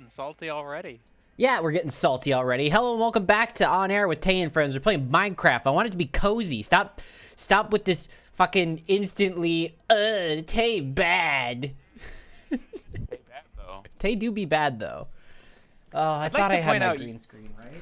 Salty already. Yeah, we're getting salty already. Hello and welcome back to On Air with Tay and Friends. We're playing Minecraft. I want it to be cozy. Stop with this fucking instantly, Tay bad. Tay bad, though. Tay do be bad, though. Oh, I thought I had my green screen, right?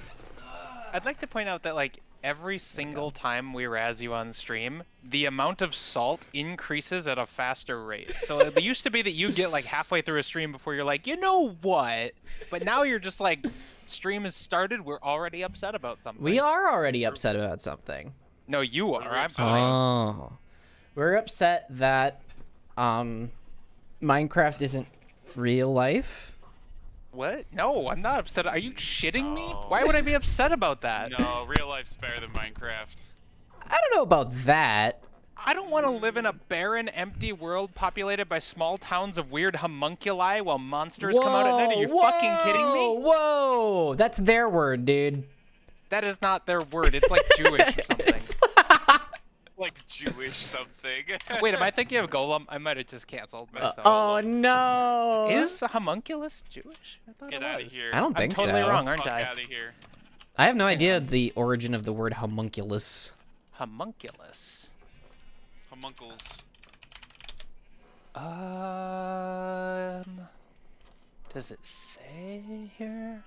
I'd like to point out that, like, every single time we razz you on stream, the amount of salt increases at a faster rate. So it used to be that you get like halfway through a stream before you're like, you know what? But now you're just like, stream has started, we're already upset about something. We are already upset about something. No, you are. I'm sorry. Oh. We're upset that Minecraft isn't real life. What? No, I'm not upset. Are you shitting me? No. Why would I be upset about that? No, real life's better than Minecraft. I don't know about that. I don't want to live in a barren, empty world populated by small towns of weird homunculi while monsters come out at night. Are you fucking kidding me? Whoa! That's their word, dude. That is not their word. It's like Jewish or something. Like Jewish something. Wait, am I thinking of Golem? I might have just canceled myself. Oh no! Is a homunculus Jewish? I thought Get it out of was. here. I don't think so. I'm totally wrong, aren't Fuck I? out of here. I have no idea the origin of the word homunculus. Homunculus. Homuncles. Does it say here?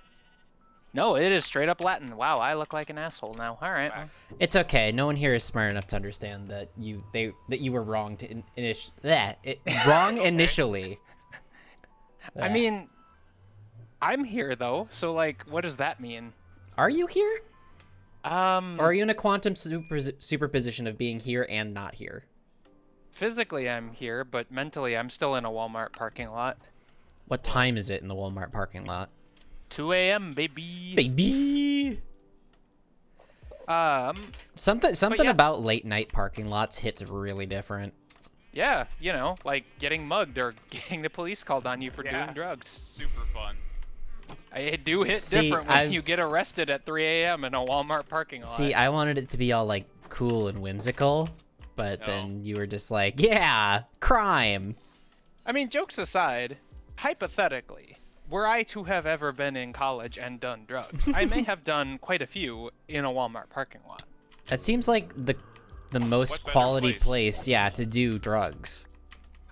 No, it is straight up Latin. Wow, I look like an asshole now. All right. It's okay. No one here is smart enough to understand that you were wrong to wrong initially. I mean, I'm here though, so like, what does that mean? Are you here? Or Um, are you in a quantum superposition of being here and not here? physically I'm here, but mentally I'm still in a Walmart parking lot. What time is it in the Walmart parking lot? 2 a.m. baby. Baby. Something yeah. about late night parking lots hits really different. Yeah, you know, like getting mugged or getting the police called on you for doing drugs. Super fun. It do hit See, different when you get arrested at 3 a.m. in a Walmart parking lot. See, I wanted it to be all like cool and whimsical, but No. then you were just like, yeah, crime. I mean, jokes aside, hypothetically, were I to have ever been in college and done drugs, I may have done quite a few in a Walmart parking lot. That seems like the most What better quality place? place, yeah, to do drugs.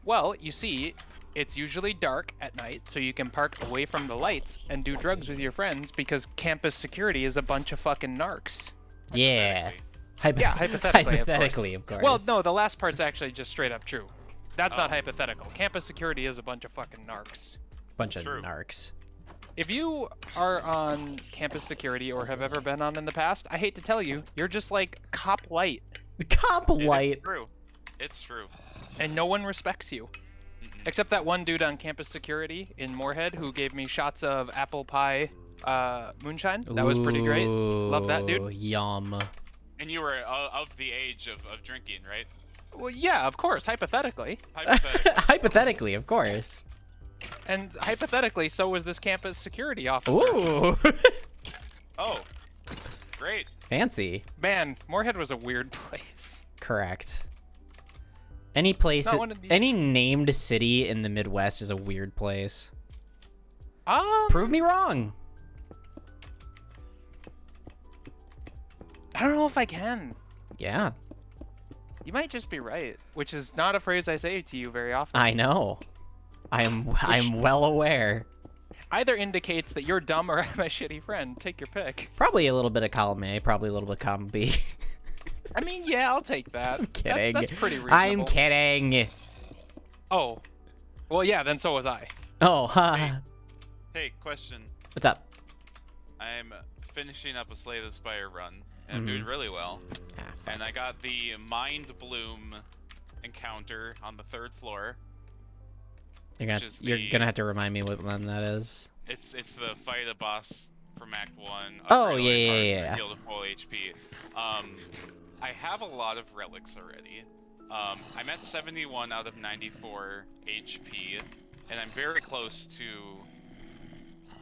Well, you see, it's usually dark at night, so you can park away from the lights and do drugs with your friends because campus security is a bunch of fucking narcs. Yeah. Yeah, hypothetically, Hypothetically, of course. Well, no, the last part's actually just straight up true. That's not hypothetical. Campus security is a bunch of fucking narcs. Bunch of True. narcs. If you are on campus security or have ever been on in the past, I hate to tell you, you're just like cop light, Cop light. It's true. It's true. and no one respects you. Except that one dude on campus security in Moorhead who gave me shots of apple pie moonshine. That was pretty great. Love that dude. Ooh, yum. And you were of the age of drinking, right? Well, yeah, of course, hypothetically. Hypothetically. Hypothetically, of course. And hypothetically, so was this campus security officer. Ooh. Oh, great. Fancy. Man, Moorhead was a weird place. Correct. Any place, Not one of the- any named city in the Midwest is a weird place. Um, Prove me wrong. I don't know if I can. Yeah, You might just be right, which is not a phrase I say to you very often. I know. I'm well aware. Either indicates that you're dumb or I'm a shitty friend. Take your pick. Probably a little bit of column A, probably a little bit of column B. I mean, yeah, I'll take that. I'm kidding. That's pretty reasonable. I'm kidding. Oh. Well, yeah, then so was I. Oh, ha. Hey. Hey, question. What's up? I'm finishing up a Slay the Spire run, and I'm doing really well. Ah, fuck. And I got the Mind Bloom encounter on the 3rd floor. You're which is you're the- gonna have to remind me what one that is. It's the fight a boss from Act 1. Oh, upgrade yeah, all your yeah, cards, yeah. Heal to full HP. I have a lot of relics already. I'm at 71 out of 94 HP, and I'm very close to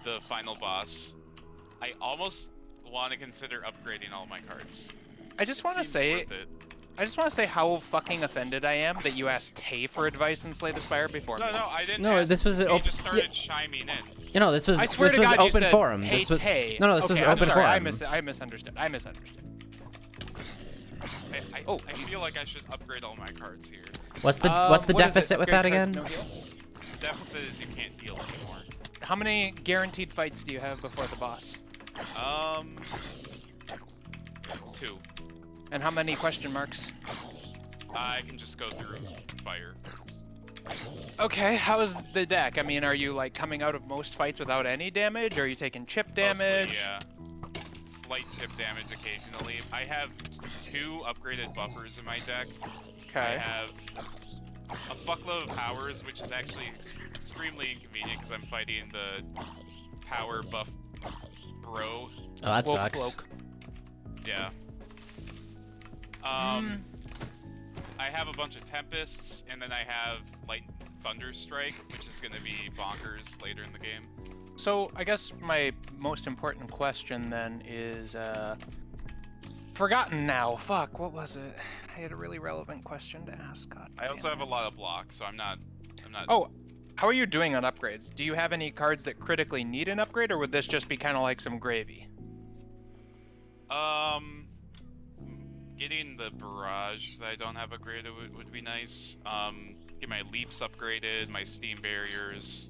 the final boss. I almost want to consider upgrading all my cards. I just want to Seems say, worth it. I just want to say how fucking offended I am that you asked Tay for advice in Slay the Spire before No, me. no, I didn't. No, ask. this was He open. just started chiming in. You know, this was I swear this to was God, you open said, forum. Hey, This was Tay. no, this was Okay, I'm open sorry, forum. I misunderstood. I misunderstood. I feel like I should upgrade all my cards here. What's the What is it? deficit with that Upgrade cards, again? no heal? The deficit is you can't heal anymore. How many guaranteed fights do you have before the boss? 2. And how many question marks? I can just go through fire. Okay, how is the deck? I mean, are you like coming out of most fights without any damage? Or are you taking chip damage? Mostly, yeah. Slight chip damage occasionally. I have 2 upgraded buffers in my deck. I Okay. have a fuckload of powers, which is actually extremely inconvenient because I'm fighting the power buff bro. Oh, that Woke sucks. bloke. Yeah. I have a bunch of Tempests, and then I have Light Thunder Strike, which is going to be bonkers later in the game. So I guess my most important question then is forgotten now. Fuck, what was it? I had a really relevant question to ask. God I also damn have it. a lot of blocks, so I'm not. Oh, how are you doing on upgrades? Do you have any cards that critically need an upgrade, or would this just be kind of like some gravy? Getting the barrage that I don't have upgraded would be nice. Get my leaps upgraded, my steam barriers,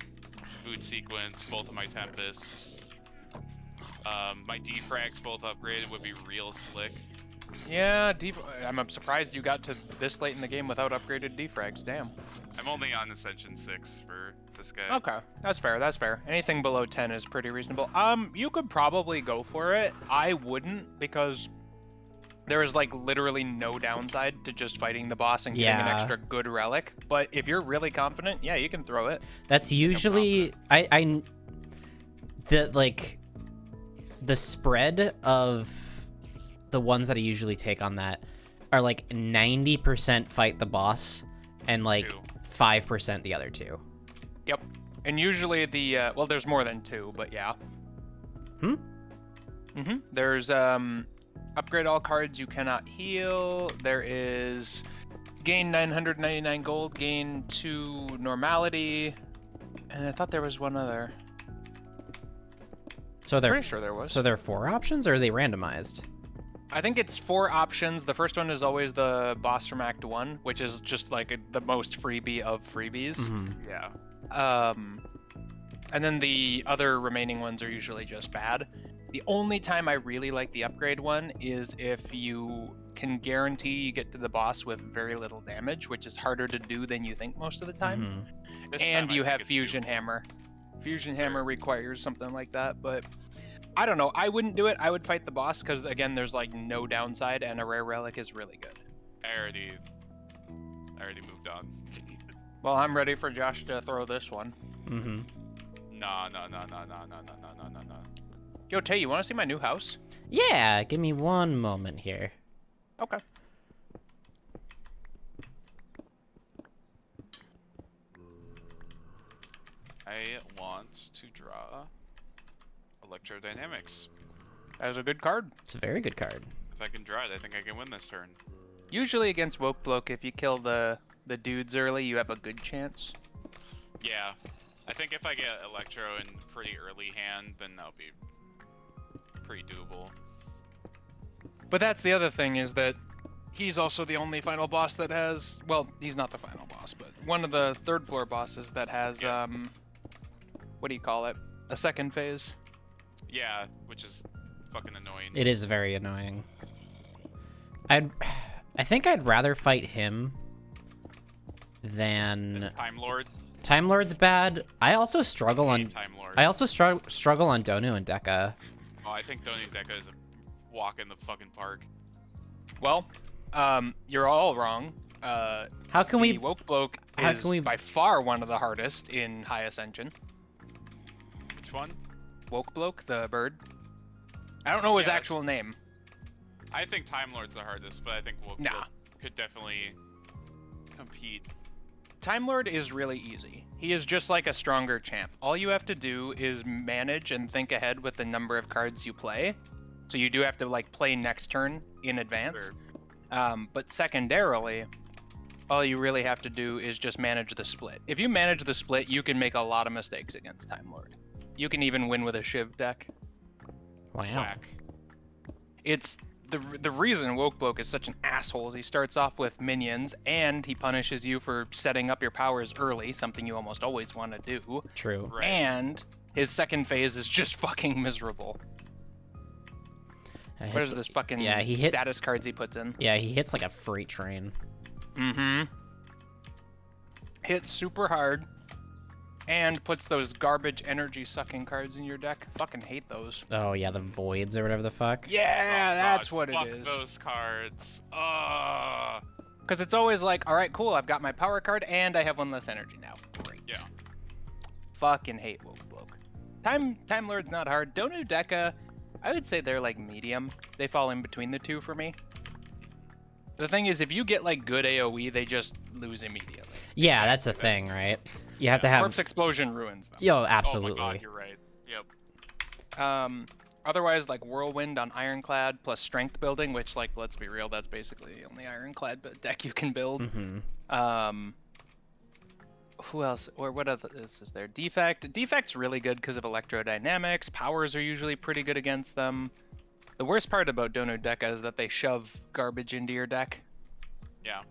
food sequence, both of my tempests. My defrags both upgraded would be real slick. Yeah, I'm surprised you got to this late in the game without upgraded defrags. Damn. I'm only on Ascension 6 for this guy. Okay, that's fair. That's fair. Anything below 10 is pretty reasonable. You could probably go for it. I wouldn't because there is like literally no downside to just fighting the boss and getting an Yeah. extra good relic. But if you're really confident, yeah, you can throw it. That's usually the spread of the ones that I usually take on that are like 90% fight the boss and like 2. 5% the other 2. Yep. And usually the well, there's more than 2, but yeah. There's upgrade all cards you cannot heal. There is gain 999 gold, gain 2 normality, and I thought there was one other. So they're Pretty sure there was. So there are 4 options, or are they randomized? I think it's 4 options. The first one is always the boss from Act 1, which is just like the most freebie of freebies. Yeah. And then the other remaining ones are usually just bad. The only time I really like the upgrade one is if you can guarantee you get to the boss with very little damage, which is harder to do than you think most of the time. This And time I you think have it's Fusion doable. Hammer. Fusion Hammer requires something like that, but I don't know. I wouldn't do it. I would fight the boss because, again, there's like no downside, and a rare relic is really good. I already moved on. Well, I'm ready for Josh to throw this one. No. Yo, Tay, you want to see my new house? Yeah, give me one moment here. Okay. I want to draw Electrodynamics. That was a good card. It's a very good card. If I can draw it, I think I can win this turn. Usually against Woke Bloke, if you kill the dudes early, you have a good chance. Yeah. I think if I get Electro in pretty early hand, then that'll be pretty doable. But that's the other thing, is that he's also the only final boss that has... Well, he's not the final boss, but one of the 3rd floor bosses that has, Yeah. What do you call it? A second phase. Yeah, which is fucking annoying. It is very annoying. I think I'd rather fight him than Time Lord. Time Lord's bad. I also struggle on Time Lord. I also struggle on Donu and Deka. Oh, I think Doni Deca is a walk in the fucking park. Well, you're all wrong. How can The we Woke Bloke how is can we- by far one of the hardest in High Ascension. Which one? Woke Bloke, the bird. I don't know his Yeah, actual name. I think Time Lord's the hardest, but I think Wolf Nah. could definitely compete. Time Lord is really easy. He is just like a stronger champ. All you have to do is manage and think ahead with the number of cards you play. So you do have to like play next turn in advance. Sure. But secondarily, all you really have to do is just manage the split. If you manage the split, you can make a lot of mistakes against Time Lord. You can even win with a Shiv deck. Wow. Whack. It's the reason Woke Bloke is such an asshole is he starts off with minions and he punishes you for setting up your powers early, something you almost always want to do. True. Right. And his second phase is just fucking miserable. What is this fucking status cards he puts in? Yeah, he hits like a freight train. Mm-hmm. Hits super hard and puts those garbage energy sucking cards in your deck. Fucking hate those. Oh yeah, the voids or whatever the fuck. Yeah, Oh, that's God, what fuck it is. those cards. Ugh. Because it's always like, all right, cool, I've got my power card and I have 1 less energy now. Great. Yeah. Fucking hate Woke Bloke. Time Lord's not hard. Donu Deca, I would say they're like medium. They fall in between the two for me. The thing is, if you get like good AoE, they just lose immediately. Yeah, that's the thing, right? You have to have. Corpse Explosion ruins them. Yo, Oh absolutely. my God, you're right. Yep. Otherwise, like Whirlwind on Ironclad plus Strength Building, which, like, let's be real, that's basically the only Ironclad deck you can build. Mm-hmm. Who else? Or what other is there? Defect. Defect's really good because of Electrodynamics. Powers are usually pretty good against them. The worst part about Donu Deca is that they shove garbage into your deck. Yeah.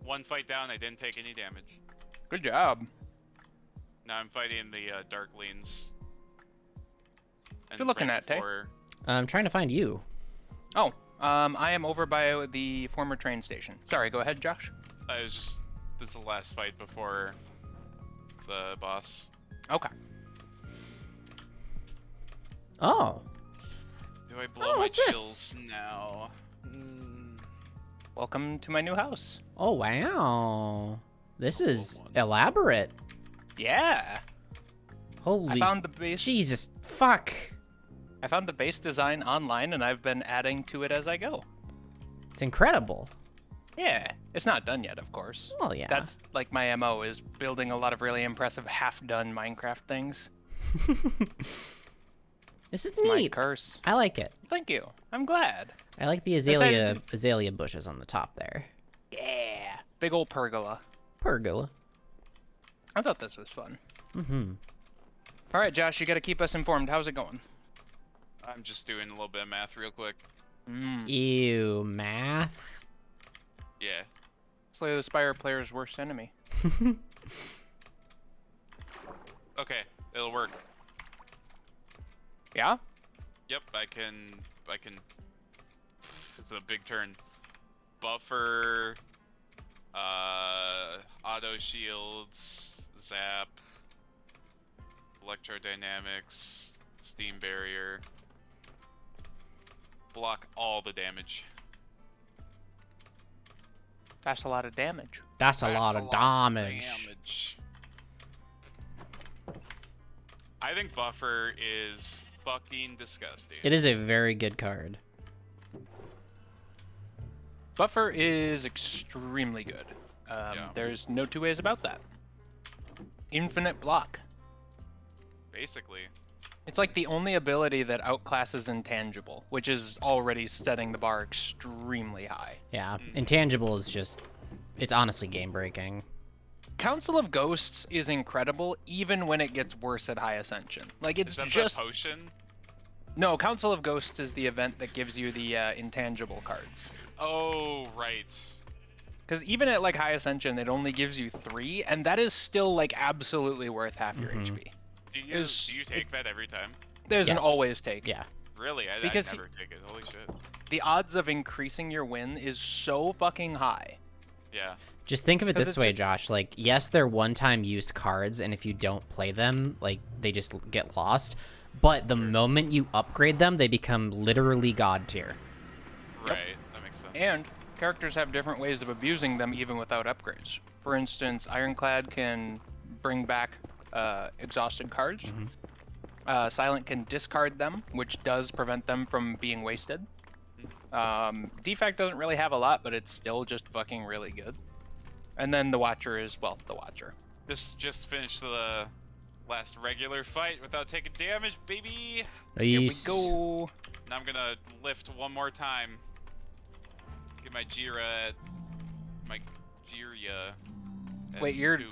1 fight down, I didn't take any damage. Good job. Now I'm fighting the Darklings. What you looking at, Tay? I'm trying to find you. Oh, I am over by the former train station. Sorry, go ahead, Josh. I was just... This is the last fight before the boss. Okay. Oh. Do I blow Oh, my what's this? chills now? Welcome to my new house. Oh wow. This is one. elaborate. Yeah. Holy. I found the base. Jesus. Fuck. I found the base design online, and I've been adding to it as I go. It's incredible. Yeah, it's not done yet, of course. Well, yeah. That's like my MO, is building a lot of really impressive half-done Minecraft things. This is My neat. curse. I like it. Thank you. I'm glad. I like the azalea bushes on the top there. Yeah. Big old pergola. Pergola. I thought this was fun. Mm-hmm. All right, Josh, you got to keep us informed. How's it going? I'm just doing a little bit of math real quick. Ew, math? Yeah. Slay the Spire player's worst enemy. Okay, it'll work. Yeah? Yep, I can. It's a big turn. Buffer, auto shields, zap, electrodynamics, steam barrier, block all the damage. That's a lot of damage. That's a lot of damage. I think buffer is fucking disgusting. It is a very good card. Buffer is extremely good. Yeah. There's no two ways about that. Infinite block. Basically. It's like the only ability that outclasses Intangible, which is already setting the bar extremely high. Yeah, Intangible is just, it's honestly game-breaking. Council of Ghosts is incredible even when it gets worse at High Ascension. Like, it's Is that just... the potion? No, Council of Ghosts is the event that gives you the intangible cards. Oh, right. Because even at like High Ascension, it only gives you 3, and that is still like absolutely worth half your HP. Do you take that every time? There's an Yes. always take. Yeah. Really? I Because never take it. Holy shit. The odds of increasing your win is so fucking high. Yeah. Just think of it 'Cause this it's way, just- Josh. Like, yes, they're one-time use cards, and if you don't play them, like, they just get lost. But the moment you upgrade them, they become literally god tier. Right. That makes sense. And characters have different ways of abusing them even without upgrades. For instance, Ironclad can bring back exhausted cards. Silent can discard them, which does prevent them from being wasted. Defect doesn't really have a lot, but it's still just fucking really good. And then the Watcher is, well, the Watcher. Just finished the last regular fight without taking damage, baby. Here we Nice. go. Now I'm gonna lift one more time. Get my Jira at Wait, you're 2.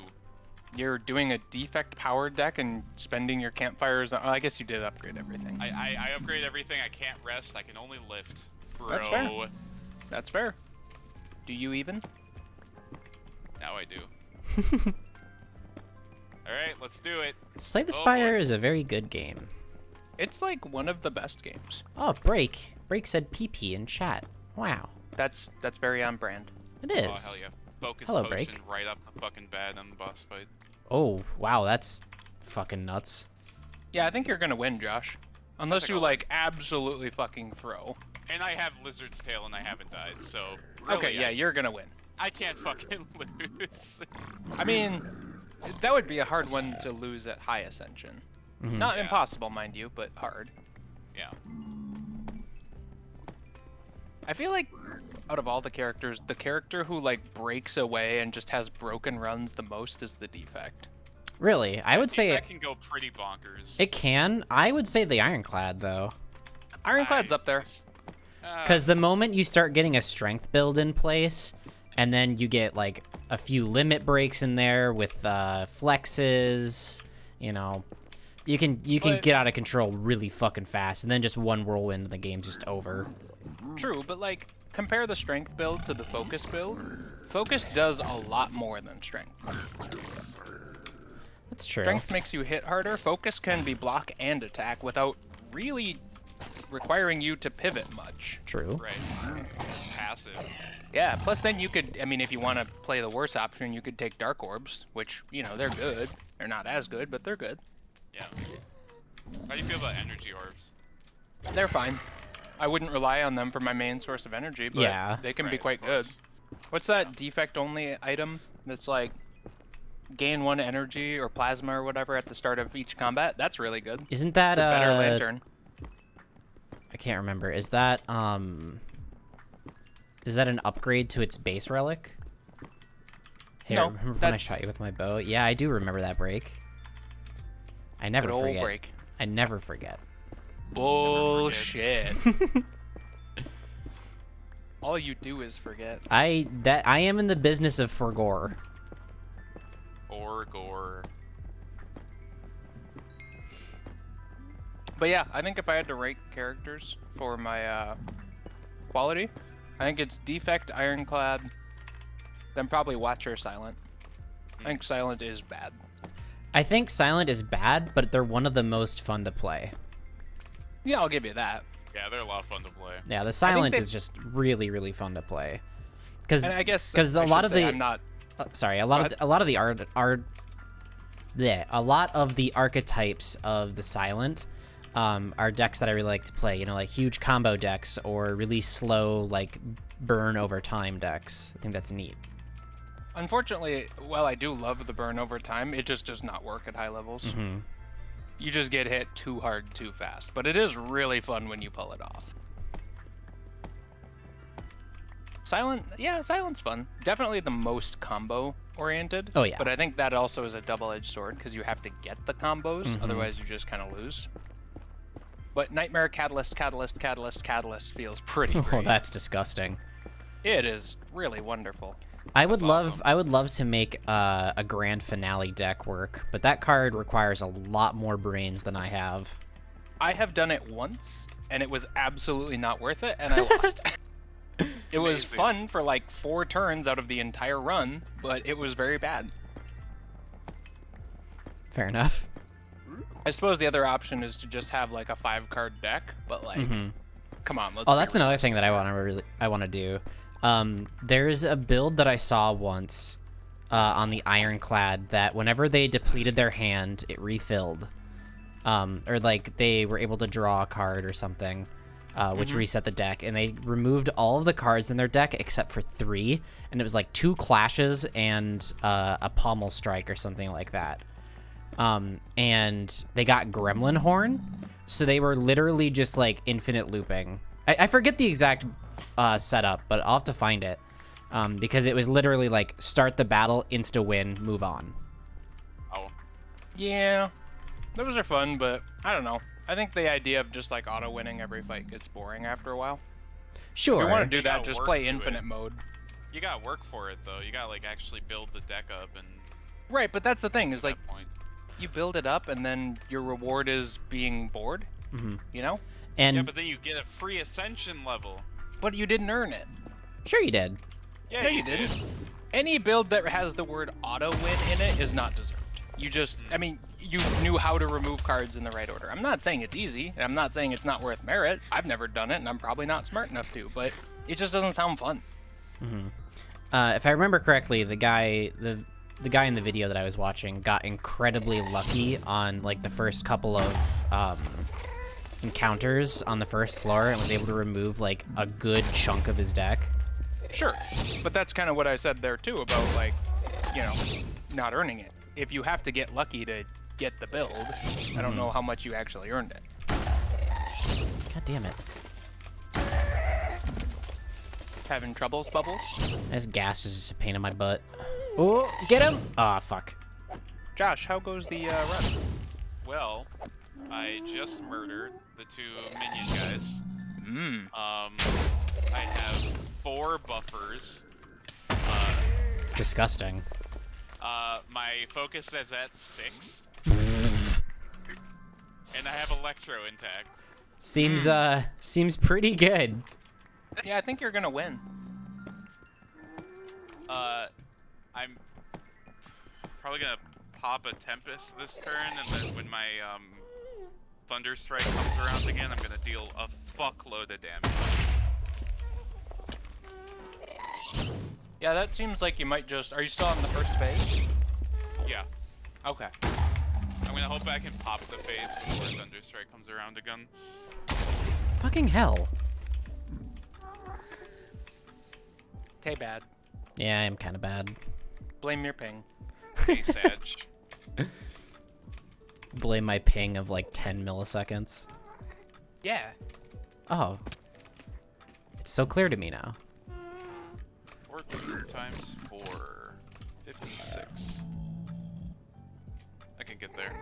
You're doing a defect power deck and spending your campfires on... Oh, I guess you did upgrade everything. I upgrade everything. I can't rest. I can only lift. Bro. That's fair. That's fair. Do you even? Now I do. Alright, let's do it. Slay the Oh, Spire boy. is a very good game. It's like one of the best games. Oh, Break. Break said PP in chat. Wow. That's very on brand. It is. Oh, hell yeah. Focus Hello, potion Break. right up the fucking bat on the boss fight. Oh, wow, that's fucking nuts. Yeah, I think you're gonna win, Josh. Unless think you I'll like absolutely fucking throw. And I have Lizard's Tail and I haven't died, so really, Okay, yeah, you're gonna win. I can't fucking lose. I mean, that would be a hard one to lose at High Ascension. Not Yeah. impossible, mind you, but hard. Yeah. I feel like out of all the characters, the character who like breaks away and just has broken runs the most is the Defect. Really? I would say that can go pretty bonkers. it can. I would say the Ironclad, though. Ironclad's up there. Because the moment you start getting a strength build in place, and then you get like a few limit breaks in there with flexes, you know, you can But- get out of control really fucking fast, and then just one whirlwind and the game's just over. True, but like compare the strength build to the focus build. Focus does a lot more than strength. That's true. Strength makes you hit harder. Focus can be block and attack without really requiring you to pivot much. True. Right. Passive. Yeah, plus then you could, I mean, if you want to play the worst option, you could take Dark Orbs, which, you know, they're good. They're not as good, but they're good. Yeah. How do you feel about energy orbs? They're fine. I wouldn't rely on them for my main source of energy, but Yeah. they can be Right, quite of good. course. What's that defect only item that's like gain 1 energy or plasma or whatever at the start of each combat? That's really good. Isn't that It's a better lantern. I can't remember. Is that an upgrade to its base relic? Here, No, remember when I that's- shot you with my bow? Yeah, I do remember that break. I never Good old forget. break. I never forget. Bullshit. All you do is forget. I am in the business of forgore. Or gore. But yeah, I think if I had to rate characters for my quality, I think it's Defect, Ironclad, then probably Watcher, Silent. I think Silent is bad. I think Silent is bad, but they're one of the most fun to play. Yeah, I'll give you that. Yeah, they're a lot of fun to play. Yeah, the Silent is just really, really fun to play. And I guess because a lot of the I'm not. Sorry, a lot of the archetypes of the Silent are decks that I really like to play. You know, like huge combo decks or really slow, like burn over time decks. I think that's neat. Unfortunately, while I do love the burn over time, it just does not work at high levels. Mm-hmm. You just get hit too hard too fast. But it is really fun when you pull it off. Silent, yeah, Silent's fun. Definitely the most combo oriented. Oh yeah. But I think that also is a double-edged sword because you have to get the combos, otherwise you just kind of lose. But Nightmare Catalyst feels pretty great. Oh, that's disgusting. It is really wonderful. I would love to make a grand finale deck work, but that card requires a lot more brains than I have. I have done it once, and it was absolutely not worth it, and I lost. It was fun for like 4 turns out of the entire run, but it was very bad. Fair enough. I suppose the other option is to just have like a 5-card deck, but like, come on. Let's That's another thing that I want to do. There's a build that I saw once on the Ironclad that whenever they depleted their hand, it refilled, or like they were able to draw a card or something. Which reset the deck, and they removed all of the cards in their deck except for 3, and it was like 2 clashes and a pommel strike or something like that. And they got Gremlin Horn, so they were literally just like infinite looping. I forget the exact setup, but I'll have to find it, because it was literally like start the battle, insta win, move on. Oh. Yeah, those are fun, but I don't know. I think the idea of just like auto-winning every fight gets boring after a while. Sure. If you want to do that, gotta just work play to infinite it. mode. You gotta work for it though. You gotta like actually build the deck up and. Right, but that's the thing is at like that point. you build it up and then your reward is being bored. You know? And Yeah, but then you get a free ascension level. But you didn't earn it. sure you did. Yeah, No, you didn't. Any build that has the word auto-win in it is not deserved. You just, I mean, you knew how to remove cards in the right order. I'm not saying it's easy, and I'm not saying it's not worth merit. I've never done it, and I'm probably not smart enough to, but it just doesn't sound fun. If I remember correctly, the guy in the video that I was watching got incredibly lucky on like the first couple of encounters on the first floor and was able to remove like a good chunk of his deck. Sure, but that's kind of what I said there too about like, you know, not earning it. If you have to get lucky to get the build, I don't know how much you actually earned it. God damn it. Having troubles, Bubbles? This gas is just a pain in my butt. Oh, get him! Ah, fuck. Josh, how goes the run? Well, I just murdered the 2 minion guys. I have 4 buffers. Disgusting. My focus is at 6. And I have Electro intact. Seems pretty good. Yeah, I think you're gonna win. I'm probably gonna pop a Tempest this turn, and then when my Thunder Strike comes around again, I'm gonna deal a fuckload of damage. Yeah, that seems like you might just... Are you still on the first phase? Yeah. Okay. I'm gonna hope I can pop the phase before Thunder Strike comes around again. Fucking hell. Tay bad. Yeah, I'm kind of bad. Blame your ping. Hey, Sag. Blame my ping of like 10 milliseconds. Yeah. Oh. It's so clear to me now. 14 times 4. 56. I can get there.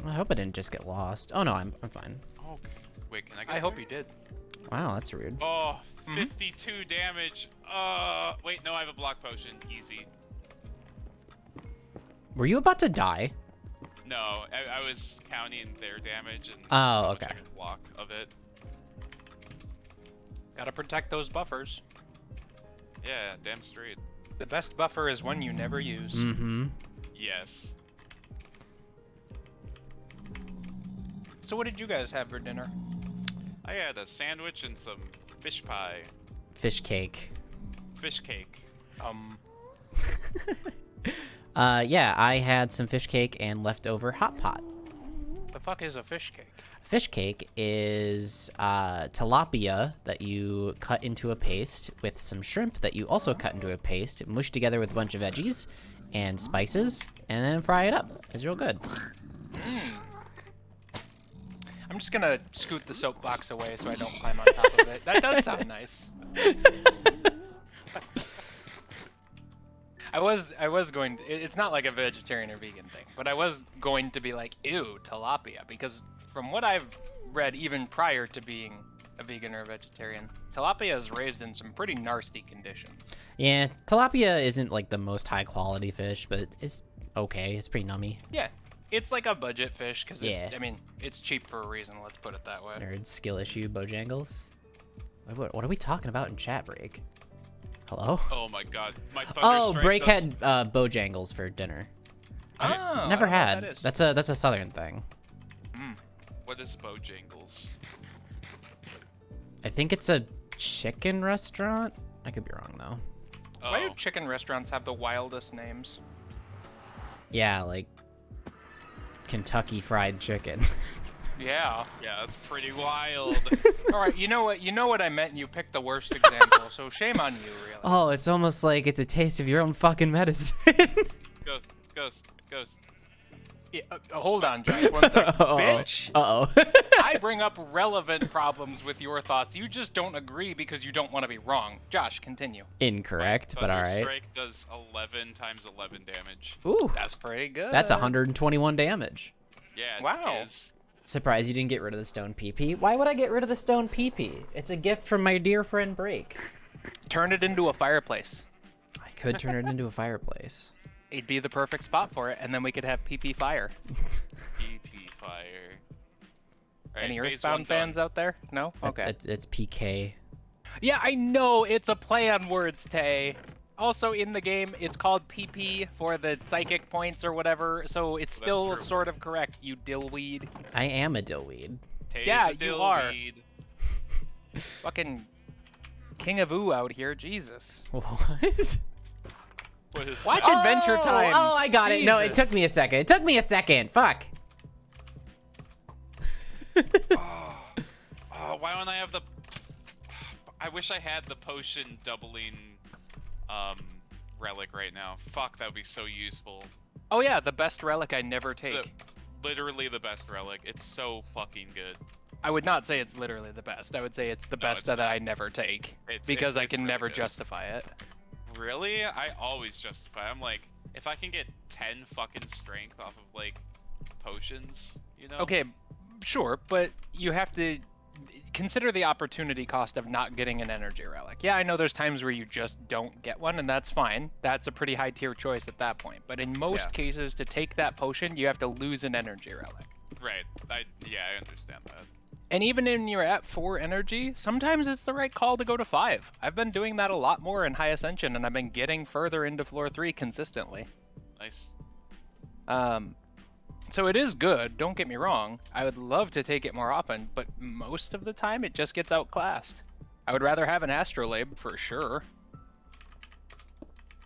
I hope I didn't just get lost. Oh no, I'm fine. Okay. Wait, can I get I hope there? you did. Wow, that's rude. Oh, 52 damage. Wait, no, I have a block potion. Easy. Were you about to die? No, I was counting their damage and Oh, how much okay. I could block of it. Gotta protect those buffers. Yeah, damn straight. The best buffer is one you never use. Mm-hmm. Yes. So what did you guys have for dinner? I had a sandwich and some fish pie. Fish cake. Fish cake. Yeah, I had some fish cake and leftover hot pot. The fuck is a fish cake? Fish cake is tilapia that you cut into a paste with some shrimp that you also cut into a paste, mush together with a bunch of veggies and spices, and then fry it up. It's real good. I'm just gonna scoot the soapbox away so I don't climb on top of it. That does sound nice. I was going to, it's not like a vegetarian or vegan thing, but I was going to be like, ew, tilapia, because from what I've read even prior to being a vegan or a vegetarian, tilapia is raised in some pretty nasty conditions. Yeah, tilapia isn't like the most high quality fish, but it's okay. It's pretty nummy. Yeah, it's like a budget fish, because Yeah. I mean, it's cheap for a reason, let's put it that way. Nerd skill issue, Bojangles. What are we talking about in chat break? Hello? Oh my god. My thunder Oh, strike Break does- had Bojangles for dinner. Oh, Never I don't know what had. that is. That's a southern thing. What is Bojangles? I think it's a chicken restaurant. I could be wrong though. Oh, Why do chicken restaurants have the wildest names? Yeah, like Kentucky Fried Chicken. Yeah. yeah, that's pretty wild. All right, you know what I meant, and you picked the worst example. So shame on you, really. Oh, it's almost like it's a taste of your own fucking medicine. Ghost. Yeah, hold on, Josh. One second. Bitch. Uh-oh. I bring up relevant problems with your thoughts. You just don't agree because you don't want to be wrong. Josh, continue. Incorrect, but all Thunder right. strike does 11 times 11 damage. Ooh, That's pretty good. that's 121 damage. Yeah, Wow. it is. Surprised you didn't get rid of the stone PP. Why would I get rid of the stone PP? It's a gift from my dear friend Break. Turn it into a fireplace. I could turn it into a fireplace. It'd be the perfect spot for it, and then we could have PP fire. PP fire. All right, Any phase Earthbound one done. fans out there? No? Okay. It's PK. Yeah, I know. It's a play on words, Tay. Also, in the game, it's called PP for the psychic points or whatever, so it's That's still true. sort of correct, you dillweed. I am a dillweed. Taze Yeah, a you are. dillweed. Fucking King of Ooh out here, Jesus. What? What is Watch that? Adventure Time. Oh, I got it. No, it Jesus. took me a second. Fuck. Oh, why don't I have the... I wish I had the potion doubling relic right now. Fuck, that would be so useful. Oh yeah, the best relic I never take. Literally the best relic. It's so fucking good. I would not say it's literally the best. I would say it's the No, best it's that not. I never take. It's- because I it's can really never good. justify it. Really? I always justify. I'm like, if I can get 10 fucking strength off of, like, potions, you know? Okay, sure, but you have to consider the opportunity cost of not getting an energy relic. Yeah, I know there's times where you just don't get one, and that's fine. That's a pretty high tier choice at that point. But in most Yeah. cases, to take that potion, you have to lose an energy relic. Right. Yeah, I understand that. And even when you're at 4 energy, sometimes it's the right call to go to 5. I've been doing that a lot more in High Ascension, and I've been getting further into floor 3 consistently. Nice. So it is good, don't get me wrong. I would love to take it more often, but most of the time it just gets outclassed. I would rather have an Astrolabe for sure.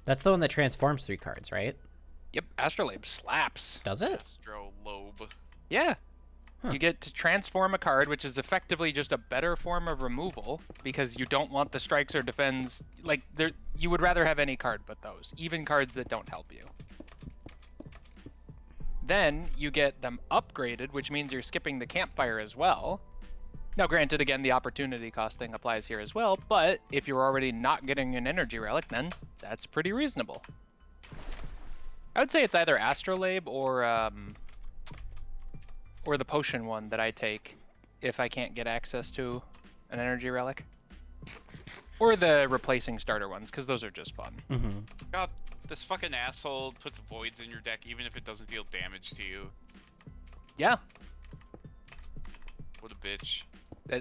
That's the one that transforms 3 cards, right? Yep, Astrolabe slaps. Does it? Astrolabe. Yeah. Huh. You get to transform a card, which is effectively just a better form of removal, because you don't want the strikes or defends. Like, you would rather have any card but those, even cards that don't help you. Then you get them upgraded, which means you're skipping the campfire as well. Now, granted, again, the opportunity cost thing applies here as well, but if you're already not getting an energy relic, then that's pretty reasonable. I would say it's either Astrolabe or or the potion one that I take if I can't get access to an energy relic. Or the replacing starter ones, because those are just fun. Mm-hmm. God, this fucking asshole puts voids in your deck even if it doesn't deal damage to you. Yeah. What a bitch.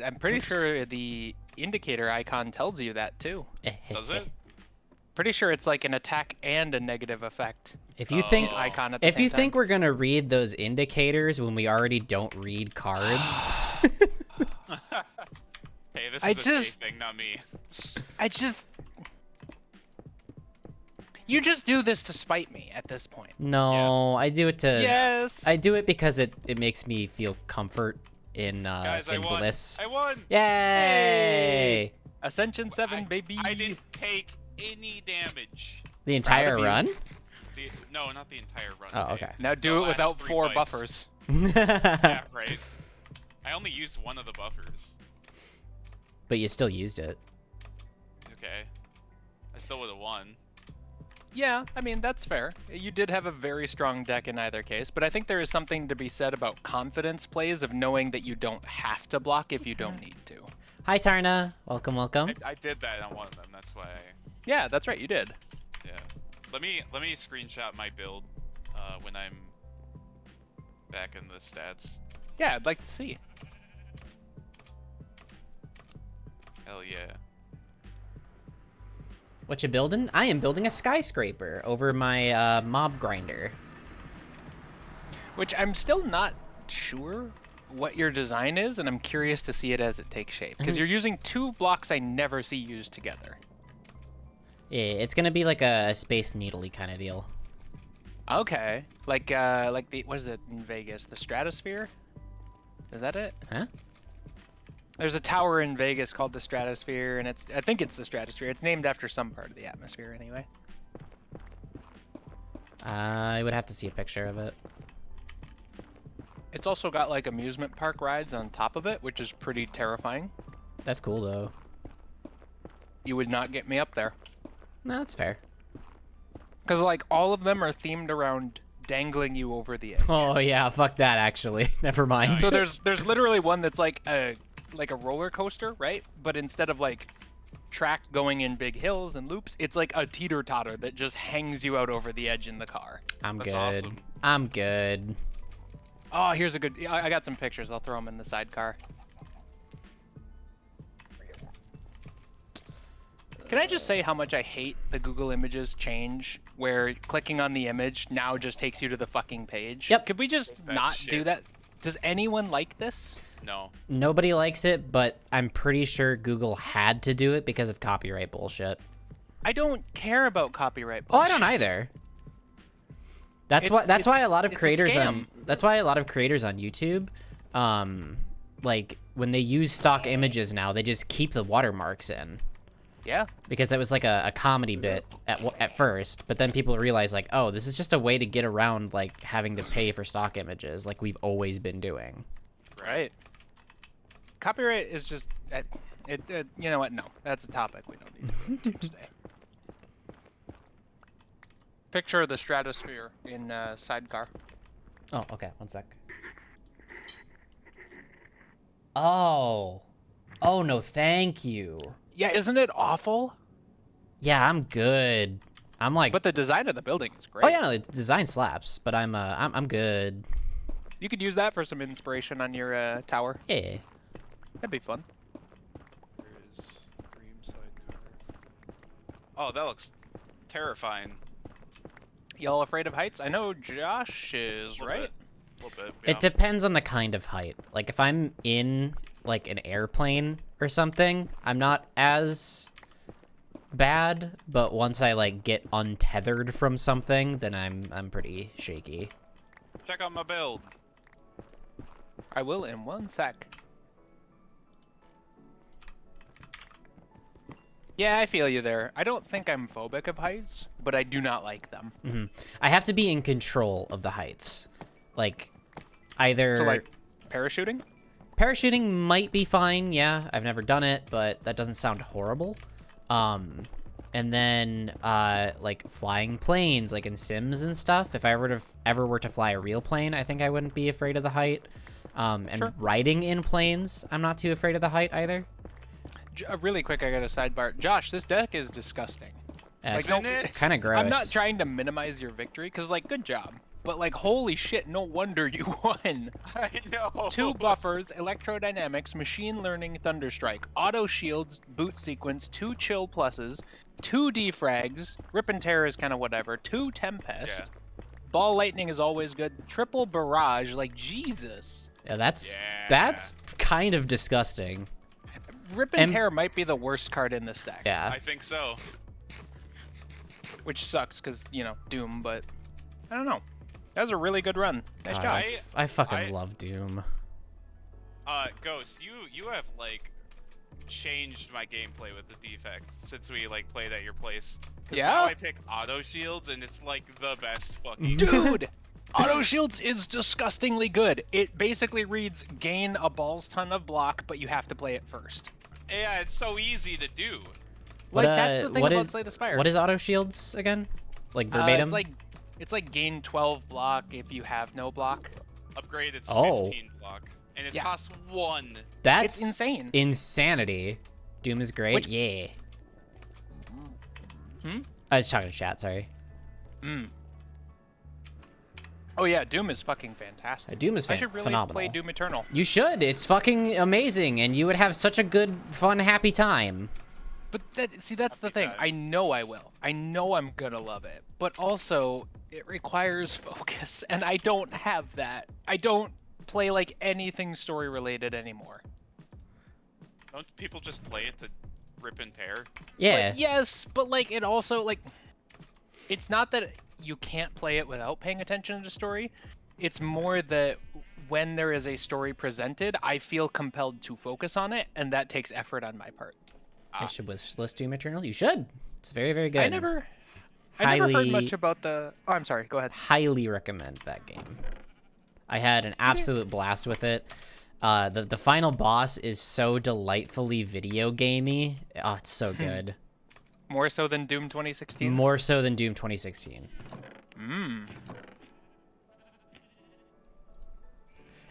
I'm pretty sure the indicator icon tells you that too. Does it? Pretty sure it's like an attack and a negative effect If you think icon at the if same you time. think we're gonna read those indicators when we already don't read cards, Hey, this I is a just- thing, not me. You just do this to spite me at this point. no, I do it to. Yes. I do it because it makes me feel comfort in Guys, I in won. bliss. I won. Yay! Ascension 7, baby. I didn't take any damage. The entire of you. run? No, not the entire run. Oh, okay. Now do The it last without 3 4 fights. buffers. Yeah, right. I only used one of the buffers. But you still used it. Okay. I still would have won. Yeah, I mean, that's fair. You did have a very strong deck in either case, but I think there is something to be said about confidence plays of knowing that you don't have to block if you don't need to. Hi, Tarna. Welcome, welcome. I did that on one of them. That's why. Yeah, that's right, you did. Yeah. Let me screenshot my build when I'm back in the stats. Yeah, I'd like to see. Hell yeah. What you building? I am building a skyscraper over my mob grinder. Which I'm still not sure what your design is, and I'm curious to see it as it takes shape. Because you're using 2 blocks I never see used together. Yeah, it's gonna be like a Space Needle-y kind of deal. Okay. Like the, what is it in Vegas? The Stratosphere? Is that it? Huh? There's a tower in Vegas called the Stratosphere, and I think it's the Stratosphere. It's named after some part of the atmosphere anyway. I would have to see a picture of it. It's also got like amusement park rides on top of it, which is pretty terrifying. That's cool, though. You would not get me up there. No, that's fair. Because like all of them are themed around dangling you over the edge. Oh, yeah, fuck that, actually. Never mind. So there's literally one that's like a roller coaster, right? But instead of like track going in big hills and loops, it's like a teeter-totter that just hangs you out over the edge in the car. I'm That's good. awesome. I'm good. Oh, here's a good... I got some pictures. I'll throw them in the sidecar. Can I just say how much I hate the Google Images change where clicking on the image now just takes you to the fucking page? Yep. Could we just That not shit. do that? Does anyone like this? No. Nobody likes it, but I'm pretty sure Google had to do it because of copyright bullshit. I don't care about copyright Oh, I bullshit. don't either. That's It's why a lot of it's a creators scam. on YouTube, like when they use stock images now, they just keep the watermarks in. Yeah. Because it was like a comedy bit at first, but then people realize like, oh, this is just a way to get around like having to pay for stock images, like we've always been doing. Right. Copyright is just... you know what? No. That's a topic we don't need to go into today. Picture of the Stratosphere in Sidecar. Oh, okay, one sec. Oh no, thank you. Yeah, isn't it awful? Yeah, I'm good. I'm like, But the design of the building is great. oh yeah, no, the design slaps, but I'm good. You could use that for some inspiration on your tower. Yeah. That'd be fun. Where is Cream Sidecar? Oh, that looks terrifying. Y'all afraid of heights? I know Josh is, A right? little bit. Yeah. It depends on the kind of height. Like if I'm in like an airplane or something, I'm not as bad, but once I like get untethered from something, then I'm pretty shaky. Check out my build. I will in 1 sec. Yeah, I feel you there. I don't think I'm phobic of heights, but I do not like them. I have to be in control of the heights. Like either So like parachuting? parachuting might be fine, yeah. I've never done it, but that doesn't sound horrible. And then, like, flying planes, like in Sims and stuff. If I ever were to fly a real plane, I think I wouldn't be afraid of the height. And Sure. riding in planes, I'm not too afraid of the height either. Really quick, I got a sidebar. Josh, this deck is disgusting. It's Like, kind of gross. I'm not trying to minimize your victory, because, like, good job. But, like, holy shit, no wonder you won. I know. 2 buffers, electrodynamics, machine learning, thunderstrike, auto shields, boot sequence, 2 chill pluses, 2 defrags, rip and tear is kind of whatever, 2 tempest, Yeah. ball lightning is always good, triple barrage, like, Jesus. Yeah, that's Yeah. kind of disgusting. Rip and And- tear might be the worst card in this deck. Yeah. I think so. Which sucks, because, you know, Doom, but I don't know. That was a really good run. Nice God, job. I fucking I- love Doom. Ghost, you have like changed my gameplay with the defects since we like played at your place. 'Cause Yeah? Now I pick auto shields and it's like the best fucking. Dude! Auto shields is disgustingly good. It basically reads gain a balls ton of block, but you have to play it first. Yeah, it's so easy to do. Like, that's the thing about Slay the Spire. What is auto shields again? Like verbatim? It's like gain 12 block if you have no block. Upgrade it's Oh. 15 block, and it Yeah. costs 1. That's It's insane. insanity. Doom is great. Which- Yeah. Hmm? I was talking to chat. Sorry. Mm. Oh yeah, Doom is fucking fantastic. Doom is I should really phenomenal. play Doom Eternal. You should. It's fucking amazing, and you would have such a good, fun, happy time. But that's the Happy thing. time. I know I will. I know I'm gonna love it. But also, it requires focus, and I don't have that. I don't play like anything story related anymore. Don't people just play it to rip and tear? Yeah. But yes, but like it also like it's not that you can't play it without paying attention to the story. It's more that when there is a story presented, I feel compelled to focus on it, and that takes effort on my part. I should wish list Doom Eternal. You should. It's very, very good. I never heard Highly- much about the. Oh, I'm sorry. Go ahead. Highly recommend that game. I had an absolute blast with it. The final boss is so delightfully video gamey. Oh, it's so good. More so than Doom 2016. More so than Doom 2016. Mm.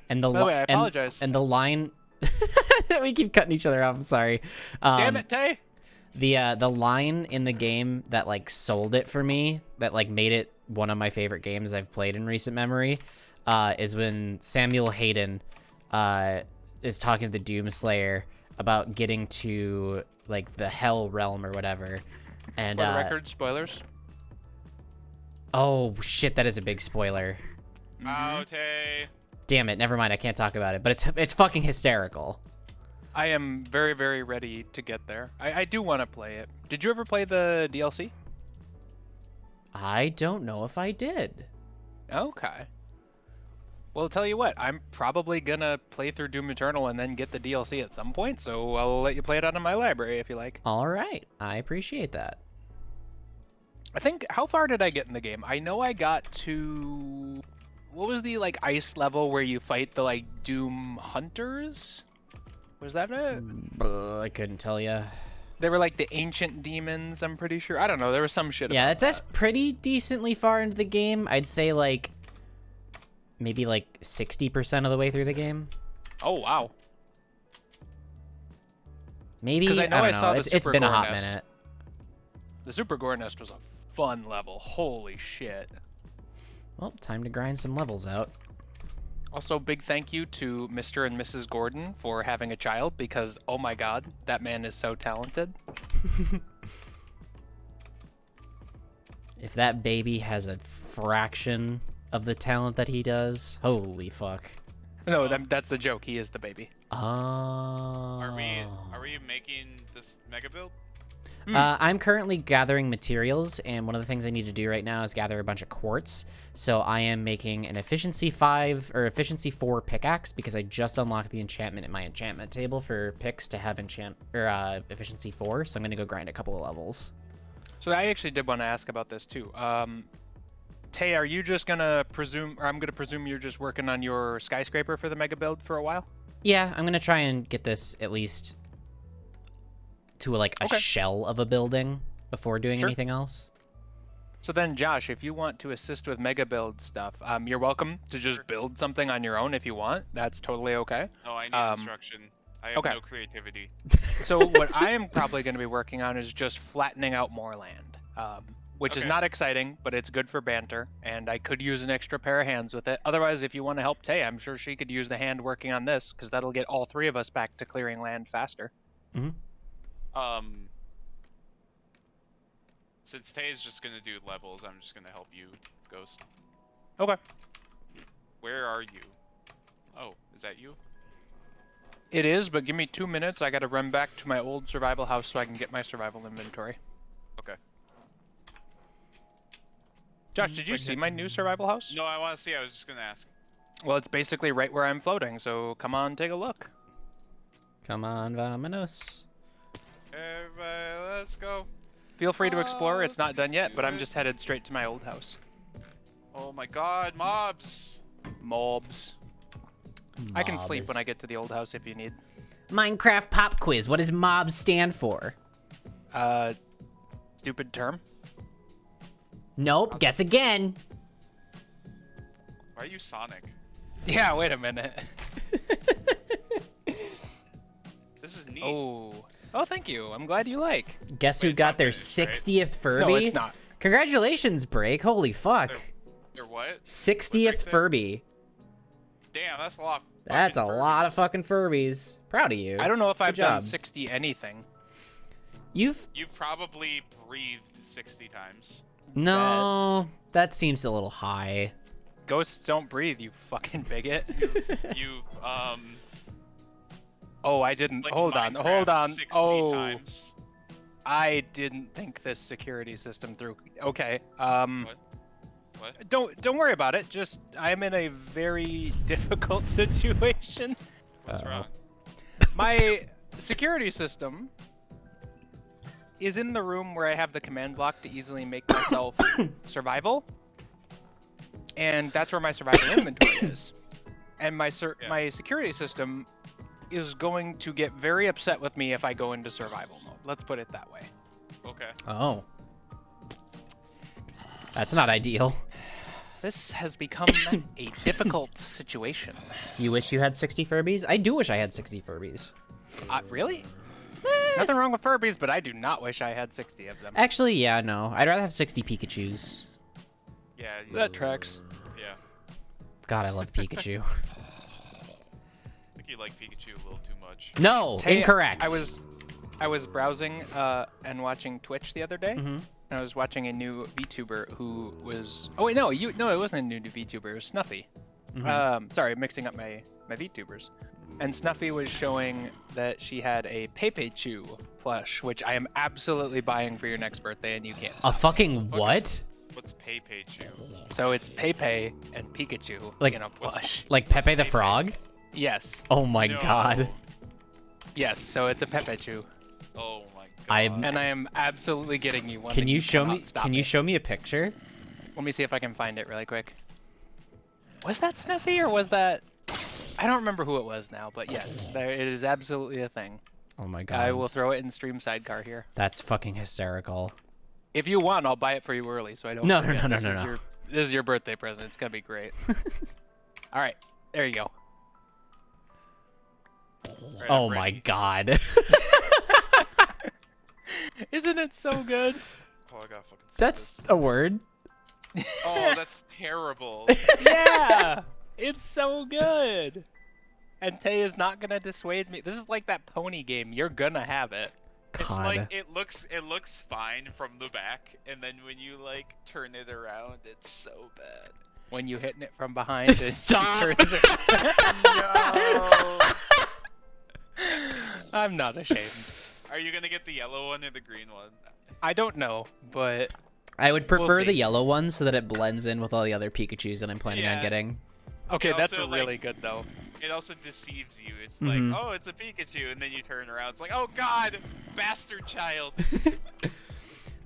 And the By the way, I apologize. And the line. We keep cutting each other off. I'm sorry. Damn it, Tay. The line in the game that like sold it for me, that like made it one of my favorite games I've played in recent memory, is when Samuel Hayden is talking to the Doomslayer about getting to like the Hell Realm or whatever. And For the record, spoilers. oh shit, that is a big spoiler. Oh, Tay. Damn it, never mind. I can't talk about it, but it's fucking hysterical. I am very, very ready to get there. I do want to play it. Did you ever play the DLC? I don't know if I did. Okay. Well, I'll tell you what, I'm probably gonna play through Doom Eternal and then get the DLC at some point, so I'll let you play it out of my library if you like. All right, I appreciate that. I think, how far did I get in the game? I know I got to... What was the, like, ice level where you fight the, like, Doom Hunters? Was that it? I couldn't tell you. They were, like, the ancient demons, I'm pretty sure. I don't know, there was some shit Yeah, about that's pretty decently far into the game. I'd say like maybe like 60% of the way through the game. Oh, wow. Maybe. 'Cause I know I don't saw the It's Super been a Gore hot Nest. minute. The Super Gore Nest was a fun level. Holy shit. Well, time to grind some levels out. Also, big thank you to Mr. and Mrs. Gordon for having a child because, oh my god, that man is so talented. If that baby has a fraction of the talent that he does, holy fuck. No, that's the joke. He is the baby. Oh. Are we making this mega build? I'm currently gathering materials, and one of the things I need to do right now is gather a bunch of quartz. So I am making an efficiency 5 or efficiency 4 pickaxe because I just unlocked the enchantment in my enchantment table for picks to have efficiency 4. So I'm gonna go grind a couple of levels. So I actually did want to ask about this too. Tay, are you just gonna presume, or I'm gonna presume you're just working on your skyscraper for the mega build for a while? Yeah, I'm gonna try and get this at least to like a Okay. shell of a building. before doing Sure. anything else. So then, Josh, if you want to assist with mega build stuff, you're welcome to just build something on your own if you want. That's totally okay. No, I need instruction. I have okay. no creativity. So what I am probably going to be working on is just flattening out more land, which is not exciting, but it's good for banter, and I could use an extra pair of hands with it. Otherwise, if you want to help Tay, I'm sure she could use the hand working on this, because that'll get all three of us back to clearing land faster. Since Tay is just gonna do levels, I'm just gonna help you, Ghost. Okay. Where are you? Oh, is that you? It is, but give me 2 minutes. I got to run back to my old survival house so I can get my survival inventory. Okay. Josh, did you see my new survival house? No, I want to see. I was just gonna ask. Well, it's basically right where I'm floating, so come on, take a look. Come on, vamonos. Everybody, let's go. Feel free to explore. It's not done yet, but I'm just headed straight to my old house. Oh my god, mobs! Mobs. I can sleep when I get to the old house if you need. Minecraft pop quiz. What does mobs stand for? Stupid term. Nope. Guess again. Why are you Sonic? Yeah, wait a minute. This is neat. Oh, thank you. I'm glad you like. Guess Wait, who it's got not their finished, right? 60th Furby? No, it's not. Congratulations, Break. Holy fuck. They're what? 60th Furby. Damn, that's a lot. Of That's a fucking lot of Furbies. fucking Furbies. Proud of you. I don't know if I've done job. 60 anything. You've... You've probably breathed 60 times. No, that seems a little high. Ghosts don't breathe, you fucking bigot. You've Oh, I didn't. like Hold on. Minecraft 60 Oh, times. I didn't think this security system through. Okay. What? Don't worry about it. Just I'm in a very difficult situation. What's wrong? My security system is in the room where I have the command block to easily make myself survival. And that's where my survival inventory is. And my security system is going to get very upset with me if I go into survival mode. Let's put it that way. Okay. Oh. That's not ideal. This has become a difficult situation. You wish you had 60 Furbies? I do wish I had 60 Furbies. Really? Nothing wrong with Furbies, but I do not wish I had 60 of them. Actually, yeah, no. I'd rather have 60 Pikachus. Yeah. That tracks. Yeah. God, I love Pikachu. I think you like Pikachu a little too much. No, Hey, incorrect. I was browsing and watching Twitch the other day, Mm-hmm. and I was watching a new VTuber who was. Oh wait, no, it wasn't a new VTuber. It was Snuffy. Mhm. Sorry, mixing up my VTubers. And Snuffy was showing that she had a Pepe-Chew plush, which I am absolutely buying for your next birthday, and you can't A stop. fucking what? What's Pepe-Chew? So it's Pepe and Pikachu Like- in a plush. Like Pepe the Frog? Yes, Oh my No. god. yes. So it's a Pepe-Chew, Oh my god. I'm- and I am absolutely getting you one. Can that you show me? cannot stop Can you it. show me a picture? Let me see if I can find it really quick. Was that Snuffy or was that? I don't remember who it was now, but yes, it is absolutely a thing. Oh my god. I will throw it in stream sidecar here. That's fucking hysterical. If you want, I'll buy it for you early, so I don't. No, forget. no. This is your birthday present. It's gonna be great. All right, there you go. Alright, Oh I'm my ready. god. Isn't it so good? Oh, I gotta fucking see That's this. a word. Oh, that's terrible. Yeah, it's so good. And Tay is not gonna dissuade me. This is like that pony game. You're gonna have it. It's God. like it looks fine from the back, and then when you like turn it around, it's so bad. When you hitting it from behind, it Stop. turns No. I'm not ashamed. Are you gonna get the yellow one or the green one? I don't know, but I would prefer see. the yellow one so that it blends in with all the other Pikachus that I'm planning on Yeah. getting. okay, It that's also, really like- good though. It also deceives you. It's Mhm. like, oh, it's a Pikachu, and then you turn around, it's like, oh god, bastard child.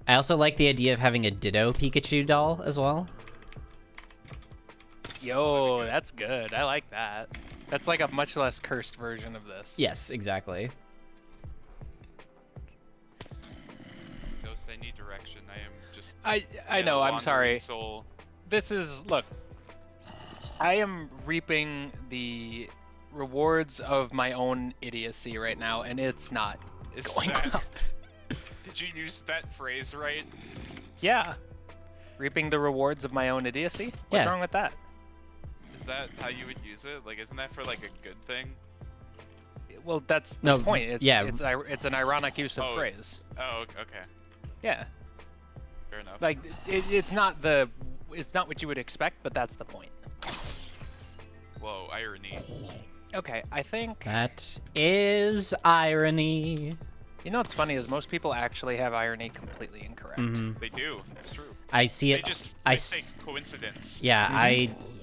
I also like the idea of having a Ditto Pikachu doll as well. Yo, that's good. I like that. That's like a much less cursed version of this. Yes, exactly. Ghost, I need to direction. I am just. I know. I'm sorry. Soul. Look. I am reaping the rewards of my own idiocy right now, and it's not going well. Did you use that phrase right? Yeah. Reaping the rewards of my own idiocy? What's Yeah. wrong with that? Is that how you would use it? Like, isn't that for like a good thing? Well, that's No, the point. It's, yeah. it's an ironic use of Oh. phrase. Oh, okay. Yeah. Fair enough. Like, it's not what you would expect, but that's the point. Whoa, irony. Okay, I think... That is irony. You know what's funny is most people actually have irony completely incorrect. Mhm. They do. It's true. I see They it. just I say coincidence. Yeah,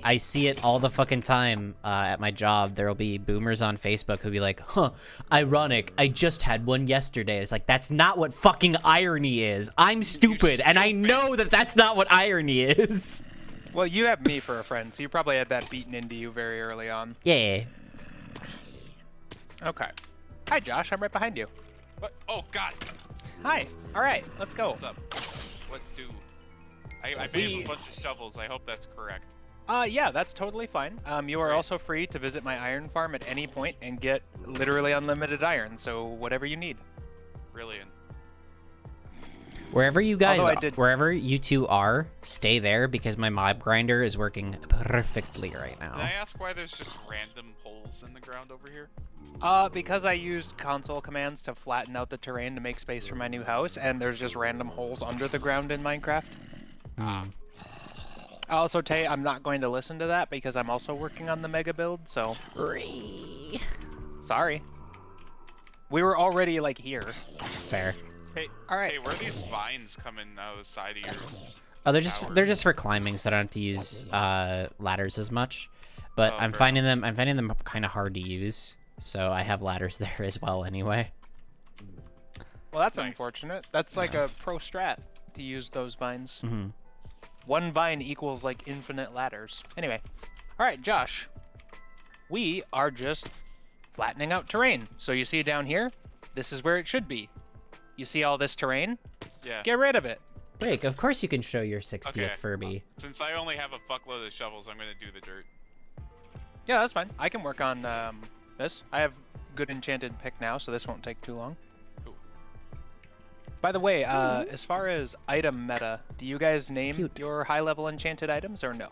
I see it all the fucking time at my job. There'll be boomers on Facebook who'll be like, huh, ironic, I just had one yesterday. It's like, that's not what fucking irony is. I'm stupid, and I know that that's not what irony is. Well, you have me for a friend, so you probably had that beaten into you very early on. Yeah. Okay. Hi, Josh. I'm right behind you. What? Oh, God. Hi. All right, let's go. What's up? What do? I made a bunch of shovels. I hope that's correct. Yeah, that's totally fine. You are Great. also free to visit my iron farm at any point and get literally unlimited iron, so whatever you need. Brilliant. Wherever you guys, Although I did- wherever you two are, stay there because my mob grinder is working perfectly right Can I now. ask why there's just random holes in the ground over here? Because I used console commands to flatten out the terrain to make space for my new house, and there's just random holes under the ground in Minecraft. Hmm. Also, Tay, I'm not going to listen to that because I'm also working on the mega build, so... Sorry. We were already, like, here. Fair. Hey, All right. Hey, where are these vines coming out of the side of your? Oh, they're tower? just for climbing, so I don't have to use ladders as much. But Oh, I'm fair finding them kind of hard to use, so I have ladders there as well anyway. Well, that's Nice. unfortunate. That's like a pro strat to use those vines. Hmm. One vine equals, like, infinite ladders. Anyway. All right, Josh. We are just flattening out terrain. So you see down here? This is where it should be. You see all this terrain? Yeah. Get rid of it. Rick, of course you can show your 60th Okay. Furby. Since I only have a fuckload of shovels, I'm gonna do the dirt. Yeah, that's fine. I can work on this. I have good enchanted pick now, so this won't take too long. Cool. By the way, as far as item meta, do you guys name Cute. your high-level enchanted items or no?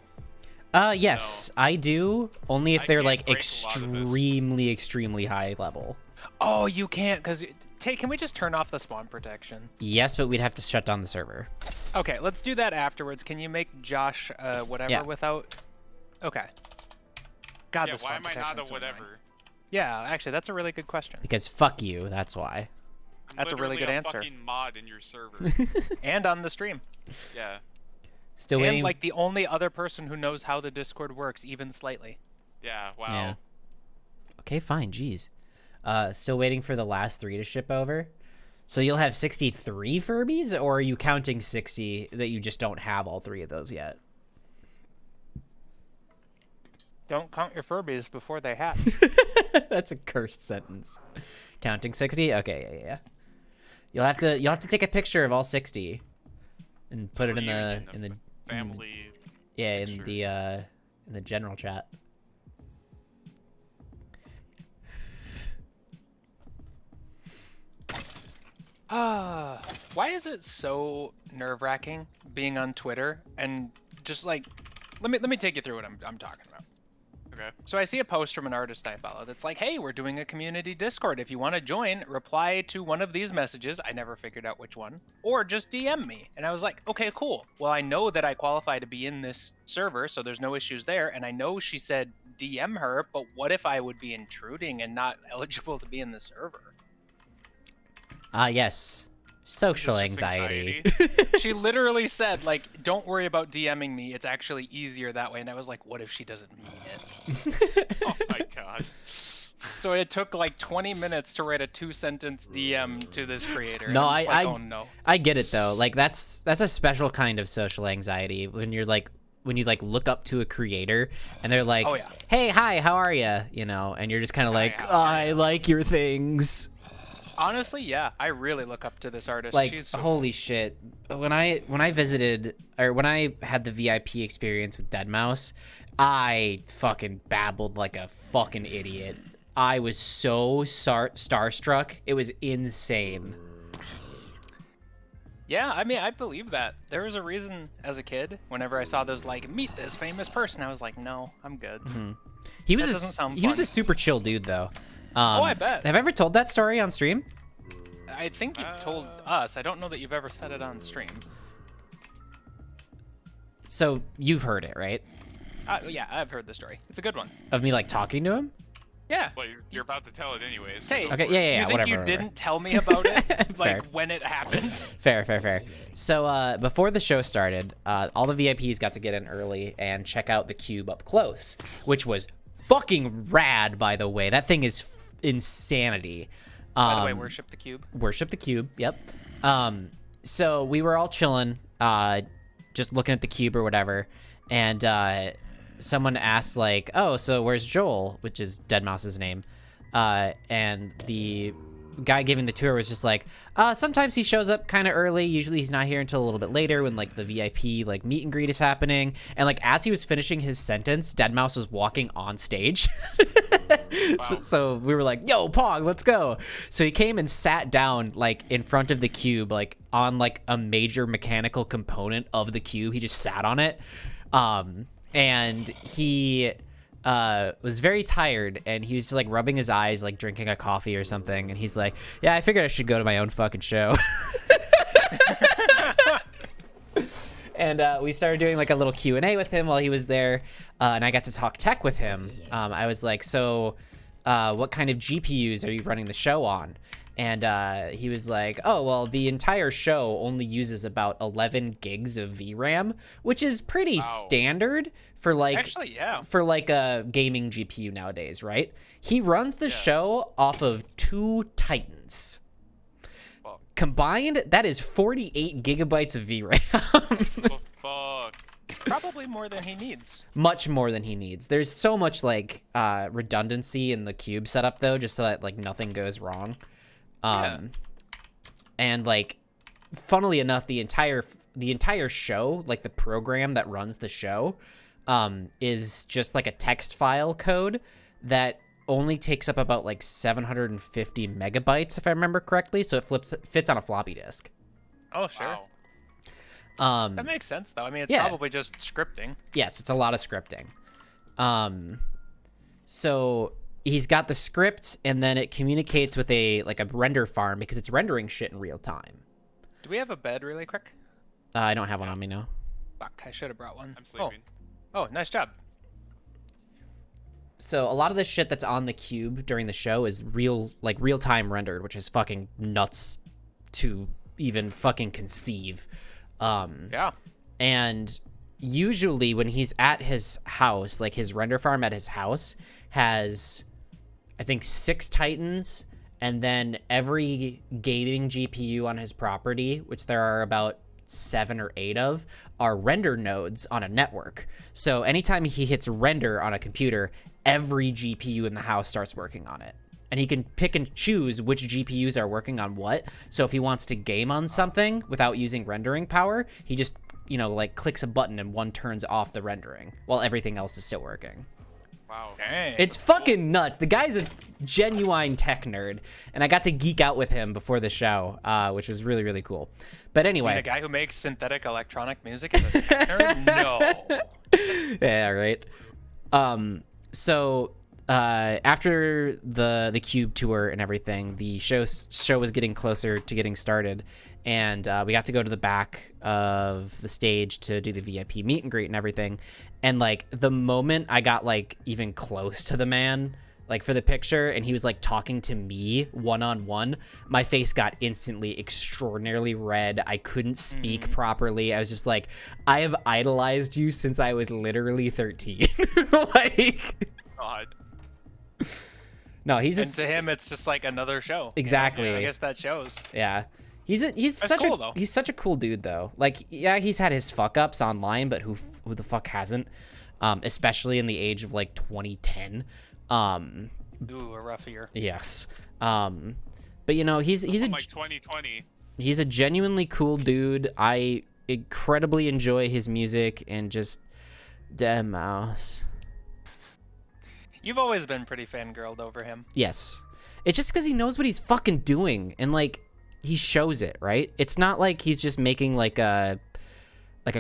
Yes, I do. Only if I they're can't like break a lot of this. extremely high level. Oh, you can't, because... Tay, can we just turn off the spawn protection? Yes, but we'd have to shut down the server. Okay, let's do that afterwards. Can you make Josh whatever Yeah. without... Okay. God, Yeah. the spawn Why am I not protection's a so annoying. whatever? Yeah, actually, that's a really good question. Because fuck you, that's why. I'm That's a really literally good answer. Fucking mod in your server. And on the stream. Yeah. Still And waiting. like the only other person who knows how the Discord works, even slightly. Yeah. Wow. Yeah. Okay, fine, jeez. Still waiting for the last 3 to ship over. So you'll have 63 Furbies, or are you counting 60 that you just don't have all 3 of those yet? Don't count your Furbies before they hatch. That's a cursed sentence. Counting 60? Okay, yeah. You'll have to take a picture of all 60 and put it in the family. yeah, picture. in the general chat. Why is it so nerve-wracking being on Twitter and just like, let me take you through what I'm talking about. Okay. So I see a post from an artist I follow that's like, hey, we're doing a community Discord. If you want to join, reply to one of these messages. I never figured out which one. Or just DM me. And I was like, okay, cool. Well, I know that I qualify to be in this server, so there's no issues there. And I know she said DM her, but what if I would be intruding and not eligible to be in the server? Yes. Social This is anxiety. She literally said, like, don't worry about DMing me. It's actually easier that way. And I was like, what if she doesn't mean it? Oh my god. So it took like 20 minutes to write a 2-sentence DM to this creator. and No, I'm just like, I- oh no. I get it though. Like that's a special kind of social anxiety when you look up to a creator and they're like, Oh, yeah. "Hey, hi, how are you?" You know, and you're just kind of like, how "I like your things." Honestly, yeah, I really look up to this artist. Like, She's so holy shit. When I visited, or when I had the VIP experience with Deadmau5, I fucking babbled like a fucking idiot. I was so starstruck. It was insane. Yeah, I mean, I believe that. There was a reason as a kid, whenever I saw those, like, meet this famous person, I was like, no, I'm good. He That was doesn't sound he was fun. a super chill dude, though. Oh, I bet. Have I ever told that story on stream? I think you've told us. I don't know that you've ever said it on stream. So you've heard it, right? Yeah, I've heard the story. It's a good one. Of me like talking to him? Yeah. Well, you're about to tell it anyways. Hey, go Okay, for it. yeah, You think whatever. you whatever. didn't tell me about it, Fair. like, when it happened? Fair. So before the show started, all the VIPs got to get in early and check out the cube up close, which was fucking rad, by the way. That thing is insanity. By the way, worship the cube. Worship the cube, yep. So we were all chilling, just looking at the cube or whatever, and someone asked, like, oh, so where's Joel, which is Deadmau5's name, and the guy giving the tour was just like, sometimes he shows up kind of early, usually he's not here until a little bit later when, like, the VIP, like, meet and greet is happening, and, like, as he was finishing his sentence, Deadmau5 was walking on stage. So we were like, yo, Pog, let's go. So he came and sat down, like, in front of the cube, like, on, like, a major mechanical component of the cube. He just sat on it. And he was very tired, and he was just, like, rubbing his eyes, like, drinking a coffee or something. And he's like, yeah, I figured I should go to my own fucking show. And we started doing, like, a little Q&A with him while he was there, and I got to talk tech with him. I was like, so what kind of GPUs are you running the show on? And he was like, oh, well, the entire show only uses about 11 gigs of VRAM, which is pretty standard for, like, Actually, yeah. for, like, a gaming GPU nowadays, right? He runs the show off of 2 Titans. Combined, that is 48 gigabytes of VRAM. Fuck. Probably more than he needs. Much more than he needs. There's so much, like, redundancy in the cube setup, though, just so that, like, nothing goes wrong. And, like, funnily enough, the entire show, like, the program that runs the show, is just, like, a text file code that only takes up about, like, 750 megabytes, if I remember correctly, so it fits on a floppy disk. Oh, sure. Wow. That makes sense, though. I mean, it's Yeah. probably just scripting. Yes, it's a lot of scripting. So he's got the script, and then it communicates with a render farm because it's rendering shit in real time. Do we have a bed really quick? I don't have one on me now. Fuck, I should have brought one. I'm sleeping. Oh, nice job. So a lot of the shit that's on the cube during the show is real-time rendered, which is fucking nuts to even fucking conceive. Yeah. And usually when he's at his house, like, his render farm at his house has, I think, 6 Titans, and then every gaming GPU on his property, which there are about 7 or 8 of, are render nodes on a network. So anytime he hits render on a computer, every GPU in the house starts working on it. And he can pick and choose which GPUs are working on what. So if he wants to game on something without using rendering power, he just, like, clicks a button and one turns off the rendering while everything else is still working. Wow. Dang. It's fucking nuts. The guy's a genuine tech nerd, and I got to geek out with him before the show, which was really, really cool. But anyway. The guy who makes synthetic electronic music is a tech nerd? No. Yeah, right. So after the cube tour and everything, the show was getting closer to getting started, and we got to go to the back of the stage to do the VIP meet and greet and everything. And, like, the moment I got, like, even close to the man, like, for the picture, and he was, like, talking to me one-on-one, my face got instantly extraordinarily red. I couldn't speak properly. I was just like, I have idolized you since I was literally 13. Like, God. no, he's And to him, it's just like another show. Exactly. You know? I guess that shows. Yeah. He's That's such cool, a though. he's such a cool dude, though. Like, yeah, he's had his fuck ups online, but who the fuck hasn't? Especially in the age of, like, 2010. Ooh, a rough year. Yes. But you know, he's From like 2020. he's a genuinely cool dude. I incredibly enjoy his music and just dead mouse. You've always been pretty fangirled over him. Yes. It's just because he knows what he's fucking doing, and like he shows it, right? It's not like he's just making like a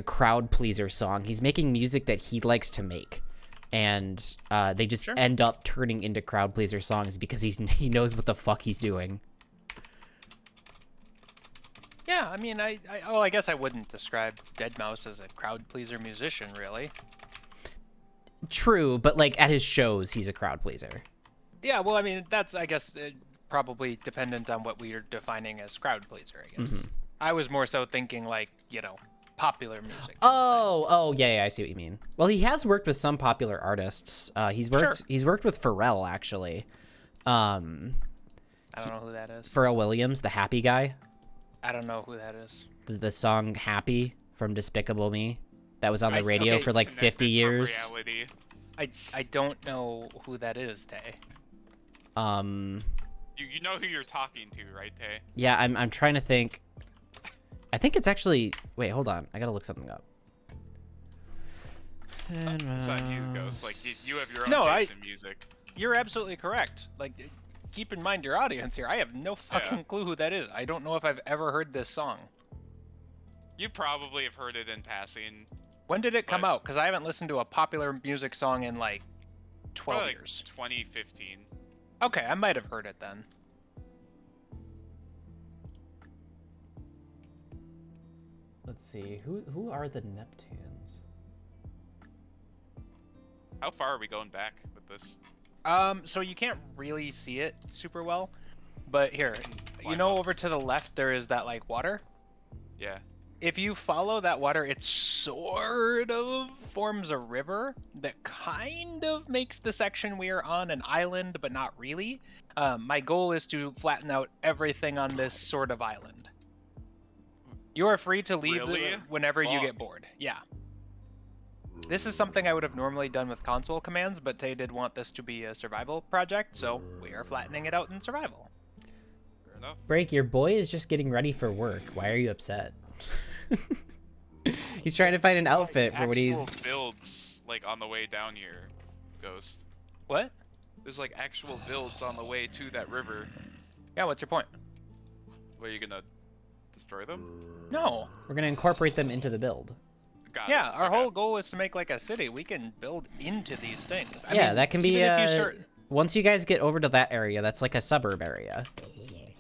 crowd pleaser song. He's making music that he likes to make, and they just end up turning into crowd pleaser songs because he knows what the fuck he's doing. Yeah, I mean, I guess I wouldn't describe deadmau5 as a crowd pleaser musician, really. True, but like at his shows, he's a crowd pleaser. Yeah, well, I mean, that's, I guess, probably dependent on what we are defining as crowd pleaser, I guess. I was more so thinking, like, you know, popular music. Oh, yeah, I see what you mean. Well, he has worked with some popular artists. He's worked with Pharrell, actually. I don't know who that is. Pharrell Williams, the happy guy. I don't know who that is. The song Happy from Despicable Me. That was on the radio for like 50 years. I don't know who that is, Tay. You know who you're talking to, right, Tay? Yeah, I'm trying to think. I think it's actually. Wait, hold on. I gotta look something up. It's on you, Ghost. Like you have your own taste in music. You're absolutely correct. Like, keep in mind your audience here. I have no fucking clue who that is. I don't know if I've ever heard this song. You probably have heard it in passing. When did it come out? Because I haven't listened to a popular music song in like 12 years. 2015. Okay, I might have heard it then. Let's see. Who are the Neptunes? How far are we going back with this? So you can't really see it super well, but here, you know, over to the left there is that like water. Yeah. If you follow that water, it sort of forms a river that kind of makes the section we are on an island, but not really. My goal is to flatten out everything on this sort of island. You are free to leave whenever you get bored. Yeah. This is something I would have normally done with console commands, but Tay did want this to be a survival project, so we are flattening it out in survival. Fair enough. Break, your boy is just getting ready for work. Why are you upset? He's trying to find an outfit for what he's builds like on the way down here, Ghost. What? There's like actual builds on the way to that river. Yeah, what's your point? Were you gonna destroy them? No. We're gonna incorporate them into the build. Yeah, our whole goal is to make like a city. We can build into these things. I mean, that can be if you start... once you guys get over to that area, that's like a suburb area.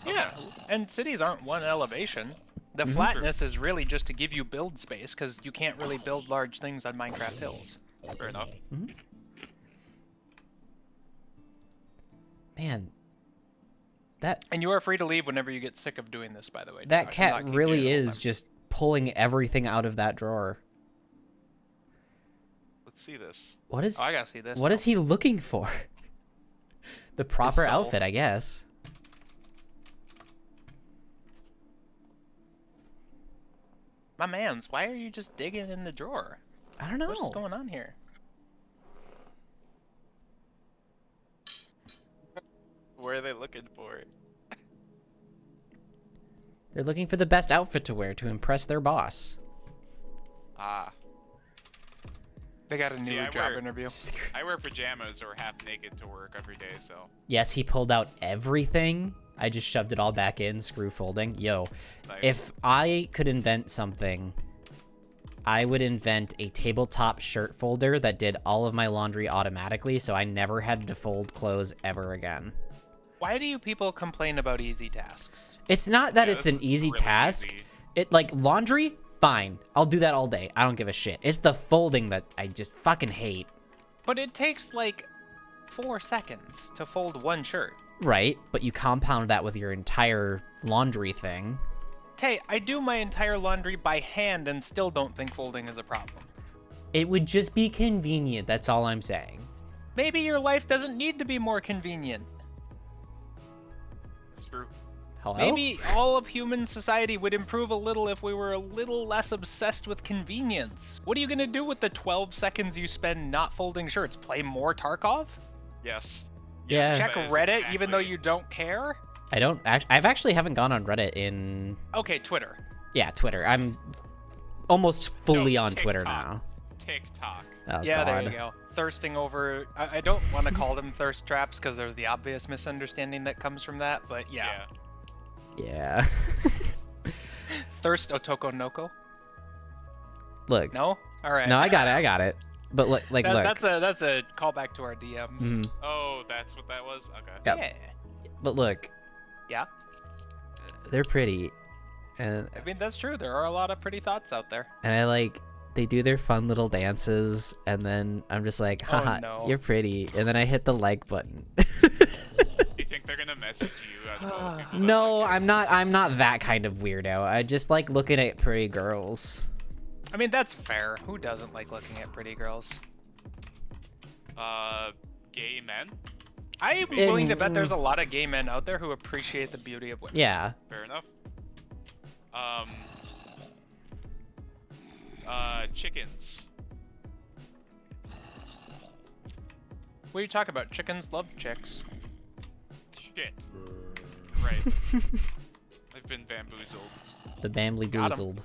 Yeah, and cities aren't one elevation. The flatness is really just to give you build space, because you can't really build large things on Minecraft hills. Fair enough. Man, and you are free to leave whenever you get sick of doing this, by the way. That cat really is just pulling everything out of that drawer. Let's see this. What is? Oh, I gotta see this. What is he looking for? The proper outfit, I guess. My mans, why are you just digging in the drawer? I don't know. What's going on here? What are they looking for? They're looking for the best outfit to wear to impress their boss. Ah. They got a new job interview. I wear pajamas or half naked to work every day, so. Yes, he pulled out everything. I just shoved it all back in, screw folding. Yo, nice. If I could invent something, I would invent a tabletop shirt folder that did all of my laundry automatically, so I never had to fold clothes ever again. Why do you people complain about easy tasks? It's not that it's an easy really task. Easy. It like laundry, fine. I'll do that all day. I don't give a shit. It's the folding that I just fucking hate. But it takes like 4 seconds to fold one shirt. Right, but you compound that with your entire laundry thing. Tay, I do my entire laundry by hand and still don't think folding is a problem. It would just be convenient, that's all I'm saying. Maybe your life doesn't need to be more convenient. It's true. Hello? Maybe all of human society would improve a little if we were a little less obsessed with convenience. What are you gonna do with the 12 seconds you spend not folding shirts? Play more Tarkov? Yes. Yeah. Check Reddit even though you don't care? I've actually haven't gone on Reddit in... Okay, Twitter. Yeah, Twitter. I'm almost fully No, on Twitter TikTok. now. TikTok. Oh, Yeah, God. there you go. Thirsting over. I don't want to call them thirst traps because there's the obvious misunderstanding that comes from that, but yeah. Yeah. Thirst Otoko Noko? Look. No? Alright. No, I got it. But look. That's a callback to our DMs. Mhm. Oh, that's what that was? Okay. Yep. Yeah. But look. Yeah. They're pretty. And I mean, that's true. There are a lot of pretty thoughts out there. I they do their fun little dances, and then I'm just like, haha, no. you're pretty. And then I hit the like button. You think they're gonna message you out of all people? No, I'm not that kind of weirdo. I just like looking at pretty girls. I mean, that's fair. Who doesn't like looking at pretty girls? Gay men? I'd be willing to bet there's a lot of gay men out there who appreciate the beauty of women. Yeah. Fair enough. Chickens. What are you talking about? Chickens love chicks. Shit. Right. I've been bamboozled. The Bambly Got 'em. Boozled.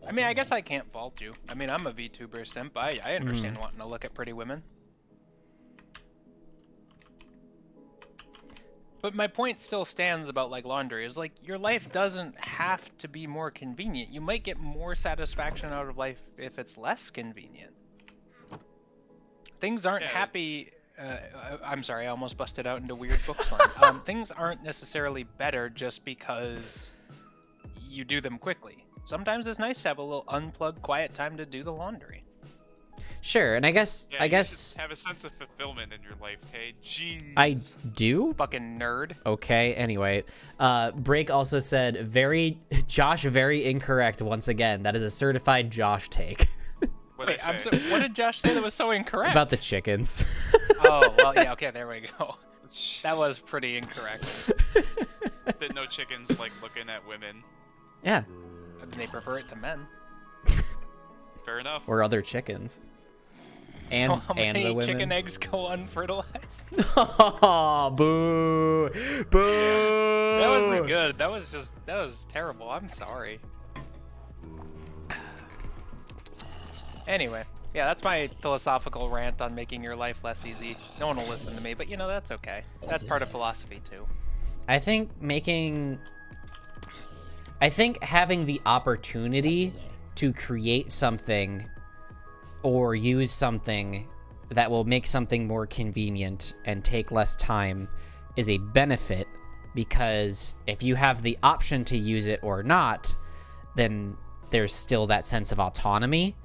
I mean, I guess I can't fault you. I mean, I'm a VTuber simp. I understand wanting to look at pretty women. But my point still stands about like laundry is like your life doesn't have to be more convenient. You might get more satisfaction out of life if it's less convenient. Things aren't happy. I'm sorry, I almost busted out into weird book slang. Things aren't necessarily better just because you do them quickly. Sometimes it's nice to have a little unplugged, quiet time to do the laundry. Sure, and I guess Yeah, you should have a sense of fulfillment in your life, hey? Gee. I do. Fucking nerd. Okay, anyway. Break also said, Josh, very incorrect once again. That is a certified Josh take. What'd Wait, I say? what did Josh say that was so incorrect? About the chickens. Oh, well, yeah, okay, there we go. That was pretty incorrect. That no chickens like looking at women. Yeah, They prefer it to men. Fair enough. or other chickens. And, How and many the women. chicken eggs go unfertilized? Oh, boo! Boo! That wasn't good. That was terrible. I'm sorry. Anyway, yeah, that's my philosophical rant on making your life less easy. No one will listen to me, but you know, that's okay. That's part of philosophy too. I think having the opportunity to create something or use something that will make something more convenient and take less time is a benefit, because if you have the option to use it or not, then there's still that sense of autonomy.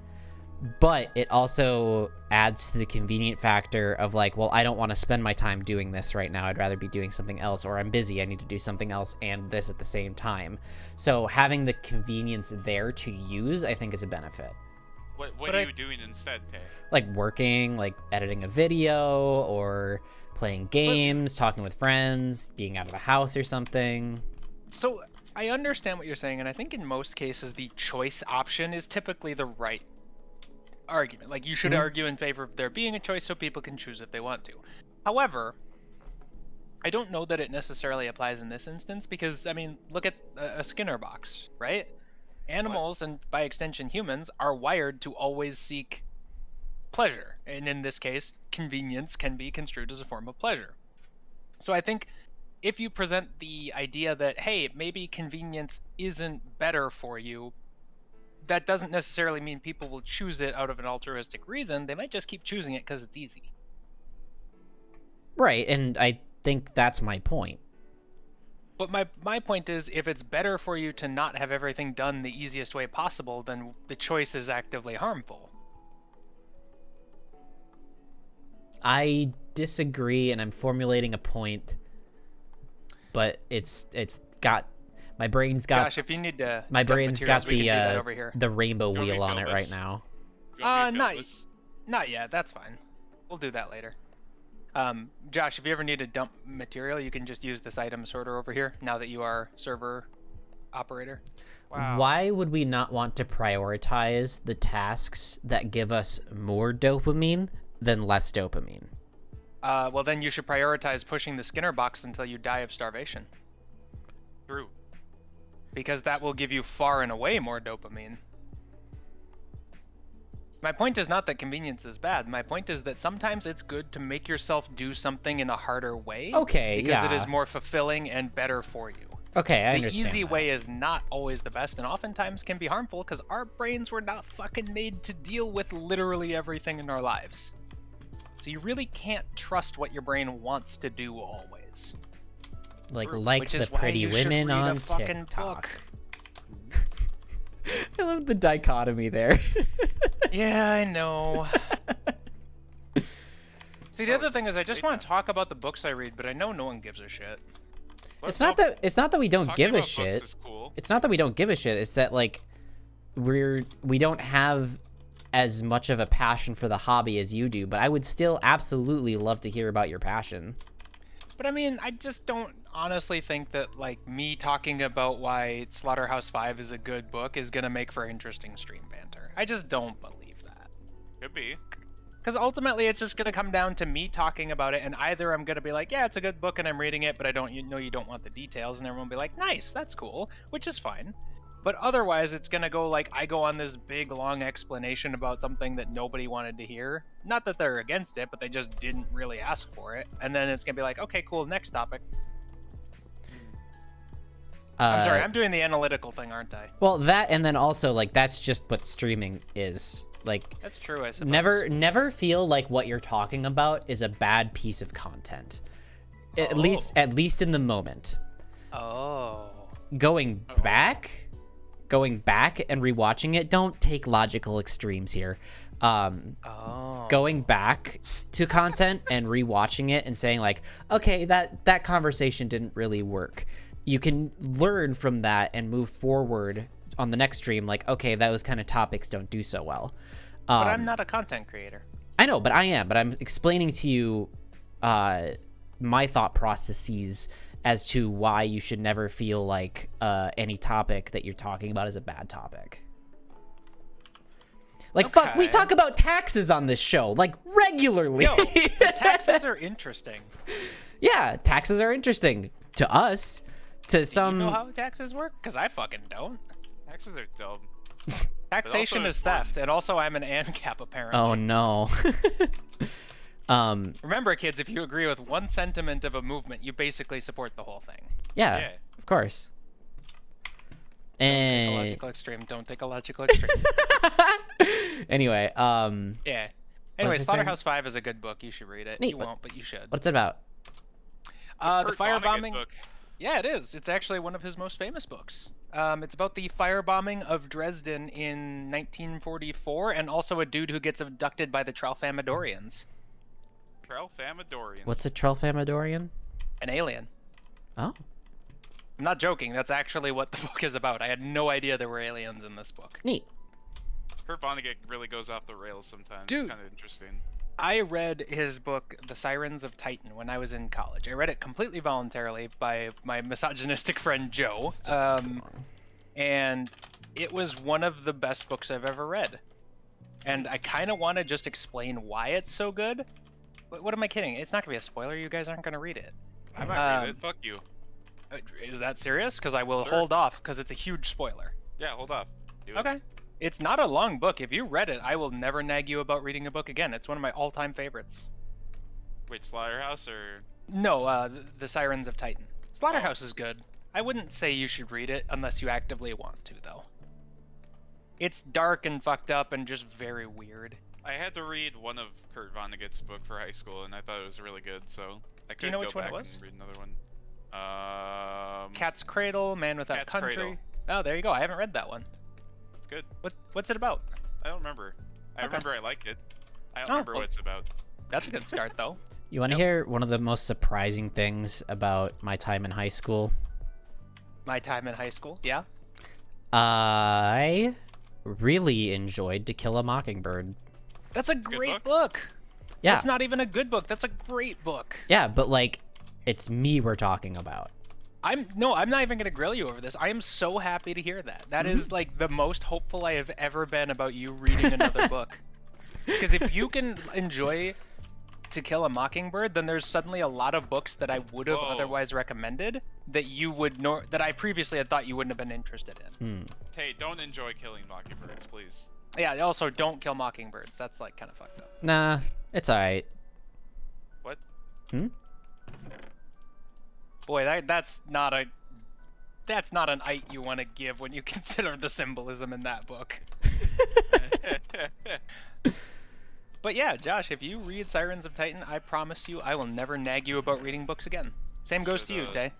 But it also adds to the convenient factor of like, well, I don't want to spend my time doing this right now. I'd rather be doing something else, or I'm busy. I need to do something else and this at the same time. So having the convenience there to use, I think, is a benefit. What are you doing instead, Tay? Like working, like editing a video, or playing games, talking with friends, being out of the house or something. So I understand what you're saying, and I think in most cases the choice option is typically the right argument. Like, you should argue in favor of there being a choice so people can choose if they want to. However, I don't know that it necessarily applies in this instance, because I mean, look at a Skinner box, right? Animals, and by extension humans, are wired to always seek pleasure, and in this case convenience can be construed as a form of pleasure. So I think if you present the idea that, hey, maybe convenience isn't better for you, that doesn't necessarily mean people will choose it out of an altruistic reason. They might just keep choosing it because it's easy. Right, and I think that's my point. But my point is, if it's better for you to not have everything done the easiest way possible, then the choice is actively harmful. I disagree, and I'm formulating a point, but it's got, my brain's got, Josh, if you need to, my brain's got we can do that over here. the rainbow You want me wheel to on fill it right this? now. You want me to not fill this? not yet. That's fine. We'll do that later. Josh, if you ever need to dump material, you can just use this item sorter over here. Now that you are server operator. Wow. Why would we not want to prioritize the tasks that give us more dopamine than less dopamine? well then you should prioritize pushing the Skinner box until you die of starvation. True. Because that will give you far and away more dopamine. My point is not that convenience is bad. My point is that sometimes it's good to make yourself do something in a harder way. Okay, because yeah. it is more fulfilling and better for you. Okay, I The understand easy that. way is not always the best, and oftentimes can be harmful because our brains were not fucking made to deal with literally everything in our lives. So you really can't trust what your brain wants to do always. Like Which the is why pretty you should women read a on fucking TikTok. book. I love the dichotomy there. Yeah, I know. See, the other thing is I just want to talk about the books I read, but I know no one gives a shit. It's not that we don't Talking give a about books shit. is cool. It's not that we don't give a shit. It's that like we don't have as much of a passion for the hobby as you do, but I would still absolutely love to hear about your passion. But I mean, I just don't honestly think that like me talking about why Slaughterhouse-5 is a good book is gonna make for interesting stream banter. I just don't believe that. Could be. Because ultimately it's just gonna come down to me talking about it, and either I'm gonna be like, yeah, it's a good book and I'm reading it, but I don't you don't want the details, and everyone will be like, nice, that's cool, which is fine. But otherwise it's gonna go like I go on this big long explanation about something that nobody wanted to hear. Not that they're against it, but they just didn't really ask for it. And then it's gonna be like, okay, cool, next topic. I'm sorry, I'm doing the analytical thing, aren't I? Well, that, and then also like that's just what streaming is. Like, That's true, I suppose. never feel like what you're talking about is a bad piece of content. At least in the moment. Oh. Going back and rewatching it, don't take logical extremes here. Going back to content and rewatching it and saying like, okay, that conversation didn't really work. You can learn from that and move forward on the next stream. Like, okay, those kind of topics don't do so well. But I'm not a content creator. I know, but I am. But I'm explaining to you my thought processes as to why you should never feel like any topic that you're talking about is a bad topic. Like, fuck, we talk about taxes on this show, like, regularly. Yo, the taxes are interesting. Yeah, taxes are interesting to us. To some... You know how taxes work? Because I fucking don't. Taxes are dumb. Taxation also is it's fun. theft, and also I'm an ANCAP, apparently. Oh, no. Remember, kids, if you agree with one sentiment of a movement, you basically support the whole thing. Yeah, of course. Take a And... logical extreme. Don't take a logical extreme. Anyway, Yeah. Anyway, this Slaughterhouse-5 is a good book. You should read it. Neat, You won't, but you should. what's it about? The Kurt Vonnegut firebombing. book. Yeah, it is. It's actually one of his most famous books. It's about the firebombing of Dresden in 1944, and also a dude who gets abducted by the Tralfamadorians. Tralfamadorians. What's a Tralfamadorian? An alien. Oh. I'm not joking. That's actually what the book is about. I had no idea there were aliens in this book. Neat. Kurt Vonnegut really goes off the rails sometimes. Dude. It's kind of interesting. I read his book, The Sirens of Titan, when I was in college. I read it completely voluntarily by my misogynistic friend Joe. And it was one of the best books I've ever read. And I kind of want to just explain why it's so good. What am I kidding? It's not going to be a spoiler. You guys aren't going to read it. I might read it. Fuck you. Is that serious? Because I will Sure. hold off, because it's a huge spoiler. Yeah, hold off. Do it. Okay. It's not a long book. If you read it, I will never nag you about reading a book again. It's one of my all-time favorites. Wait, Slaughterhouse or... No, the Sirens of Titan. Slaughterhouse is good. I wouldn't say you should read it unless you actively want to, though. It's dark and fucked up and just very weird. I had to read one of Kurt Vonnegut's book for high school, and I thought it was really good, so I could know go which one it back was? and read another one. Cat's Cradle, Man Without Cat's Country. Cradle. Oh, there you go. I haven't read that one. It's good. What's it about? I don't remember. I Okay. remember I liked it. I don't Oh, remember well. what it's about. That's a good start, though. You want to hear one of the most surprising things about my time in high school? My time in high school, yeah? I really enjoyed To Kill a Mockingbird. That's a great book. Yeah. That's not even a good book. That's a great book. Yeah, but like, it's me we're talking about. I'm not even gonna grill you over this. I am so happy to hear that. That is like the most hopeful I have ever been about you reading another book. Because if you can enjoy To Kill a Mockingbird, then there's suddenly a lot of books that I would have Whoa. otherwise recommended that you would that I previously had thought you wouldn't have been interested in. Hey, don't enjoy killing mockingbirds, please. Yeah, also don't kill mockingbirds. That's like kind of fucked up. Nah, it's alright. What? Boy, that's not an ite you want to give when you consider the symbolism in that book. But yeah, Josh, if you read Sirens of Titan, I promise you I will never nag you about reading books again. Same goes to you, Tay.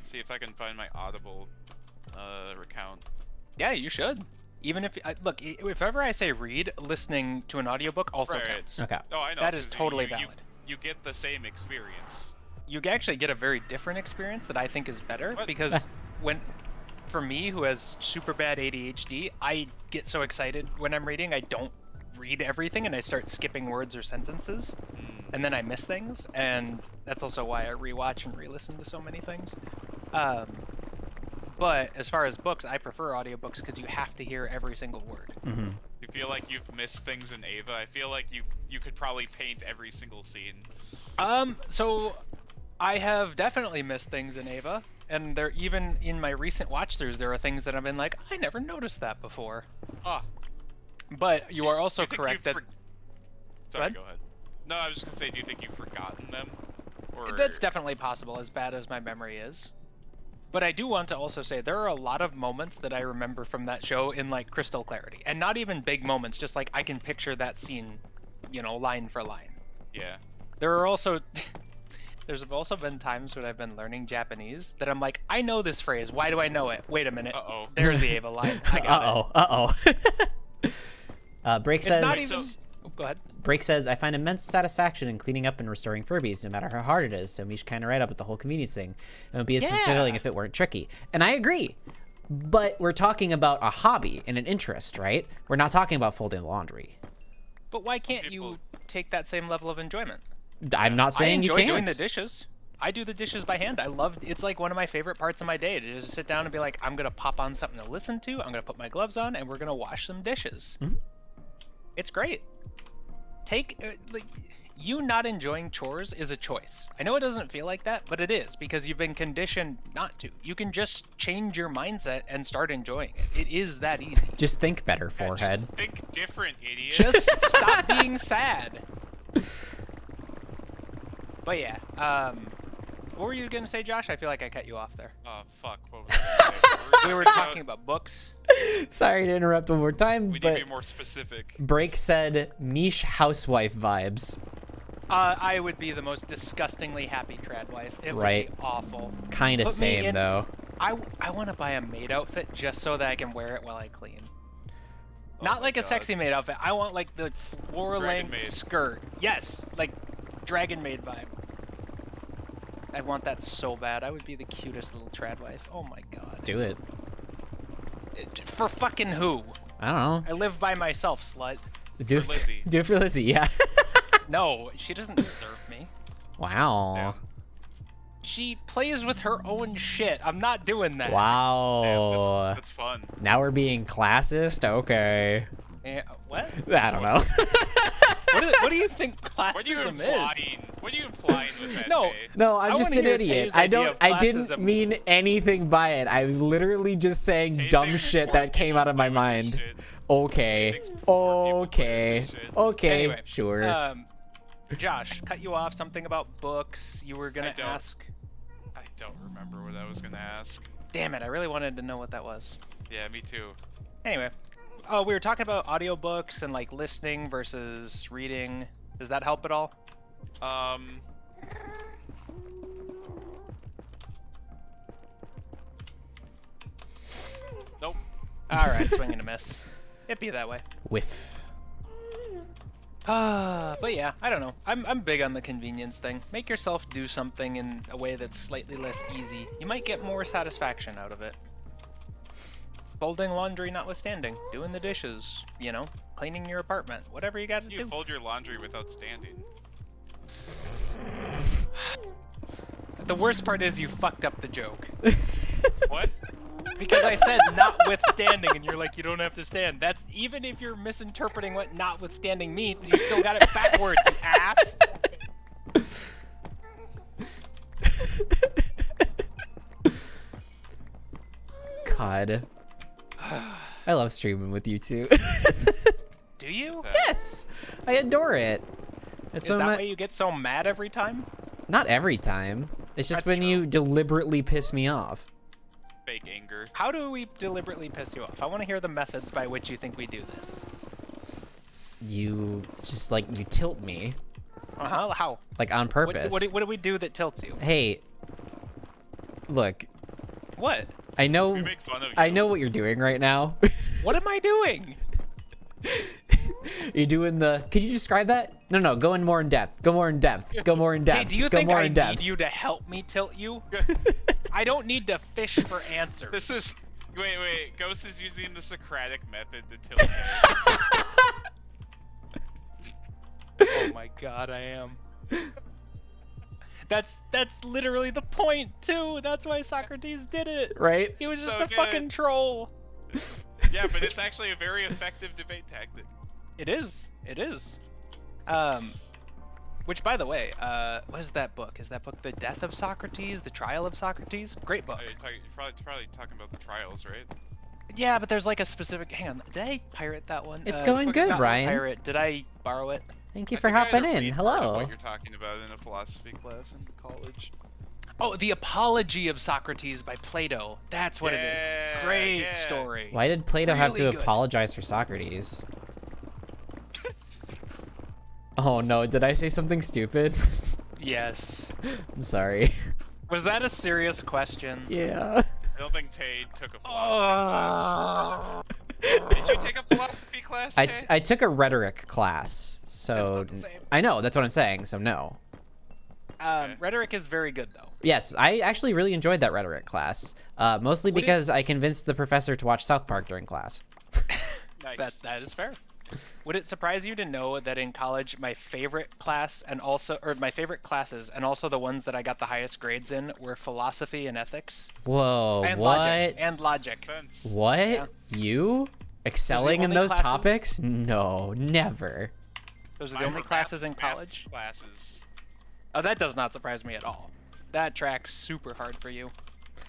See if I can find my Audible account. Yeah, you should. Even if look, if ever I say read, listening to an audiobook also counts. Okay. Oh, I know. That is 'cause totally you valid. You get the same experience. You actually get a very different experience that I think is better What? because for me, who has super bad ADHD, I get so excited when I'm reading, I don't read everything and I start skipping words or sentences, and then I miss things, and that's also why I rewatch and re-listen to so many things. But as far as books, I prefer audiobooks because you have to hear every single word. You feel like you've missed things in Ava. I feel like you could probably paint every single scene. So I have definitely missed things in Ava, and there even in my recent watch-throughs, there are things that I've been like, I never noticed that before. Ah, But you are also do you think correct you've that Sorry, ahead. go ahead. No, I was just gonna say, do you think you've forgotten them? Or that's definitely possible, as bad as my memory is. But I do want to also say there are a lot of moments that I remember from that show in like crystal clarity, and not even big moments, just like I can picture that scene, line for line. Yeah. There are also there's also been times when I've been learning Japanese that I'm like, I know this phrase. Why do I know it? Wait a minute. Uh-oh. There's the Ava line. I got it. Break It's says. not even. Oh, go ahead. Break says, I find immense satisfaction in cleaning up and restoring Furbies, no matter how hard it is. So Mish kind of right up with the whole convenience thing. It would be as fulfilling if it weren't tricky. And I agree. But we're talking about a hobby and an interest, right? We're not talking about folding laundry. But why can't you take that same level of enjoyment? I'm not saying you I can't. enjoy doing the dishes. I do the dishes by hand. It's like one of my favorite parts of my day to just sit down and be like, I'm gonna pop on something to listen to. I'm gonna put my gloves on, and we're gonna wash some dishes. It's great. You not enjoying chores is a choice. I know it doesn't feel like that, but it is because you've been conditioned not to. You can just change your mindset and start enjoying it. It is that easy. Just think better, forehead. Just think different, idiot. Just stop being sad. But yeah, what were you gonna say, Josh? I feel like I cut you off there. Oh, fuck. What was I We were talking about books. Sorry to interrupt one more time, We need but to be more specific. Break said Mish housewife vibes. I would be the most disgustingly happy trad wife. It would Right. be awful. Kind of Put me same, in- though. I want to buy a maid outfit just so that I can wear it while I clean. Oh Not my like a God. sexy maid outfit. I want like the floor Dragon length maid. skirt. Yes, like dragon maid vibe. I want that so bad. I would be the cutest little trad wife. Oh my god. Do it. For fucking who? I don't know. I live by myself, slut. Do it For Lizzie. do it for Lizzie, yeah. No, she doesn't deserve me. Wow. Yeah. She plays with her own shit. I'm not doing that. Wow. That's fun. Now we're being classist? Okay. What? I don't know. What do you think What are you classism is? implying? What are you implying with that? No. Jay? No, I I'm just wanna an hear idiot. Tay's I idea don't. of I didn't classism. mean anything by it. I was literally just saying Tay dumb thinks shit poor that came people out of my play with mind. this shit. Okay. thinks poor people play Okay. with this shit. Okay. Anyway, Sure. Josh, cut you off. Something about books. You were gonna don't. ask. I don't remember what I was gonna ask. Damn it! I really wanted to know what that was. Yeah, me too. Anyway, oh, we were talking about audiobooks and like listening versus reading. Does that help at all? Nope. All right, swing and a miss. It be that way. Whiff. But yeah, I don't know. I'm big on the convenience thing. Make yourself do something in a way that's slightly less easy. You might get more satisfaction out of it. Folding laundry notwithstanding, doing the dishes, cleaning your apartment, whatever you gotta You do. fold your laundry without standing. The worst part is you fucked up the joke. What? Because I said notwithstanding, and you're like, you don't have to stand. That's even if you're misinterpreting what notwithstanding means, you still got it backwards, you ass. god. I love streaming with you two. Do you? Yes, I adore it. It's Is so that mu- why you get so mad every time? Not every time. It's just That's when you true. deliberately piss me off. Fake anger. How do we deliberately piss you off? I want to hear the methods by which you think we do this. You just like you tilt me, How? like on purpose. What do we do that tilts you? Hey, look, What? I know, We make fun of you. I know what you're doing right now. What am I doing? You're doing the. Could you describe that? No. Go in more in depth. Go more in depth. Go more in depth. Hey, do you Go think more I in need depth. you to help me tilt you? I don't need to fish for answers. This is. Wait. Ghost is using the Socratic Method to tilt him. Oh my god, I am. That's literally the point too. That's why Socrates did it. Right? He was just So a good. fucking troll. Yeah, but it's actually a very effective debate tactic. It is. It is. Which, by the way, what is that book? Is that book The Death of Socrates? The Trial of Socrates? Great book. You're probably talking about the trials, right? Yeah, but there's like a specific. Hang on. Did I pirate that one? It's going fuck, good, not Ryan. Pirate. Did I borrow it? Thank you I for think I had hopping to in. read part of Hello. What you're talking about in a philosophy class in college. Oh, The Apology of Socrates by Plato. That's what it is. Yeah, Great yeah. story. Why did Plato have to Really good. apologize for Socrates? Oh no, did I say something stupid? Yes. I'm sorry. Was that a serious question? Yeah. I don't think Tay took a philosophy class. Did you take a philosophy class, Tay? I took a rhetoric class, so not the same. I know that's what I'm saying. So no. Rhetoric is very good, though. Yes, I actually really enjoyed that rhetoric class. Mostly Would it- because I convinced the professor to watch South Park during class. Nice. That is fair. Would it surprise you to know that in college, my favorite class my favorite classes and also the ones that I got the highest grades in were philosophy and ethics Whoa, and what? logic and logic. Sense. What? Yeah. You excelling in only those classes- topics? No, never. Those are the Mine only were classes in math college. Classes. Oh, that does not surprise me at all. That tracks super hard for you.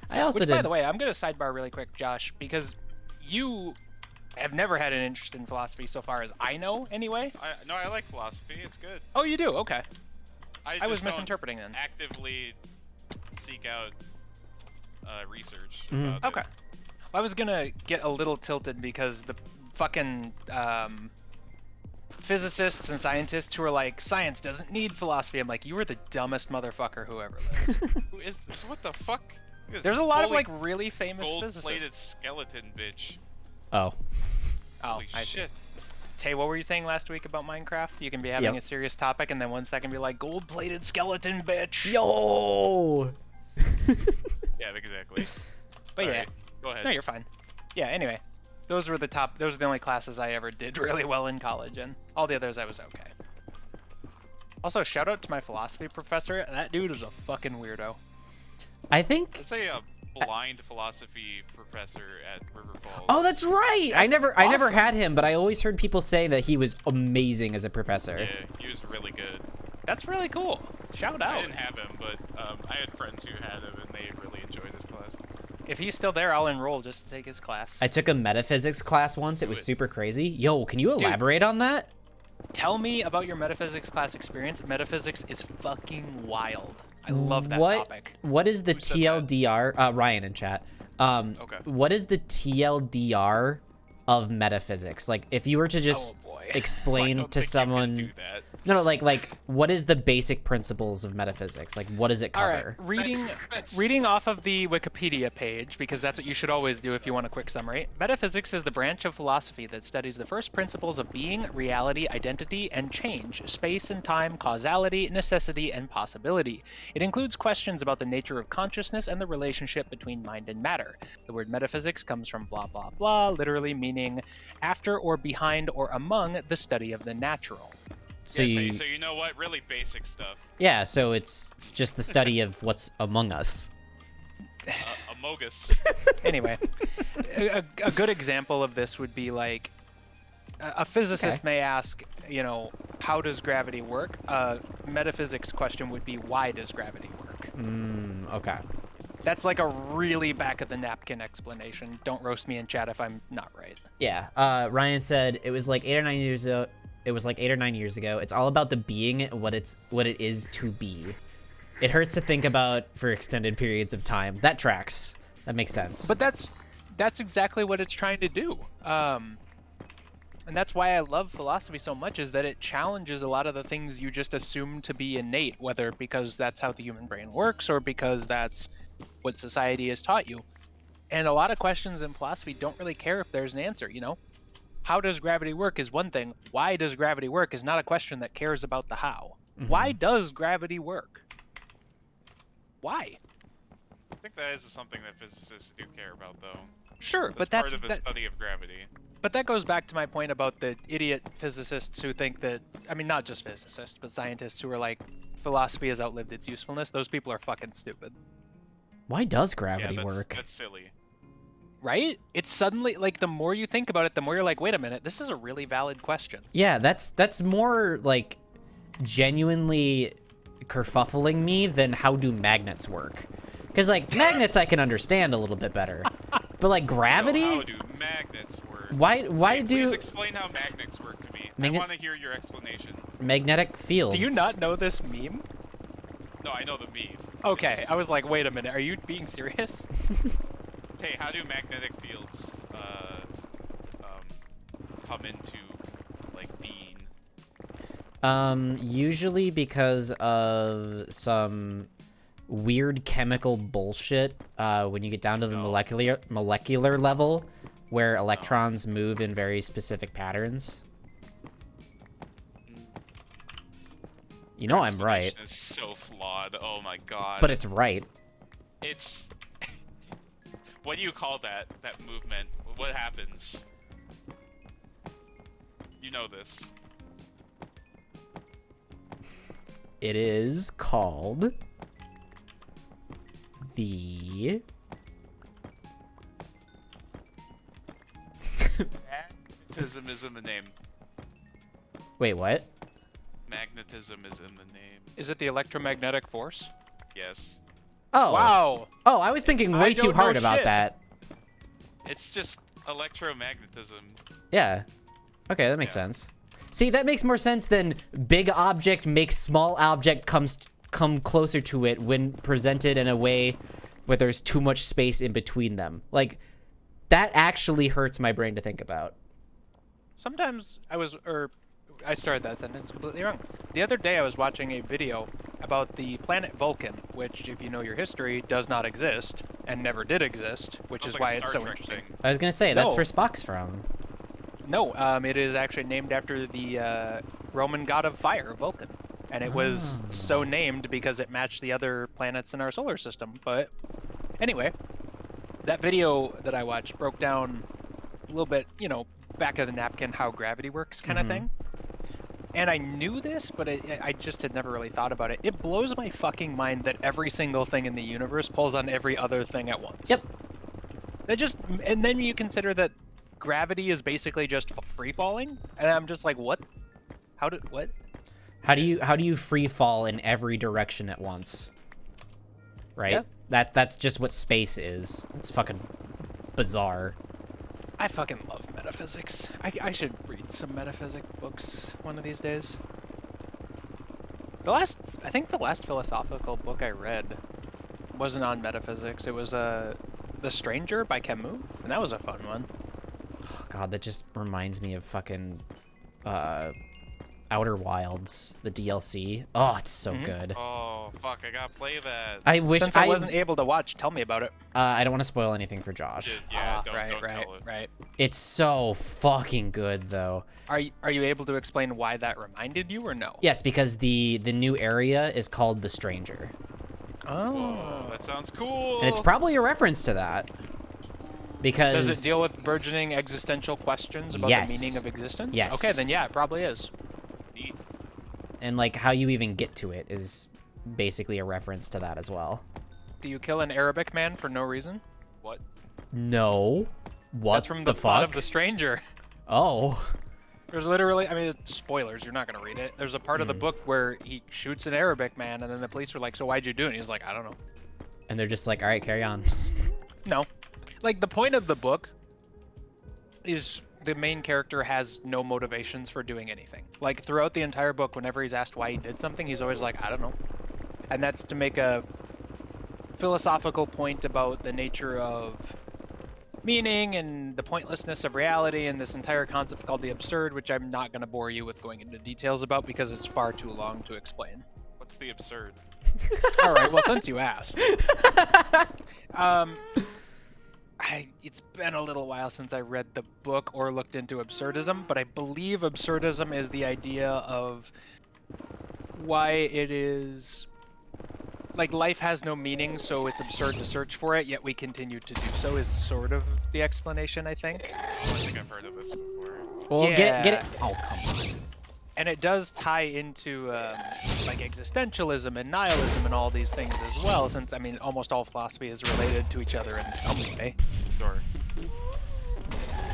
I also Which, did. by the way, I'm gonna sidebar really quick, Josh, because you have never had an interest in philosophy so far as I know, anyway. No, I like philosophy. It's good. Oh, you do? Okay. I was just don't misinterpreting then. Actively seek out research Mhm. about Okay. it. I was gonna get a little tilted because the fucking physicists and scientists who are like, science doesn't need philosophy. I'm like, you were the dumbest motherfucker who ever lived. Who is this? What the fuck? This There's a lot of fully like really famous gold-plated physicists. skeleton bitch. Oh, Oh, Holy I see. shit. Tay, what were you saying last week about Minecraft? You can be having Yep. a serious topic and then 1 second be like, gold-plated skeleton bitch. yo! Yeah, exactly. But yeah, Alright, go ahead. no, you're fine. Yeah, anyway, those were the only classes I ever did really well in college, and all the others I was okay. Also, shout out to my philosophy professor. That dude was a fucking weirdo. I think. Let's say a blind philosophy professor at River Falls. Oh, that's right. I never awesome. had him, but I always heard people say that he was amazing as a professor. Yeah, he was really good. That's really cool. Shout I out. didn't have him, but I had friends who had him, and they really enjoyed his class. If he's still there, I'll enroll just to take his class. I took a metaphysics class once. It was Do it. super crazy. Yo, can you elaborate on that? Tell me about your metaphysics class experience. Metaphysics is fucking wild. I love that what, topic. What is the Who said that? TLDR? Ryan in chat. Okay. What is the TLDR of metaphysics? Like, if you were to just Oh, boy. I explain don't to think you can someone. do that. No, like, what is the basic principles of metaphysics? Like, what does it All right, cover? reading off of the Wikipedia page, because that's what you should always do if you want a quick summary. Metaphysics is the branch of philosophy that studies the first principles of being, reality, identity, and change, space and time, causality, necessity, and possibility. It includes questions about the nature of consciousness and the relationship between mind and matter. The word metaphysics comes from blah blah blah, literally meaning after or behind or among the study of the natural. So Yeah, you, so you know what? Really basic stuff. yeah. So it's just the study of what's among us. Amogus. Anyway, a good example of this would be like a physicist Okay. may ask, you know, how does gravity work? A metaphysics question would be, why does gravity work? Okay. That's like a really back of the napkin explanation. Don't roast me in chat if I'm not right. Yeah. Ryan said it was like 8 or 9 years ago. It was like 8 or 9 years ago. It's all about the being, what it is to be. It hurts to think about for extended periods of time. That tracks. That makes sense. But that's exactly what it's trying to do. And that's why I love philosophy so much, is that it challenges a lot of the things you just assume to be innate, whether because that's how the human brain works or because that's what society has taught you. And a lot of questions in philosophy don't really care if there's an answer, you know? How does gravity work is one thing. Why does gravity work is not a question that cares about the how. Why does gravity work? Why? I think that is something that physicists do care about, though. Sure, but that's part of the study of gravity. But that goes back to my point about the idiot physicists who think that, I mean, not just physicists, but scientists who are like, philosophy has outlived its usefulness. Those people are fucking stupid. Why does gravity work? That's silly. Right? It's suddenly, like, the more you think about it, the more you're like, wait a minute, this is a really valid question. Yeah, that's more like genuinely kerfuffling me than how do magnets work. Because like magnets I can understand a little bit better, but like gravity. So how do magnets work? Why Please do explain how magnets work to me. I Magnet- want to hear your explanation. magnetic fields? Do you not know this meme? No, I know the meme. Okay, I was like, wait a minute, are you being serious? Hey, how do magnetic fields come into like being? Usually because of some weird chemical bullshit. When you get down to the molecular level, where electrons move in very specific patterns. You know I'm right. Explanation is so flawed. Oh my god. But it's right. It's what do you call that movement? What happens? You know this. It is called the Magnetism is in the name. Wait, what? Magnetism is in the name. Is it the electromagnetic force? Yes. Oh. Wow. Oh, I was thinking way too don't hard know about shit. that. It's just electromagnetism. Yeah. Okay, that makes sense. See, that makes more sense than big object makes small object come closer to it when presented in a way where there's too much space in between them. Like, that actually hurts my brain to think about. Sometimes I started that sentence completely wrong. The other day I was watching a video about the planet Vulcan, which, if you know your history, does not exist and never did exist, which Sounds is like why a it's Star so Trek interesting. thing. I was gonna say, that's No. where Spock's from. No, it is actually named after the Roman god of fire, Vulcan. And it was so named because it matched the other planets in our solar system. But anyway, that video that I watched broke down a little bit, you know, back of the napkin, how gravity works kind of thing. And I knew this, but I just had never really thought about it. It blows my fucking mind that every single thing in the universe pulls on every other thing at once. Yep. And then you consider that gravity is basically just free falling, and I'm just like, what? What? How do you free fall in every direction at once? Right? Yeah. That's just what space is. It's fucking bizarre. I fucking love metaphysics. I should read some metaphysic books one of these days. I think the last philosophical book I read wasn't on metaphysics. It was The Stranger by Camus, and that was a fun one. Oh, God, that just reminds me of fucking Outer Wilds, the DLC. Oh, it's so good. Oh fuck! I gotta play that. I wish Since I wasn't able to watch, tell me about it. I don't want to spoil anything for Josh. Yeah, don't right, tell it. right. It's so fucking good, though. Are you able to explain why that reminded you, or no? Yes, because the new area is called The Stranger. Whoa, that sounds cool. And it's probably a reference to that. Because... Does it deal with burgeoning existential questions about Yes. the meaning of existence? Yes. Okay, then yeah, it probably is. Neat. And, like, how you even get to it is basically a reference to that as well. Do you kill an Arabic man for no reason? What? No. What That's from the the plot fuck? of The Stranger. Oh. There's literally, I mean, it's spoilers, you're not going to read it. There's a part of the book where he shoots an Arabic man, and then the police are like, so why'd you do it? And he's like, I don't know. And they're just like, all right, carry on. No. Like, the point of the book is the main character has no motivations for doing anything. Like, throughout the entire book, whenever he's asked why he did something, he's always like, I don't know. And that's to make a philosophical point about the nature of meaning and the pointlessness of reality and this entire concept called the absurd, which I'm not going to bore you with going into details about because it's far too long to explain. What's the absurd? All right, well, since you asked. It's been a little while since I read the book or looked into absurdism, but I believe absurdism is the idea of why it is like life has no meaning, so it's absurd to search for it, yet we continue to do so is sort of the explanation, I think. I think I've heard of this before. Well, Yeah. get it. Oh, come on. And it does tie into like existentialism and nihilism and all these things as well, since I mean almost all philosophy is related to each other in some way. Sure.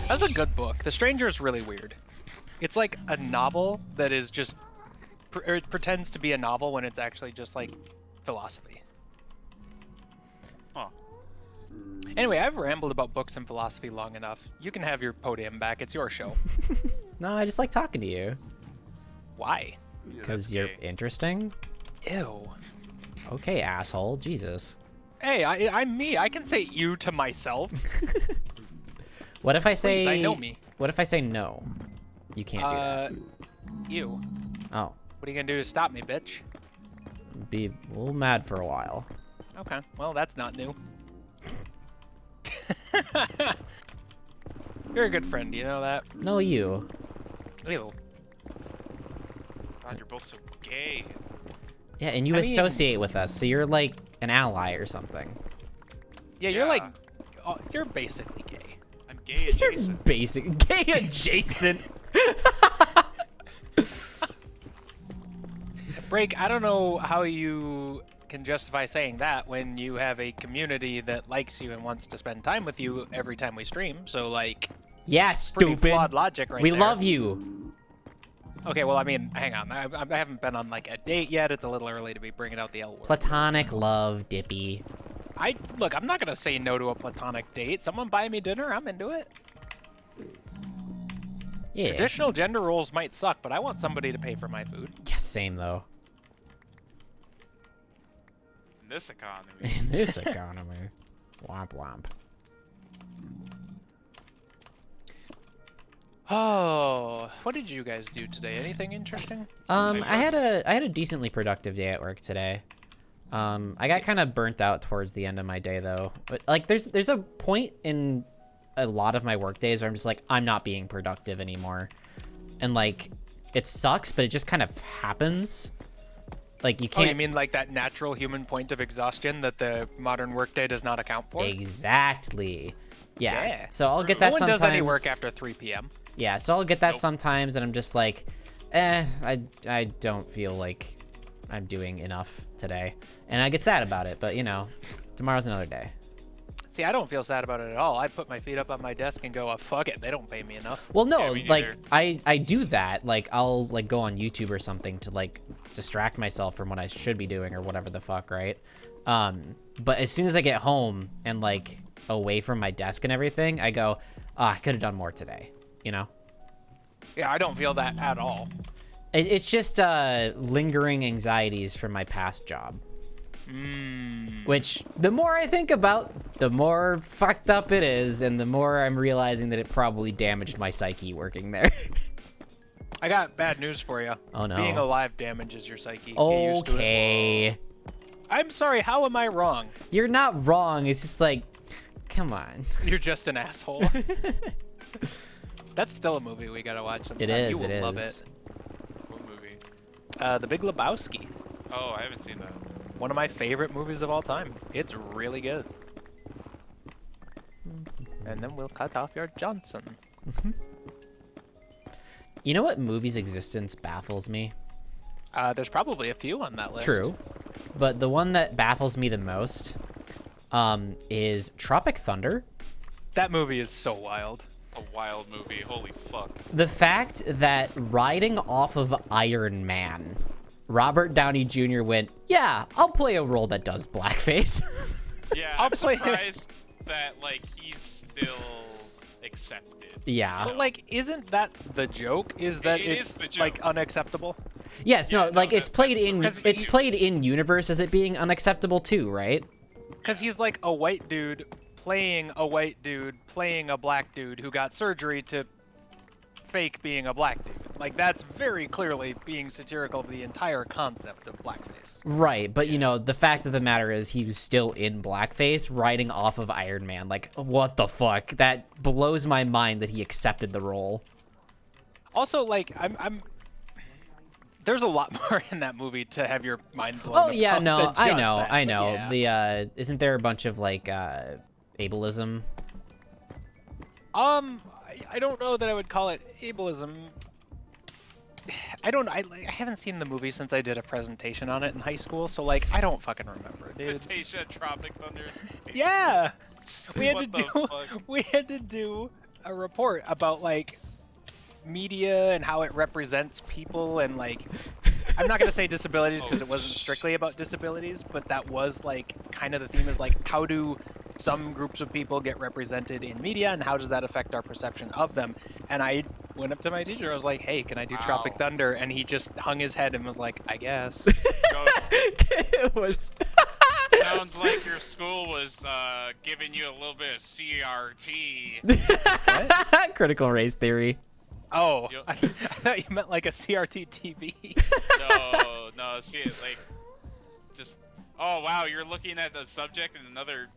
That's a good book. The Stranger is really weird. It's like a novel that is just it pretends to be a novel when it's actually just like philosophy. Huh. Anyway, I've rambled about books and philosophy long enough. You can have your podium back. It's your show. No, I just like talking to you. Why? Because you're interesting? Ew. Okay, asshole. Jesus. Hey, I'm me. I can say you to myself. What if I say... Please, I know me. What if I say no? You can't do that. You. Oh. What are you gonna do to stop me, bitch? Be a little mad for a while. Okay, well, that's not new. You're a good friend, you know that? No, you. Ew. God, you're both so gay. Yeah, and you I mean- associate with us, so you're like an ally or something. Yeah, you're Yeah. like... you're basically gay. I'm gay adjacent. Basic gay adjacent. Break, I don't know how you can justify saying that when you have a community that likes you and wants to spend time with you every time we stream, so like... Yeah, Pretty stupid. flawed logic right We there. love you. Okay, well, I mean, hang on. I haven't been on, like, a date yet. It's a little early to be bringing out the L word. Platonic love, Dippy. Look, I'm not gonna say no to a platonic date. Someone buy me dinner, I'm into it. Yeah. Traditional gender roles might suck, but I want somebody to pay for my food. Yeah, same though. In this economy. In this economy. Womp womp. Oh, what did you guys do today? Anything interesting? I had a decently productive day at work today. I got kind of burnt out towards the end of my day though. But like there's a point in a lot of my work days where I'm just like I'm not being productive anymore. And like it sucks, but it just kind of happens. Like you Oh, can't you mean like that natural human point of exhaustion that the modern workday does not account for? Exactly. Yeah. Yeah. So I'll get No that one sometimes. does any work after 3 p.m. Yeah, so I'll get that Nope. sometimes, and I'm just like, I don't feel like I'm doing enough today. And I get sad about it, but, you know, tomorrow's another day. See, I don't feel sad about it at all. I put my feet up on my desk and go, oh, fuck it, they don't pay me enough. Well, no, Yeah, me like, neither. I do that. Like, I'll, like, go on YouTube or something to, like, distract myself from what I should be doing or whatever the fuck, right? But as soon as I get home and, like, away from my desk and everything, I go, I could have done more today, you know? Yeah, I don't feel that at all. It's just lingering anxieties from my past job. Which, the more I think about, the more fucked up it is, and the more I'm realizing that it probably damaged my psyche working there. I got bad news for you. Oh, no. Being alive damages your psyche. Get used to it. Okay. I'm sorry, how am I wrong? You're not wrong, it's just like, come on. You're just an asshole. That's still a movie we gotta watch sometime. It is, You will it love is. What movie? it. The Big Lebowski. Oh, I haven't seen that. One of my favorite movies of all time. It's really good. And then we'll cut off your Johnson. You know what movie's existence baffles me? There's probably a few on that list. True. But the one that baffles me the most is Tropic Thunder. That movie is so wild. A wild movie. Holy fuck. The fact that riding off of Iron Man, Robert Downey Jr. went, yeah, I'll play a role that does blackface. Yeah, I'll I'm play it. surprised that like he's still accepted. Yeah. But like, isn't that the joke? Is that It is it's the like joke. unacceptable? Yes, Yeah, no, like no, it's played that's the in reason it's too. played in universe as it being unacceptable too, right? Because he's like a white dude playing a white dude playing a black dude who got surgery to fake being a black dude. Like, that's very clearly being satirical of the entire concept of blackface. Right, but you know, the fact of the matter is he was still in blackface riding off of Iron Man. Like, what the fuck? That blows my mind that he accepted the role. Also, like, I'm there's a lot more in that movie to have your mind blown. Oh yeah, about no, than I just know, that, I but know. yeah. The isn't there a bunch of like ableism? I don't know that I would call it ableism. I haven't seen the movie since I did a presentation on it in high school, so like I don't fucking remember, dude. Tasha, Tropic Thunder. Yeah, we had What to the do fuck? we had to do a report about like media and how it represents people and like I'm not gonna say disabilities because it wasn't strictly about disabilities, but that was like kind of the theme is like how do some groups of people get represented in media and how does that affect our perception of them? And I went up to my teacher, I was like, hey, can I do Tropic Wow. Thunder? And he just hung his head and was like, I guess. It was Sounds like your school was giving you a little bit of CRT. critical race theory. Oh, Yep. I thought you meant like a CRT TV. No, see it like just. Oh wow, you're looking at the subject in another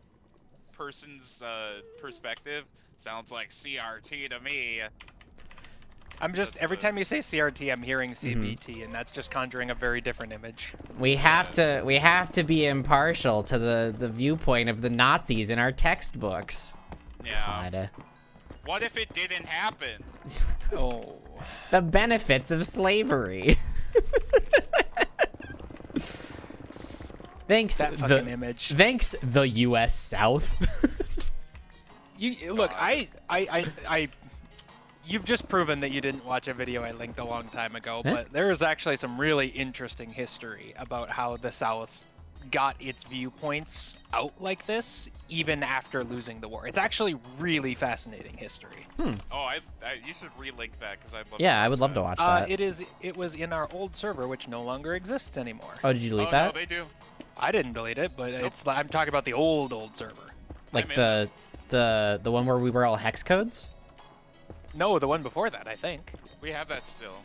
person's perspective. Sounds like CRT to me. I'm just, That's every the- time you say CRT, I'm hearing CBT, and that's just conjuring a very different image. We have to be impartial to the viewpoint of the Nazis in our textbooks. Yeah. God. What if it didn't happen? Oh. The benefits of slavery. Thanks That fucking image. Thanks the US South. You look, you've just proven that you didn't watch a video I linked a long time ago, Huh? but there is actually some really interesting history about how the South got its viewpoints out like this even after losing the war. It's actually really fascinating history. Oh, you should relink that because I'd love. Yeah, I watch would love that. to watch that. It was in our old server, which no longer exists anymore. Oh, did you delete Oh that? no, they do. I didn't delete it, but I'm talking about the old server. Like I'm in the one where we were all hex codes? No, the one before that, I think. We have that still.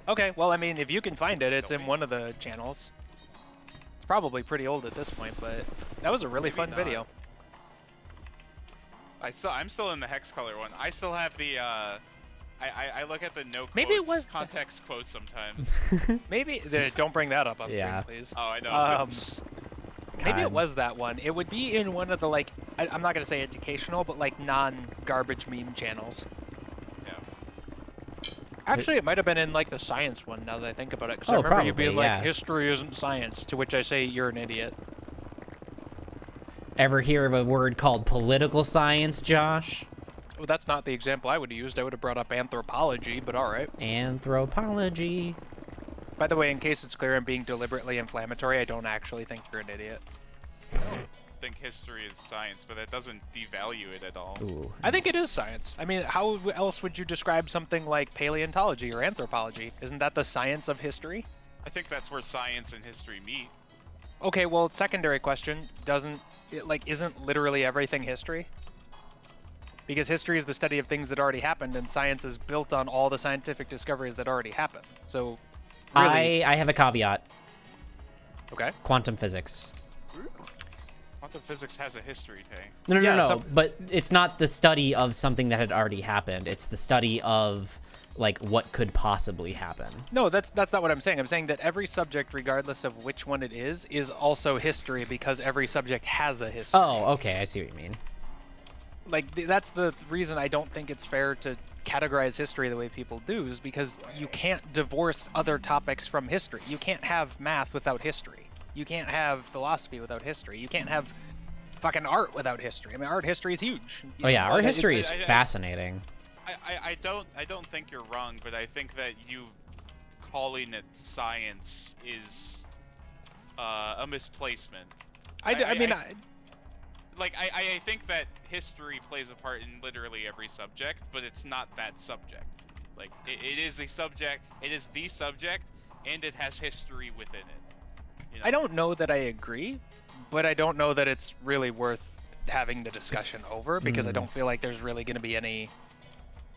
Okay, well, I mean, if you can find it, it's Don't in we? one of the channels. It's probably pretty old at this point, but that was a really Maybe fun not. video. I'm still in the hex color one. I still have the I look at the no quotes, Maybe it was the- context quotes sometimes. Maybe don't bring that up on Yeah. screen, please. Oh, I know. Maybe it God. was that one. It would be in one of the like I'm not gonna say educational, but like non-garbage meme channels. Yeah. Actually, it might have been in like the science one. Now that I think about it, because I Oh, remember you probably, being like, yeah. "History isn't science," to which I say, "You're an idiot." Ever hear of a word called political science, Josh? Well, that's not the example I would have used. I would have brought up anthropology, but all right. Anthropology. By the way, in case it's clear I'm being deliberately inflammatory, I don't actually think you're an idiot. I think history is science, but that doesn't devalue it at all. Ooh. I think it is science. I mean, how else would you describe something like paleontology or anthropology? Isn't that the science of history? I think that's where science and history meet. Okay, well, secondary question, isn't literally everything history? Because history is the study of things that already happened, and science is built on all the scientific discoveries that already happened. So, really, I have a caveat. okay. Quantum physics. Quantum physics has a history tag. No, Yeah, no. some- But it's not the study of something that had already happened. It's the study of like what could possibly happen. No, that's not what I'm saying. I'm saying that every subject, regardless of which one it is also history because every subject has a history. Oh, okay. I see what you mean. Like, that's the reason I don't think it's fair to categorize history the way people do, is because you can't divorce other topics from history. You can't have math without history. You can't have philosophy without history. You can't have fucking art without history. I mean, art history is huge. Oh yeah, art history is I- fascinating. I don't think you're wrong, but I think that you calling it science is a misplacement. I mean, like I think that history plays a part in literally every subject, but it's not that subject. Like it is a subject, it is the subject, and it has history within it. You know? I don't know that I agree, but I don't know that it's really worth having the discussion over because I don't feel like there's really going to be any.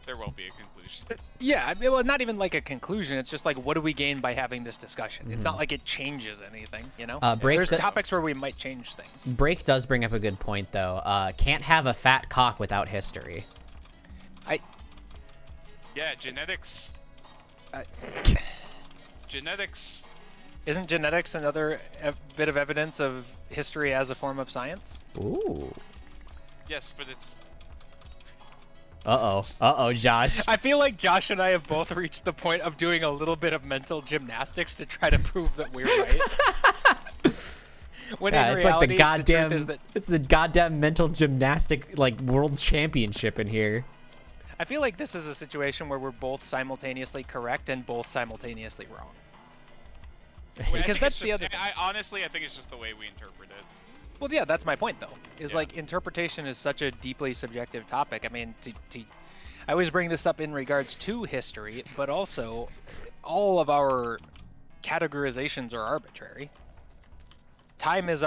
There won't be a conclusion. Yeah, I mean, well, not even like a conclusion. It's just like, what do we gain by having this discussion? It's not like it changes anything, you know? There's topics where we might change things. Break does bring up a good point, though. Can't have a fat cock without history. Yeah, genetics. Genetics. Isn't genetics another bit of evidence of history as a form of science? Ooh. Yes, but it's... Uh-oh, Josh. I feel like Josh and I have both reached the point of doing a little bit of mental gymnastics to try to prove that we're right. When in it's reality, like the goddamn, truth is that it's the goddamn mental gymnastic, like, world championship in here. I feel like this is a situation where we're both simultaneously correct and both simultaneously wrong. Because that's the other thing. Honestly, I think it's just the way we interpret it. Well, yeah, that's my point, though. Is like interpretation is such a deeply subjective topic. I mean, I always bring this up in regards to history, but also all of our categorizations are arbitrary. Time is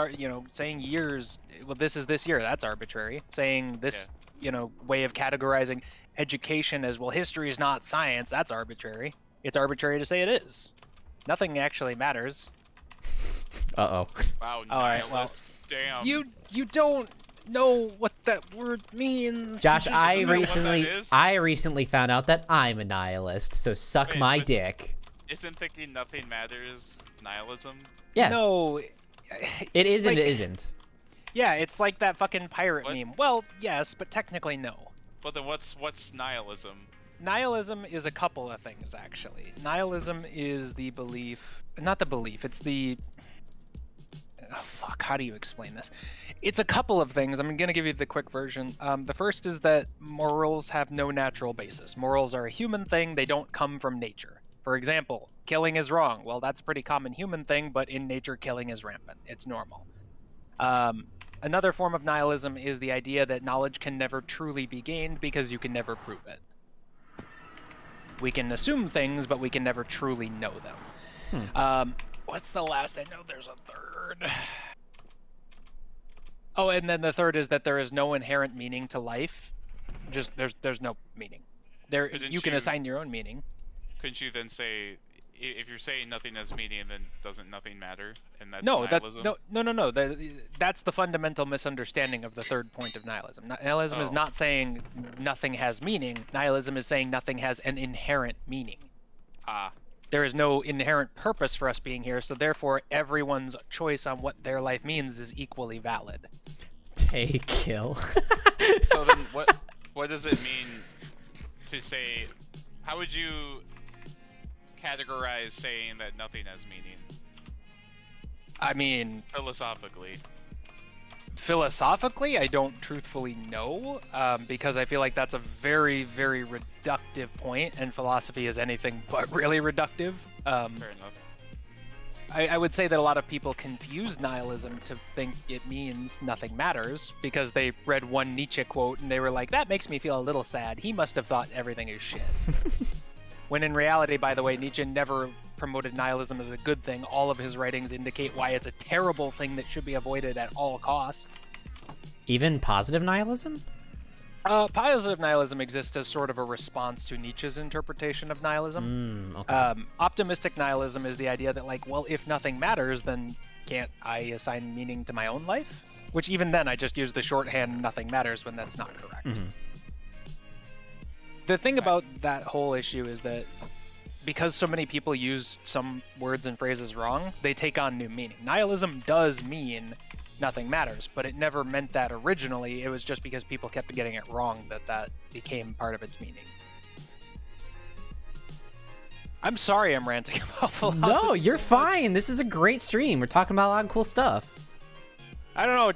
saying years. Well, this is this year. That's arbitrary. Saying this, way of categorizing education as well. History is not science. That's arbitrary. It's arbitrary to say it is. Nothing actually matters. Wow. All right. Well, damn. You don't know what that word means. Josh, I that recently found out that I'm a nihilist, so suck Wait, my but- dick. Isn't thinking nothing matters nihilism? Yeah, No. it is and like- it isn't. Yeah, it's like that fucking pirate What? meme. Well, yes, but technically no. But then what's nihilism? Nihilism is a couple of things, actually. Nihilism is the belief, not the belief, it's the... Oh, fuck, how do you explain this? It's a couple of things. I'm going to give you the quick version. The first is that morals have no natural basis. Morals are a human thing. They don't come from nature. For example, killing is wrong. Well, that's a pretty common human thing, but in nature, killing is rampant. It's normal. Another form of nihilism is the idea that knowledge can never truly be gained because you can never prove it. We can assume things, but we can never truly know them. What's the last? I know there's a third. Oh, and then the third is that there is no inherent meaning to life. Just there's no meaning. Couldn't You can you- assign your own meaning. Couldn't you then say, if you're saying nothing has meaning, then doesn't nothing matter? And that's No, nihilism? no. That's the fundamental misunderstanding of the third point of nihilism. Nihilism is Oh. not saying nothing has meaning. Nihilism is saying nothing has an inherent meaning. Ah. There is no inherent purpose for us being here, so therefore everyone's choice on what their life means is equally valid. Take kill. So then what does it mean to say, how would you categorize saying that nothing has meaning I mean, philosophically? philosophically, I don't truthfully know, because I feel like that's a very, very reductive point, and philosophy is anything but really reductive. Fair enough. I would say that a lot of people confuse nihilism to think it means nothing matters because they read one Nietzsche quote and they were like, that makes me feel a little sad. He must have thought everything is shit. When in reality, by the way, Nietzsche never promoted nihilism as a good thing. All of his writings indicate why it's a terrible thing that should be avoided at all costs. Even positive nihilism? Positive nihilism exists as sort of a response to Nietzsche's interpretation of nihilism. Okay. Optimistic nihilism is the idea that, like, well, if nothing matters, then can't I assign meaning to my own life? Which even then, I just use the shorthand "nothing matters" when that's not correct. The thing about that whole issue is that because so many people use some words and phrases wrong, they take on new meaning. Nihilism does mean nothing matters, but it never meant that originally. It was just because people kept getting it wrong that became part of its meaning. I'm sorry I'm ranting about philosophy. No, you're so much. fine. This is a great stream. We're talking about a lot of cool stuff. I don't know.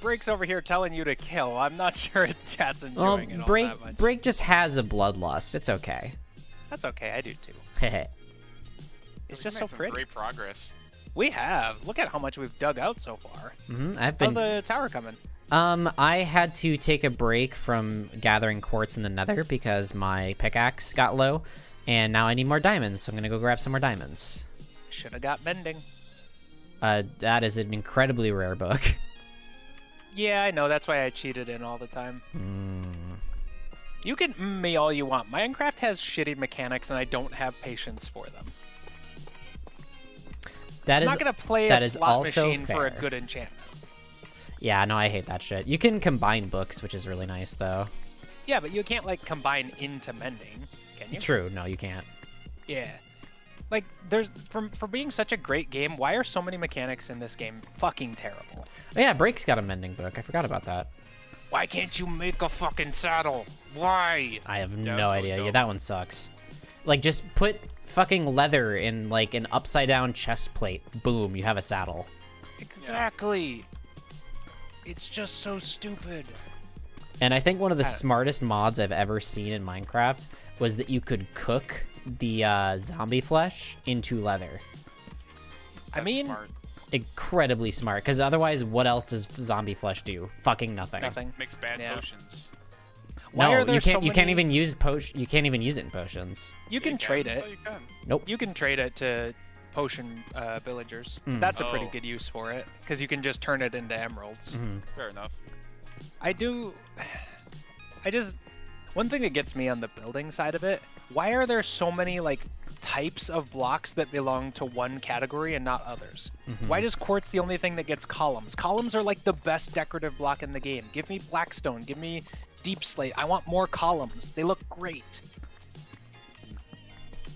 Break's over here telling you to kill. I'm not sure chat's Well, enjoying it all Break that much. Break just has a bloodlust. It's okay. That's okay. I do too. Hehe. It's We've just so made some pretty. Great progress. We have. Look at how much we've dug out so far. I've How's been the tower coming? I had to take a break from gathering quartz in the nether because my pickaxe got low, and now I need more diamonds, so I'm gonna go grab some more diamonds. Should have got bending. That is an incredibly rare book. Yeah, I know. That's why I cheated in all the time. You can me all you want. Minecraft has shitty mechanics, and I don't have patience for them. I'm not gonna play a slot machine for a good enchantment. Yeah, no, I hate that shit. You can combine books, which is really nice, though. Yeah, but you can't like combine into mending, can you? True. No, you can't. Yeah. Like, there's for being such a great game, why are so many mechanics in this game fucking terrible? Oh, yeah, Break's got a mending book. I forgot about that. Why can't you make a fucking saddle? Why? I have no idea. Yeah, that one sucks. Like, just put fucking leather in, like, an upside-down chest plate. Boom, you have a saddle. Exactly. Yeah. It's just so stupid. And I think one of the smartest mods I've ever seen in Minecraft was that you could cook the zombie flesh into leather. I mean, smart. Incredibly smart, because otherwise, what else does zombie flesh do? Fucking nothing. Nothing. Makes bad potions. No, you can't. You can't even use You can't even use it in potions. You can trade it. You can. Nope. You can trade it to potion villagers. That's a pretty good use for it, because you can just turn it into emeralds. Fair enough. One thing that gets me on the building side of it, why are there so many like types of blocks that belong to one category and not others? Why is quartz the only thing that gets columns? Columns are like the best decorative block in the game. Give me blackstone, give me deep slate. I want more columns. They look great.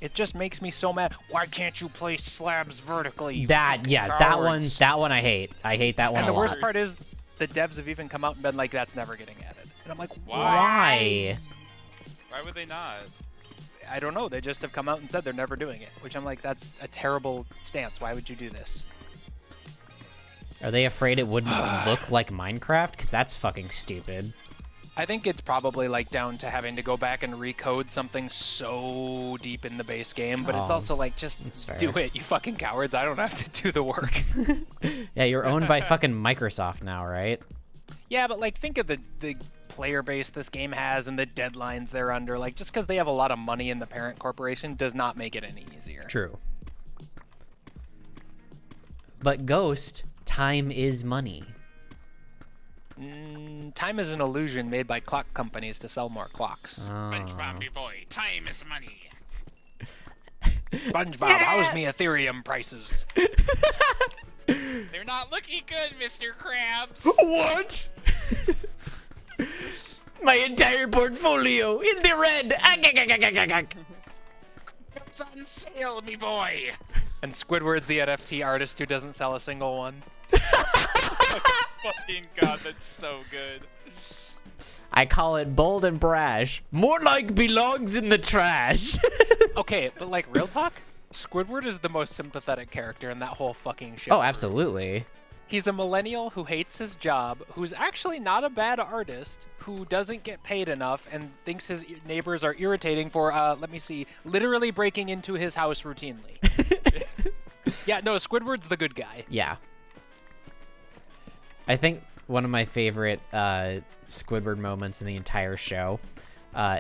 It just makes me so mad. Why can't you place slabs vertically? That one I hate. I hate that one. And the worst part is the devs have even come out and been like, that's never getting added. And I'm like, why? Why would they not? I don't know. They just have come out and said they're never doing it, which I'm like, that's a terrible stance. Why would you do this? Are they afraid it wouldn't look like Minecraft? Because that's fucking stupid. I think it's probably like down to having to go back and recode something so deep in the base game, but it's also like, just do it, you fucking cowards. I don't have to do the work. Yeah, you're owned by fucking Microsoft now, right? Yeah, but like, think of the player base this game has and the deadlines they're under. Like, just because they have a lot of money in the parent corporation does not make it any easier. True. But Ghost, time is money. Time is an illusion made by clock companies to sell more clocks. SpongeBob, boy, time is money. SpongeBob, how's me Ethereum prices? They're not looking good, Mr. Krabs. What? My entire portfolio in the red. It's on sale, me boy. And Squidward's the NFT artist who doesn't sell a single one. Fucking god, that's so good. I call it bold and brash. More like belongs in the trash. Okay, but like, real talk? Squidward is the most sympathetic character in that whole fucking show. Oh, absolutely. He's a millennial who hates his job, who's actually not a bad artist, who doesn't get paid enough and thinks his neighbors are irritating for, literally breaking into his house routinely. Yeah, no, Squidward's the good guy. Yeah. I think one of my favorite Squidward moments in the entire show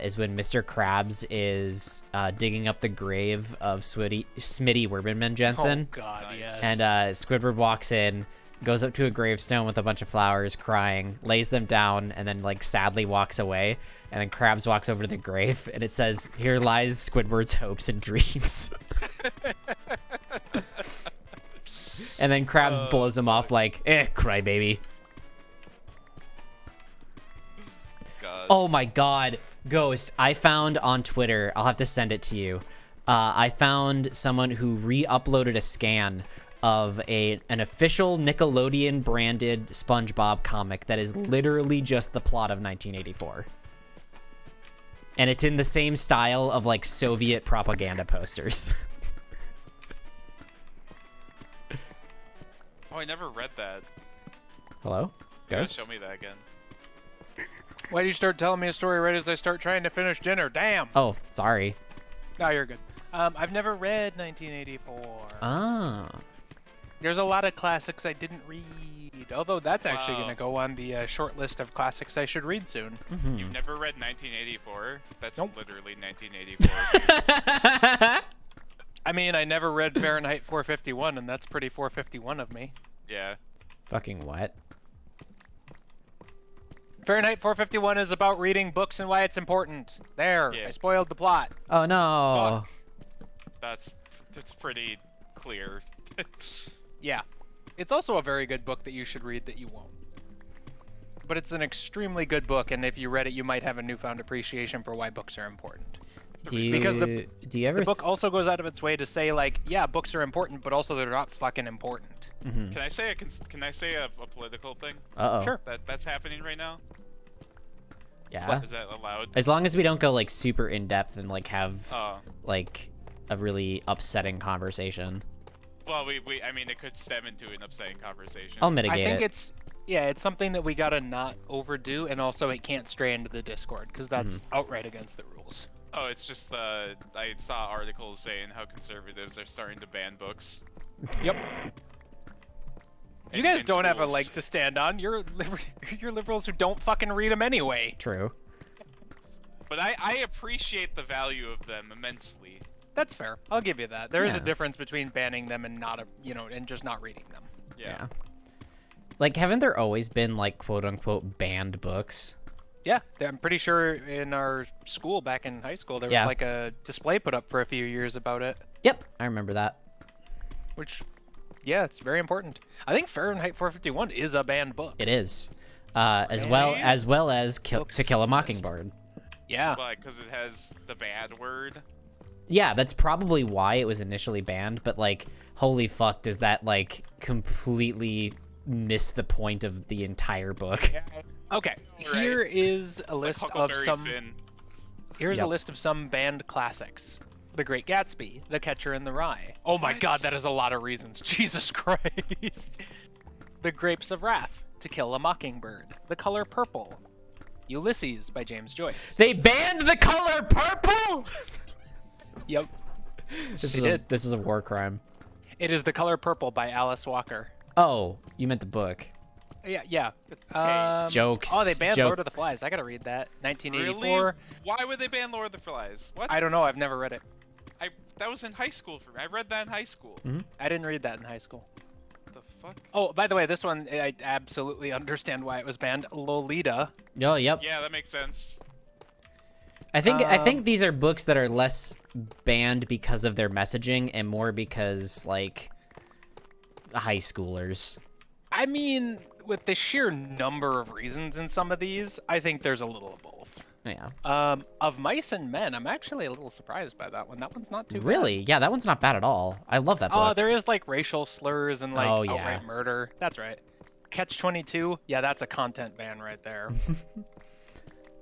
is when Mr. Krabs is digging up the grave of Smitty Werbenman Jensen. Oh, God, yes. And Squidward walks in, goes up to a gravestone with a bunch of flowers, crying, lays them down, and then, like, sadly walks away. And then Krabs walks over to the grave, and it says, "Here lies Squidward's hopes and dreams." And then Krabs blows him off like, crybaby. God. Oh my god, Ghost, I found on Twitter, I'll have to send it to you. I found someone who re-uploaded a scan of an official Nickelodeon branded SpongeBob comic that is literally just the plot of 1984. And it's in the same style of like Soviet propaganda posters. Oh, I never read that. Hello? Ghost? Show me that again. Why do you start telling me a story right as I start trying to finish dinner? Damn! Oh, sorry. No, you're good. I've never read 1984. Ah. There's a lot of classics I didn't read. Although that's actually Wow. going to go on the short list of classics I should read soon. You've never read 1984? That's Nope. literally 1984. I mean, I never read Fahrenheit 451, and that's pretty 451 of me. Yeah. Fucking what? Fahrenheit 451 is about reading books and why it's important. There, Yeah. I spoiled the plot. Oh no. That's pretty clear. Yeah. It's also a very good book that you should read that you won't. But it's an extremely good book, and if you read it, you might have a newfound appreciation for why books are important. Because do you ever The book also goes out of its way to say, like, yeah, books are important, but also they're not fucking important. Mhm. Can I say a political thing Uh-oh. Sure. that's happening right now? Yeah. Is that allowed? As long as we don't go like super in depth and like have Oh. like a really upsetting conversation. Well, I mean, it could stem into an upsetting conversation. I'll mitigate I think it. it's something that we gotta not overdo, and also it can't stray into the Discord, because that's outright against the rules. Oh, it's just I saw articles saying how conservatives are starting to ban books. Yep. You in- guys in don't have a schools. leg to stand on. You're you're liberals who don't fucking read them anyway. True. But I appreciate the value of them immensely. That's fair. I'll give you that. There is a Yeah. difference between banning them and not, and just not reading them. Yeah. Like, haven't there always been like quote unquote banned books? Yeah, I'm pretty sure in our school back in high school there Yeah. was like a display put up for a few years about it, Yep, I remember that. which, yeah, it's very important. I think Fahrenheit 451 is a banned book. It is. As well Really? as Books To Kill a list. Mockingbird. Yeah. But because it has the bad word. Yeah, that's probably why it was initially banned, but like, holy fuck, does that like completely miss the point of the entire book? Okay, Right. here is a Like list of Huckleberry some. Finn. Here's a Yep. list of some banned classics: The Great Gatsby, The Catcher in the Rye. Oh my What? God, that is a lot of reasons. Jesus Christ. The Grapes of Wrath, To Kill a Mockingbird, The Color Purple, Ulysses by James Joyce. They banned the color purple. Yep. This They is did. this is a war crime. It is The Color Purple by Alice Walker. Oh, you meant the book. Yeah. Jokes, Oh, they banned Lord of the jokes. Flies. I gotta read that. Really? 1984. Why would they ban Lord of the Flies? What? I don't know. I've never read it. That was in high school for me. I read that in high school. I didn't read that in high school. The fuck? Oh, by the way, this one I absolutely understand why it was banned. Lolita. Oh, yep. Yeah, that makes sense. I think these are books that are less banned because of their messaging and more because like high schoolers. I mean, with the sheer number of reasons in some of these, I think there's a little of both. Yeah. Of Mice and Men, I'm actually a little surprised by that one. That one's not too bad. Really? Yeah, that one's not bad at all. I love that book. Oh, there is like racial slurs and like Oh, yeah. outright murder. That's right. Catch 22. Yeah, that's a content ban right there.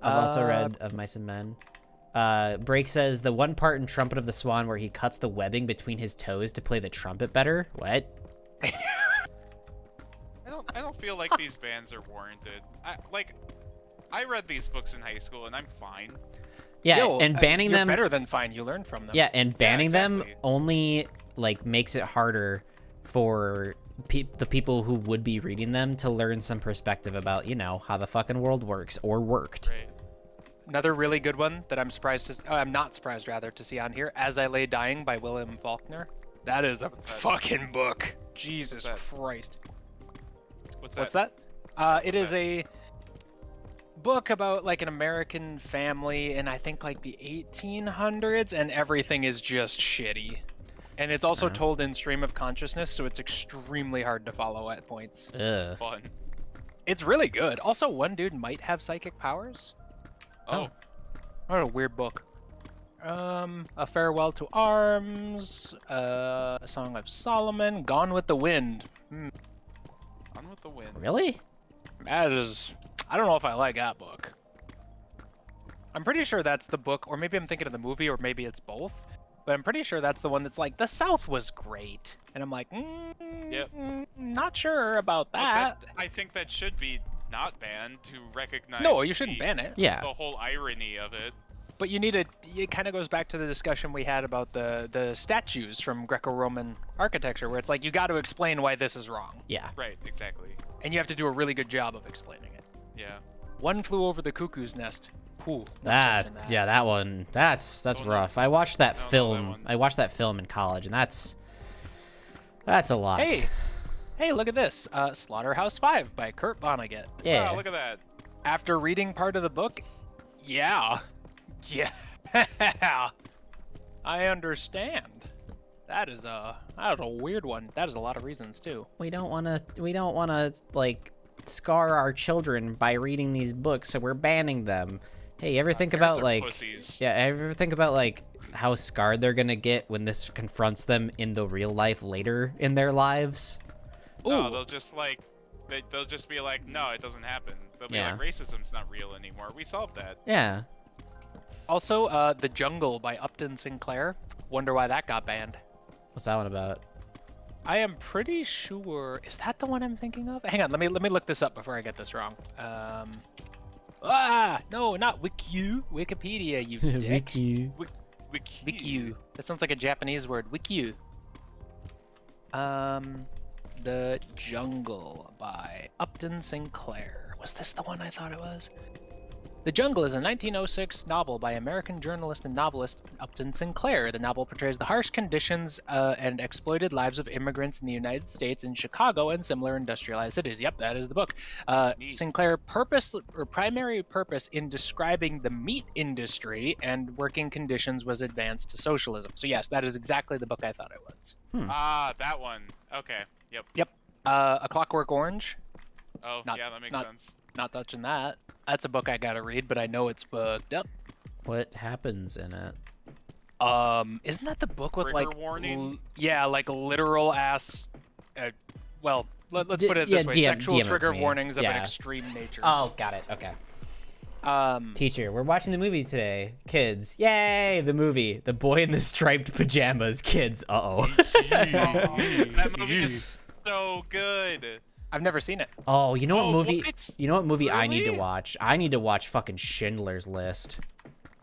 I've also read Of Mice and Men. Break says the one part in Trumpet of the Swan where he cuts the webbing between his toes to play the trumpet better. What? I don't feel like these bans are warranted. I read these books in high school and I'm fine. Yeah, Yo, and banning you're them. better than fine. You learn from them. Yeah, and banning them exactly. only like makes it harder for the people who would be reading them to learn some perspective about, how the fucking world works or worked. Right. Another really good one that I'm I'm not surprised rather to see on here, As I Lay Dying by William Faulkner. That is a fucking book. Jesus What's that? Christ. What's What's that? It is a book about like an American family in I think like the 1800s, and everything is just shitty. And it's also told in stream of consciousness, so it's extremely hard to follow at points. Ugh. Fun. It's really good. Also, one dude might have psychic powers. Oh. What a weird book. A Farewell to Arms, A Song of Solomon, Gone with the Wind. On with the wind. Really? That is, I don't know if I like that book. I'm pretty sure that's the book, or maybe I'm thinking of the movie, or maybe it's both. But I'm pretty sure that's the one that's like, the South was great. And I'm like, Yep. Not sure about Well, that. I think that should be not banned to recognize No, you shouldn't ban it. Yeah. the whole irony of it. But you need a. It kind of goes back to the discussion we had about the statues from Greco-Roman architecture, where it's like you got to explain why this is wrong, Yeah. Right, exactly. and you have to do a really good job of explaining it. Yeah. One Flew Over the Cuckoo's Nest. Ooh, That's yeah, that one. That's Oh, no. rough. I watched that No, that film. one. I watched that film in college, and that's a lot. Hey, look at this. Slaughterhouse 5 by Kurt Vonnegut. Yeah. Wow, look at that. After reading part of the book, yeah. I understand. That is a weird one. That is a lot of reasons too. We don't want to like scar our children by reading these books, so we're banning them. Hey, you ever think Parents about are like pussies. yeah, ever think about like how scarred they're going to get when this confronts them in the real life later in their lives? No, Ooh. they'll just like they'll just be like, no, it doesn't happen. They'll be Yeah. like, racism's not real anymore. We solved that. Yeah. Also, The Jungle by Upton Sinclair. Wonder why that got banned. What's that one about? I am pretty sure. Is that the one I'm thinking of? Hang on, let me look this up before I get this wrong. No, not Wikipedia, you dick. Wiki. Wikyu. That sounds like a Japanese word. Wikyu. The Jungle by Upton Sinclair. Was this the one I thought it was? The Jungle is a 1906 novel by American journalist and novelist Upton Sinclair. The novel portrays the harsh conditions and exploited lives of immigrants in the United States and Chicago and similar industrialized cities. Yep, that is the book. Neat. Sinclair primary purpose in describing the meat industry and working conditions was advanced to socialism. So yes, that is exactly the book I thought it was. Ah, that one. Okay. Yep. A Clockwork Orange. Oh, Not- yeah, that makes not- sense. Not touching that. That's a book I gotta read, but I know it's fucked up. What happens in it? Isn't that the book with Trigger like warning? yeah, like literal ass well, let's D- put it yeah, this way, DM sexual it to trigger me. warnings of an Yeah. extreme nature. Oh, got it. Okay. Um Teacher, we're watching the movie today. Kids, yay! The movie, The Boy in the Striped Pajamas. Kids, uh-oh. That movie is so good. I've never seen it. Oh, you know what Oh, movie? what? You know what movie I need to Really? watch? I need to watch fucking Schindler's List.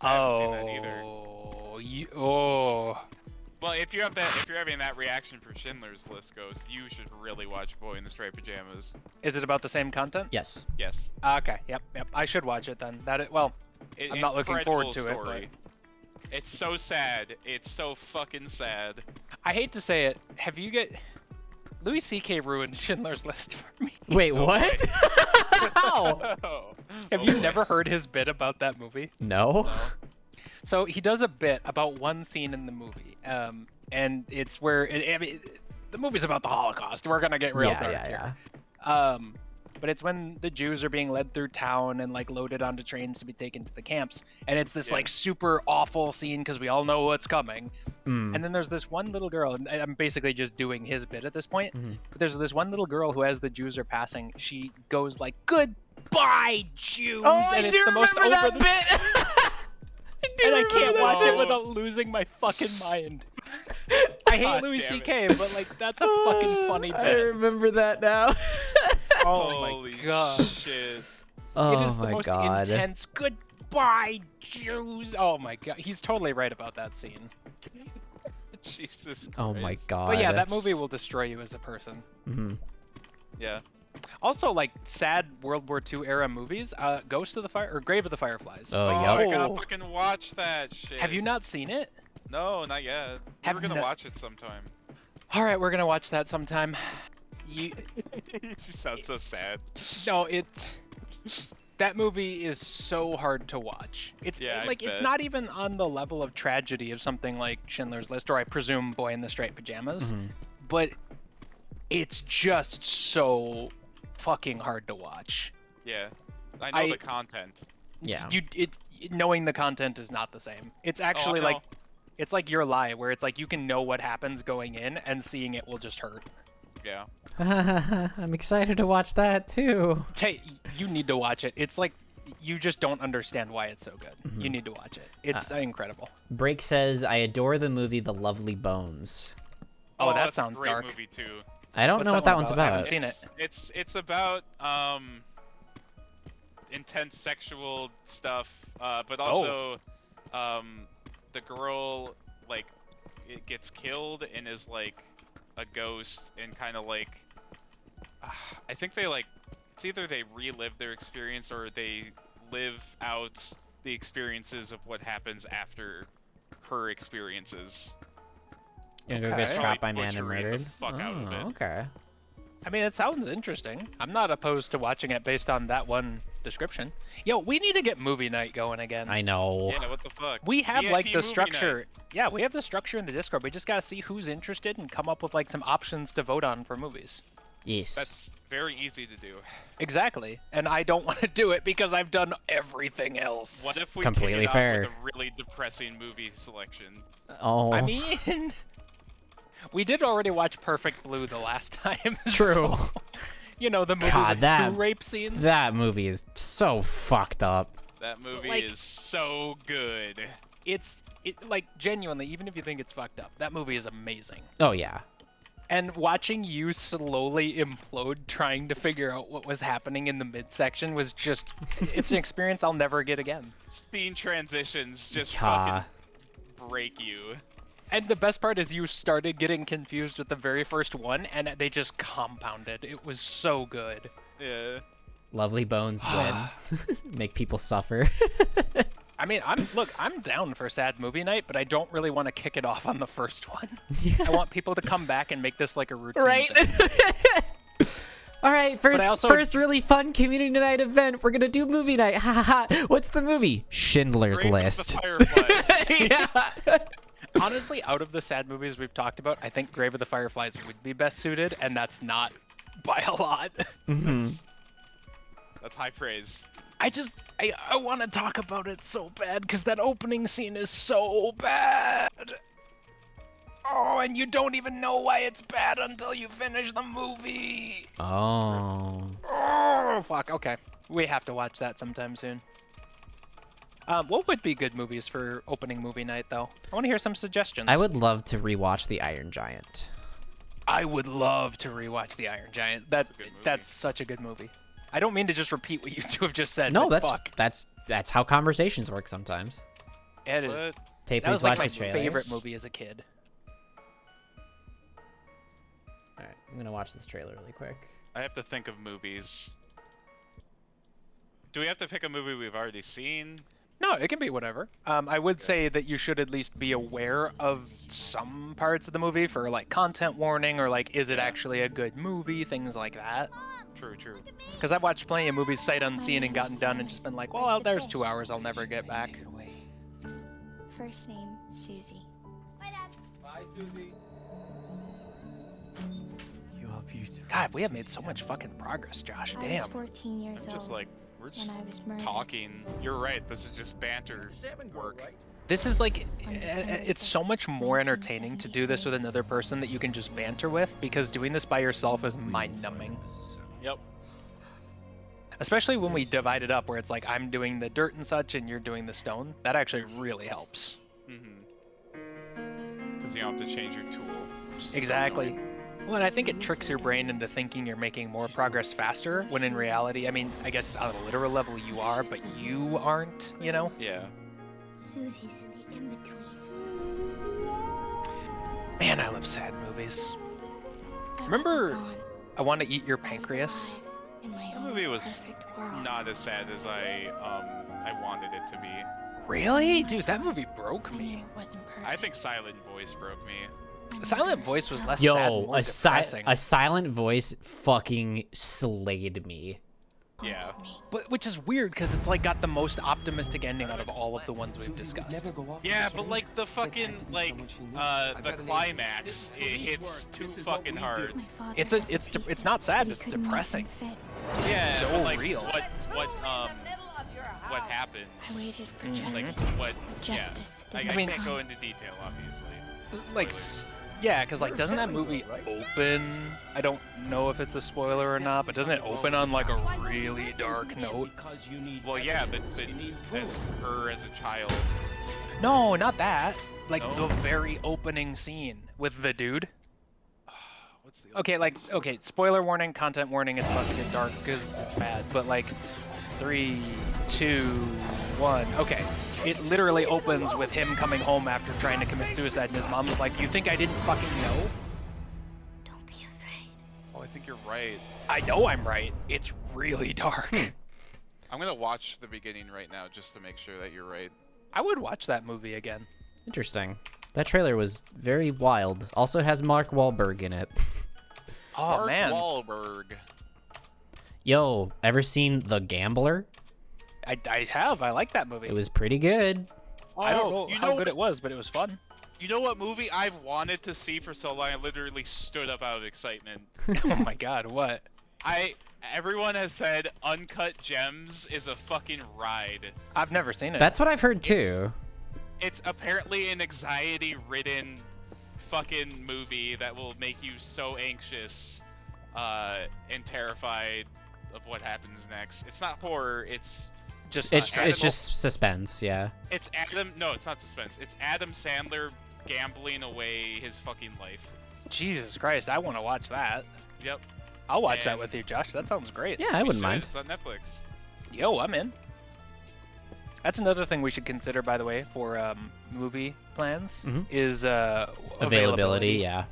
I haven't seen that either. Oh. Well, if you're having that reaction for Schindler's List, Ghost, you should really watch Boy in the Striped Pajamas. Is it about the same content? Yes. Yes. Okay, yep. I should watch it then. I'm not looking forward to it, but It's so sad. It's so fucking sad. I hate to say it. Louis C.K. ruined Schindler's List for me. Wait, Oh, what? How? Have you never heard his bit about that movie? No. So he does a bit about one scene in the movie, and it's where the movie's about the Holocaust. We're gonna get real dark here. But it's when the Jews are being led through town and like loaded onto trains to be taken to the camps, and it's this Yeah. like super awful scene because we all know what's coming. Mm. And then there's this one little girl, and I'm basically just doing his bit at this point. Mhm. But there's this one little girl who, as the Jews are passing, she goes like, "Goodbye, Jews," Oh, and I it's do the most remember that over the bit. and I can't watch it bit. without losing my fucking mind. I hate God Louis damn it. C.K., but like that's a fucking funny I bit. remember that now. Oh Holy my god. shit. Oh It is the my most god. intense goodbye, Jews. Oh my god. He's totally right about that scene. Jesus Christ. Oh my god. But yeah, that movie will destroy you as a person. Mhm. Yeah. Also, like sad World War II era movies, Ghost of the Fire or Grave of the Fireflies. Oh, Oh, yep. I gotta fucking watch that shit. Have you not seen it? No, not yet. Have We're gonna no- watch it sometime. All right, we're gonna watch that sometime. You sound so sad. No, that movie is so hard to watch. It's Yeah, I like it's bet. not even on the level of tragedy of something like Schindler's List or I presume Boy in the Striped Pajamas, Mhm. but it's just so fucking hard to watch. Yeah. I know I- the content. Yeah. Knowing the content is not the same. It's actually no. like it's like Your Lie, where it's like you can know what happens going in and seeing it will just hurt. Yeah. I'm excited to watch that too. You need to watch it. It's like you just don't understand why it's so good. Mm-hmm. You need to watch it. It's incredible. Break says, I adore the movie The Lovely Bones. Oh, that that's sounds a great dark. movie too. I don't What's know that what that one one's about? I about. haven't seen it. It's about intense sexual stuff, but also the girl like it gets killed and is like a ghost and kind of like I think they like it's either they relive their experience or they live out the experiences of what happens after her experiences. You gonna go Okay. get trapped by man and Butchering the murdered? fuck out of it. Okay. I mean, it sounds interesting. I'm not opposed to watching it based on that one description. Yo, we need to get movie night going again. I know. Yeah, what the fuck? We have like VIP the movie structure. night. Yeah, we have the structure in the Discord. We just gotta see who's interested and come up with like some options to vote on for movies. Yes. That's very easy to do. Exactly. And I don't want to do it because I've done everything else. What if we Completely kick it fair. off with a really depressing movie selection? Oh. I mean, we did already watch Perfect Blue the last time. True. So, you know, the movie God, with that- 2 rape scenes. That movie is so fucked up. That movie Like- is so good. It like genuinely, even if you think it's fucked up, that movie is amazing. Oh yeah. And watching you slowly implode trying to figure out what was happening in the midsection was just, it's an experience I'll never get again. Scene transitions just Yeah. fucking break you. And the best part is you started getting confused with the very first one and they just compounded. It was so good. Yeah. Lovely Bones win. Make people suffer. I mean, I'm down for sad movie night, but I don't really want to kick it off on the first one. I want people to come back and make this like a routine Right. thing. All right, also- first really fun community night event. We're gonna do movie night. Ha ha ha. What's the movie? Schindler's Grave of the List. Fireflies. Yeah. Honestly, out of the sad movies we've talked about, I think Grave of the Fireflies would be best suited, and that's not by a lot. Mhm. That's high praise. I want to talk about it so bad because that opening scene is so bad. Oh, and you don't even know why it's bad until you finish the movie. Oh. Oh, fuck. Okay. We have to watch that sometime soon. What would be good movies for opening movie night, though? I want to hear some suggestions. I would love to rewatch The Iron Giant. I would love to rewatch The Iron Giant. That's a good movie. That's such a good movie. I don't mean to just repeat what you two have just said. No, but that's fuck. that's how conversations work sometimes. It is. What? Tay, That please was like watch my the trailers. favorite movie as a kid. All right, I'm gonna watch this trailer really quick. I have to think of movies. Do we have to pick a movie we've already seen? No, it can be whatever. I would say that you should at least be aware of some parts of the movie for like content warning or like, is it actually a good movie? Things like that. True, true. Because I've watched plenty of movies sight unseen and gotten done and just been like, well, there's 2 hours I'll never get back. First name, Susie. Bye, Susie. You are beautiful. God, we have made so much fucking progress, Josh. I was Damn. 14 years I'm just old like, we're just when I was murdered. talking. You're right, this is just banter work. This is like, On December it's so 6th, much more entertaining to do this with another person that you can just banter with because doing this by yourself is mind-numbing. Yep. Especially when we divide it up where it's like I'm doing the dirt and such and you're doing the stone. That actually really helps. Because you don't have to change your tool. which is so Exactly. annoying. Well, and I think it tricks your brain into thinking you're making more progress faster when in reality, I mean, I guess on a literal level you are, but you aren't, you know? Yeah. Susie's in the in-between. Man, I love sad movies. I Remember wasn't gone. I Want to Eat Your I was Pancreas? alive in my That own movie was perfect world. not as sad as I wanted it to be. Really? Dude, that movie broke I knew me. it wasn't perfect. I think Silent Voice broke me. Silent Voice was less sad, Yo, more a depressing. silent voice fucking slayed me. Yeah. But which is weird because it's like got the most optimistic ending out of all of the ones we've discussed. Yeah, but like the fucking the climax, it hits too fucking hard. My father It's had it's pieces not sad, we it's couldn't make depressing. him fit. Yeah, so but, like, real. What happens? I waited for Like justice. what? Justice Yeah. I didn't can't come. go into detail, obviously. Like, yeah, because like, doesn't that movie open? I don't know if it's a spoiler or not, but doesn't it open on like a really dark note? Well, yeah, but as her as a child. No, not that. Like No? the very opening scene with the dude. What's the Okay, like, okay, spoiler warning, content warning. It's about to get dark because it's bad. But like, 3, 2, 1. Okay. It literally opens with him coming home after trying to commit suicide, and his mom's like, "You think I didn't fucking know?" Don't be afraid. Oh, I think you're right. I know I'm right. It's really dark. I'm gonna watch the beginning right now just to make sure that you're right. I would watch that movie again. Interesting. That trailer was very wild. Also has Mark Wahlberg in it. Oh Mark man, Wahlberg. Yo, ever seen The Gambler? I have. I like that movie. It was pretty good. I don't know you how know good it was, but it was fun. You know what movie I've wanted to see for so long? I literally stood up out of excitement. Oh my god, what? Everyone has said Uncut Gems is a fucking ride. I've never seen it. That's what I've heard too. It's apparently an anxiety-ridden fucking movie that will make you so anxious and terrified of what happens next. It's not horror, it's It's just suspense, yeah. It's no, it's not suspense. It's Adam Sandler gambling away his fucking life. Jesus Christ, I want to watch that. Yep. I'll watch that And- with you, Josh. That sounds great. Yeah, I We wouldn't should. mind. It's on Netflix. Yo, I'm in. That's another thing we should consider, by the way, for movie plans Mhm. is Availability, yeah.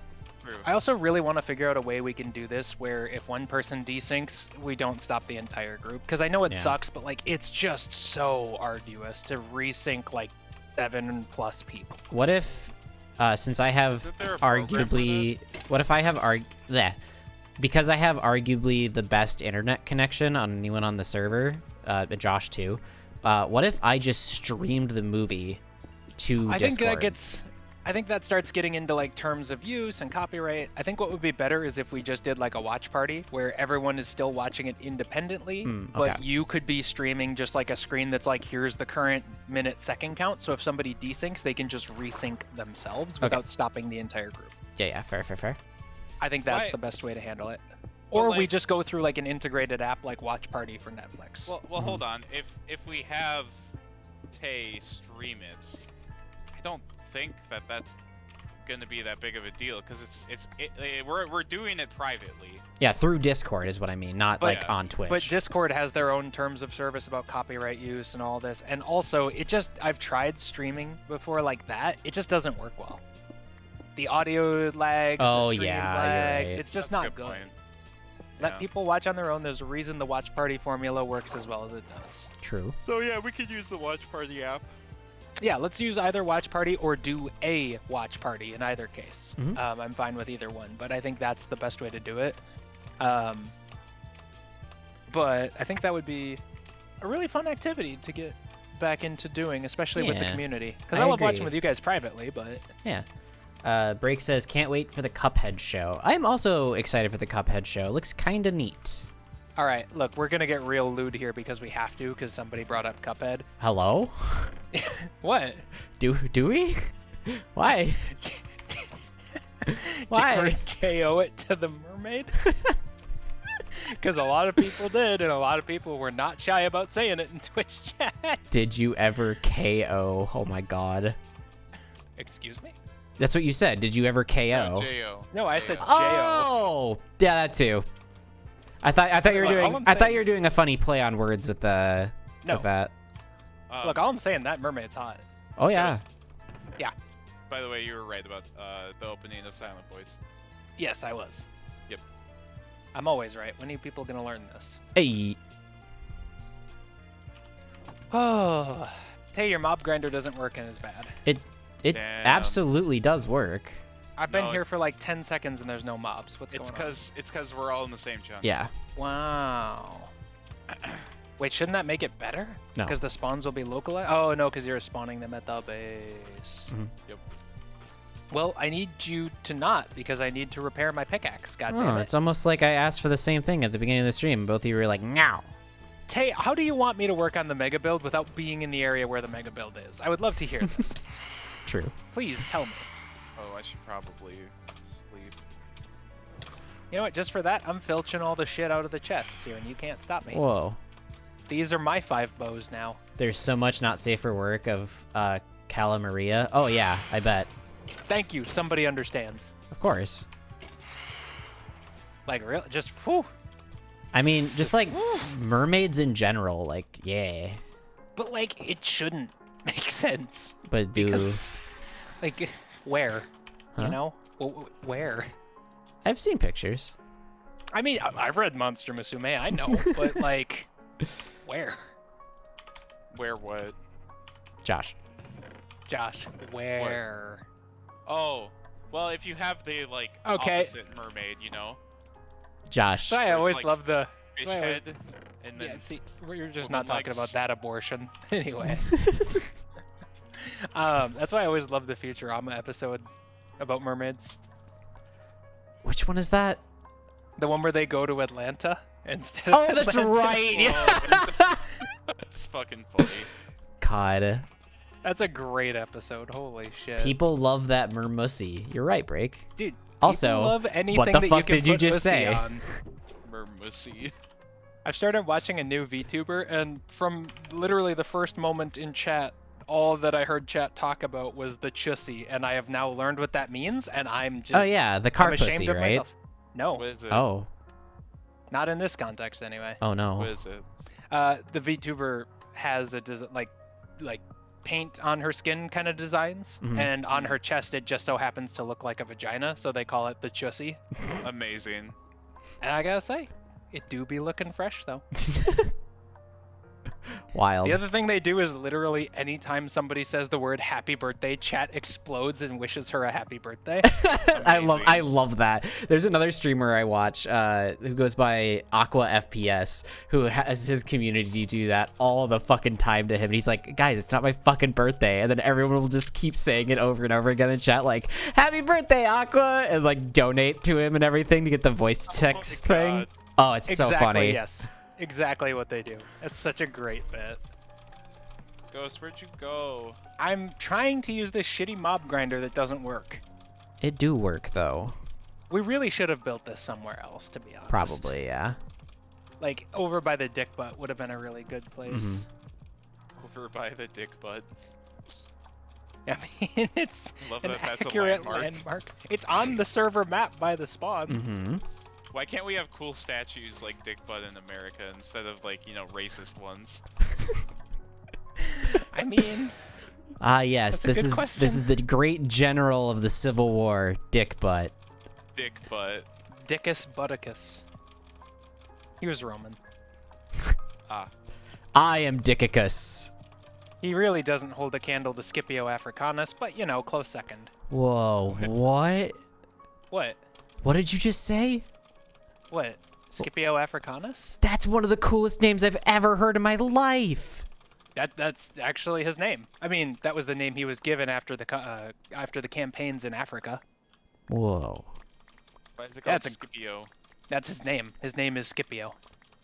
True. I also really want to figure out a way we can do this where if one person desyncs, we don't stop the entire group. Because I know it Yeah. sucks, but like it's just so arduous to resync like 7+ people. What if, since I have Isn't there a program for arguably, what if I have because I have arguably the best internet connection on anyone on the server, Josh too. What if I just streamed the movie to I think Discord? I think that starts getting into like terms of use and copyright. I think what would be better is if we just did like a watch party where everyone is still watching it independently, but okay. you could be streaming just like a screen that's like, here's the current minute second count. So if somebody desyncs, they can just resync themselves without stopping the entire group. Yeah, fair. I think that's Why- the best way to handle it. Well, Or we like- just go through like an integrated app like Watch Party for Netflix. Well, hold on. If we have Tay stream it, I don't think that that's gonna be that big of a deal because we're doing it privately. Yeah, through Discord is what I mean, not like yeah. on Twitch. But Discord has their own terms of service about copyright use and all this. And also, I've tried streaming before like that. It just doesn't work well. The audio lags, Oh, the stream yeah, you're lags. right. It's just That's a not good. point. Let Yeah. people watch on their own. There's a reason the Watch Party formula works as well as it does. True. So yeah, we could use the Watch Party app. Yeah, let's use either Watch Party or do a Watch Party in either case. Mhm. I'm fine with either one, but I think that's the best way to do it. But I think that would be a really fun activity to get back into doing, especially with the Yeah, community. Because I I love watching agree. with you guys privately, but Yeah. Break says, can't wait for the Cuphead show. I'm also excited for the Cuphead show. Looks kind of neat. all right, look, we're gonna get real lewd here because we have to, because somebody brought up Cuphead. Hello? What? Do we? Why? Why? KO it to the mermaid? Because a lot of people did, and a lot of people were not shy about saying it in Twitch chat. Did you ever KO? Oh my god. Excuse me? That's what you said. Did you ever KO? J.O. No, I said Oh, yeah, that too. I thought you were Look, all doing. I'm I thought saying- you were doing a funny play on words with the. No. With that. Look, all I'm saying, that mermaid's hot. Oh yeah. By the way, you were right about the opening of Silent Voice. Yes, I was. Yep. I'm always right. When are people gonna learn this? Hey. Oh, Tay, your mob grinder doesn't work and is bad. It Damn. absolutely does work. I've been No, here for like 10 seconds and there's no mobs. What's It's going on? because we're all in the same chunk. Yeah. Wow. Wait, shouldn't that make it better? No. Because the spawns will be localized? Oh, no, because you're spawning them at the base. Mhm. Yep. Well, I need you to not, because I need to repair my pickaxe. God Oh, damn it. it's almost like I asked for the same thing at the beginning of the stream. Both of you were like, "Now." Tay, how do you want me to work on the mega build without being in the area where the mega build is? I would love to hear this. True. Please tell me. Oh, I should probably sleep. You know what? Just for that, I'm filching all the shit out of the chests here, and you can't stop me. Whoa. These are my 5 bows now. There's so much not safe for work of Cala Maria. Oh yeah, I bet. Thank you. Somebody understands. Of course. Like, real, just whew. I mean, just like mermaids in general, like, yeah. But like, it shouldn't Makes sense. But do Because, like, where? Huh? You know? Where? I've seen pictures. I mean, I've read Monster Musume, I know, but like, where? Where what? Josh. Josh, where? Oh, well, if you have the like Okay. opposite mermaid, you know, Josh. So I Where it's always like love the. fish so I always- head, and then Yeah, see, we're just woman not talking legs. about that abortion. Anyway, that's why I always love the Futurama episode about mermaids. Which one is that? The one where they go to Atlanta instead of Oh, that's Atlanta. right. it's fucking funny. God. That's a great episode. Holy shit. People love that mermussy. You're right, Break. Dude, Also, people love anything what the that fuck you can did you put just pussy say? on. Mermussy. I've started watching a new VTuber, and from literally the first moment in chat, all that I heard chat talk about was the chussy, and I have now learned what that means, and I'm just Oh yeah, the car I'm ashamed pussy, of right? myself. No, What is it? Oh. not in this context anyway. Oh What no. is it? The VTuber has a like paint on her skin kind of designs, Mhm. and on her chest it just so happens to look like a vagina, so they call it the chussy. Amazing. And I gotta say, it do be looking fresh though. Wild. The other thing they do is literally anytime somebody says the word happy birthday, chat explodes and wishes her a happy birthday. I love that. There's another streamer I watch who goes by Aqua FPS who has his community do that all the fucking time to him. And he's like, guys, it's not my fucking birthday. And then everyone will just keep saying it over and over again in chat, like, happy birthday, Aqua, and like donate to him and everything to get the voice text thing. God. Oh, it's Exactly, so funny. yes. Exactly what they do. It's such a great bit. Ghost, where'd you go? I'm trying to use this shitty mob grinder that doesn't work. It do work though. We really should have built this somewhere else, to be honest. Probably, yeah. Like, over by the dick butt would have been a really good place. Mhm. Over by the dick butt. I mean, it's Love an that that's a accurate landmark. landmark. It's on the server map by the spawn. Mm-hmm. Why can't we have cool statues like dick butt in America instead of like, you know, racist ones? I mean, Ah, yes. That's a This good is question. this is the great general of the Civil War, Dick Butt. Dick butt. Dickus Butticus. He was Roman. Ah. I am Dickicus. He really doesn't hold a candle to Scipio Africanus, but you know, close second. Whoa, what? What? What did you just say? What? Scipio Africanus? That's one of the coolest names I've ever heard in my life. That's actually his name. I mean, that was the name he was given after the campaigns in Africa. Whoa. Why is it Yeah, called it's a- Scipio? That's his name. His name is Scipio.